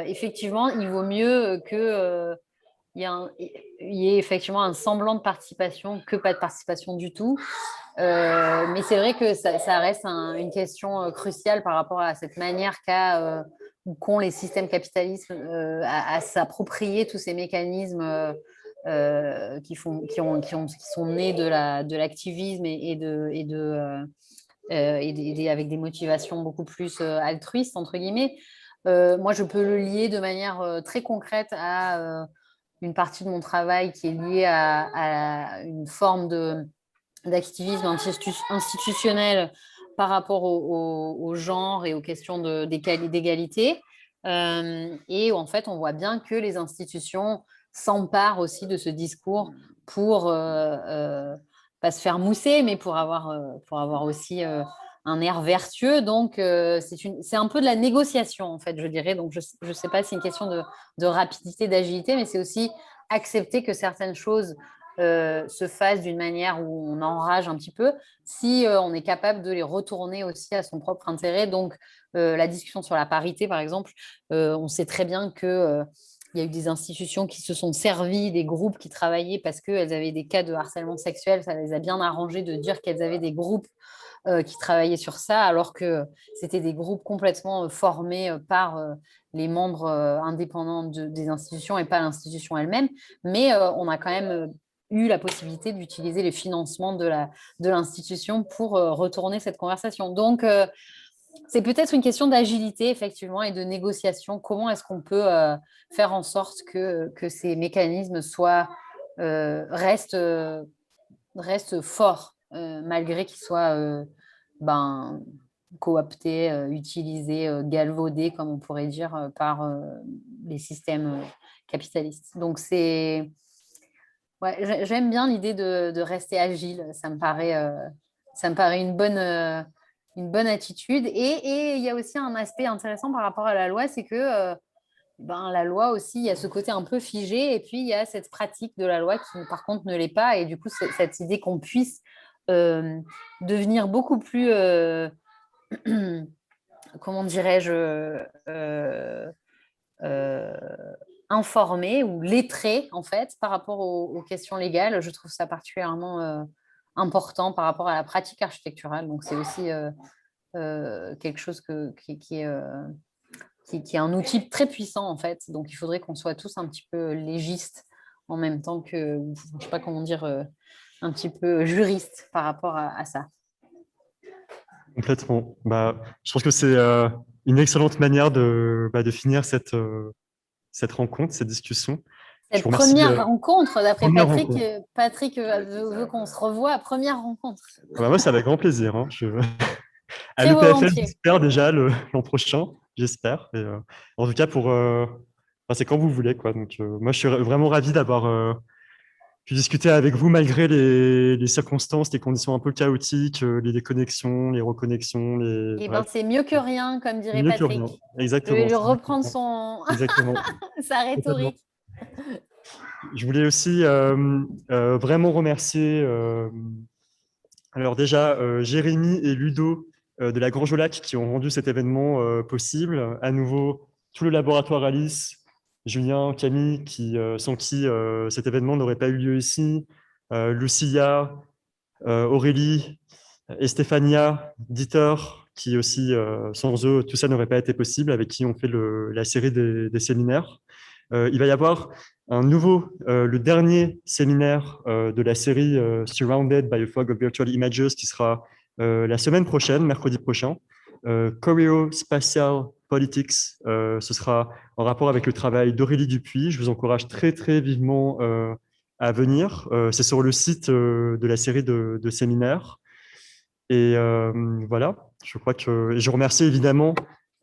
Effectivement, il vaut mieux que il y ait effectivement un semblant de participation que pas de participation du tout. Mais c'est vrai que ça reste une question cruciale par rapport à cette manière qu'ont les systèmes capitalistes à s'approprier tous ces mécanismes qui sont nés de l'activisme avec des motivations beaucoup plus altruistes, entre guillemets. Moi, je peux le lier de manière très concrète à une partie de mon travail qui est liée à une forme d'activisme institutionnel par rapport au genre et aux questions d'égalité. Et en fait, on voit bien que les institutions s'emparent aussi de ce discours pour pas se faire mousser, mais pour avoir aussi un air vertueux. Donc, c'est un peu de la négociation, en fait, je dirais. Donc, je ne sais pas si c'est une question de rapidité, d'agilité, mais c'est aussi accepter que certaines choses se fassent d'une manière où on enrage un petit peu, si on est capable de les retourner aussi à son propre intérêt. Donc, la discussion sur la parité, par exemple, on sait très bien que il y a eu des institutions qui se sont servies des groupes qui travaillaient parce qu'elles avaient des cas de harcèlement sexuel. Ça les a bien arrangés de dire qu'elles avaient des groupes qui travaillaient sur ça, alors que c'était des groupes complètement formés par les membres indépendants des institutions et pas l'institution elle-même. Mais on a quand même eu la possibilité d'utiliser les financements de l'institution pour retourner cette conversation. Donc, c'est peut-être une question d'agilité, effectivement, et de négociation. Comment est-ce qu'on peut faire en sorte que ces mécanismes restent forts, malgré qu'ils soient cooptés, utilisés, galvaudés, comme on pourrait dire, par les systèmes capitalistes. Donc, ouais, j'aime bien l'idée de rester agile. Ça me paraît une bonne attitude. Et il y a aussi un aspect intéressant par rapport à la loi, c'est que la loi aussi, il y a ce côté un peu figé, et puis il y a cette pratique de la loi qui, par contre, ne l'est pas. Et du coup, cette idée qu'on puisse devenir beaucoup plus, comment dirais-je, informé ou lettré, en fait, par rapport aux questions légales. Je trouve ça particulièrement important par rapport à la pratique architecturale. Donc, c'est aussi quelque chose qui est un outil très puissant, en fait. Donc, il faudrait qu'on soit tous un petit peu légistes en même temps que, je ne sais pas comment dire, un petit peu juristes par rapport à ça. Complètement. Je pense que c'est une excellente manière de finir cette rencontre, cette discussion. Je Cette vous remercie. première rencontre, d'après Première Patrick, rencontre. Patrick veut qu'on se revoie à première rencontre. Moi, c'est avec grand plaisir. Hein. À Très l'EPFL, volontiers. j'espère déjà l'an prochain, j'espère. En tout cas, c'est quand vous voulez, quoi. Donc, moi, je suis vraiment ravi d'avoir pu discuter avec vous malgré les circonstances, les conditions un peu chaotiques, les déconnexions, les reconnexions, Eh ben, bref, c'est mieux que rien, comme c'est dirait mieux que rien. Patrick. Je vais Exactement. lui reprendre Exactement. sa Complètement. rhétorique. Je voulais aussi vraiment remercier alors déjà Jérémy et Ludo de la Grange au Lac qui ont rendu cet événement possible. À nouveau, tout le laboratoire Alice, Julien, Camille, sans qui cet événement n'aurait pas eu lieu ici, Lucia, Aurélie, Estefania, Dieter, qui aussi, sans eux, tout ça n'aurait pas été possible, avec qui on fait la série des séminaires. Il va y avoir le dernier séminaire de la série Surrounded by a Fog of Virtual Images qui sera la semaine prochaine, mercredi prochain. Choreo-Spatial Politics, ce sera en rapport avec le travail d'Aurélie Dupuis. Je vous encourage très, très vivement à venir. C'est sur le site de la série de séminaires. Et voilà, je crois que je remercie évidemment.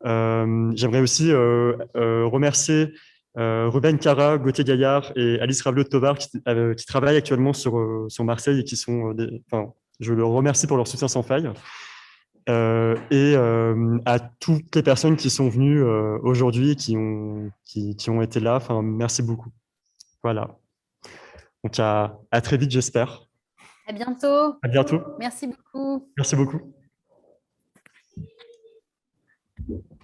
J'aimerais aussi remercier Ruben Cara, Gauthier Gaillard et Alice Ravelot-Tovar qui travaillent actuellement sur Marseille et qui sont je leur remercie pour leur soutien sans faille. Et à toutes les personnes qui sont venues aujourd'hui et qui ont été là, merci beaucoup. Voilà. Donc à très vite, j'espère. À bientôt. À bientôt. Merci beaucoup. Merci beaucoup.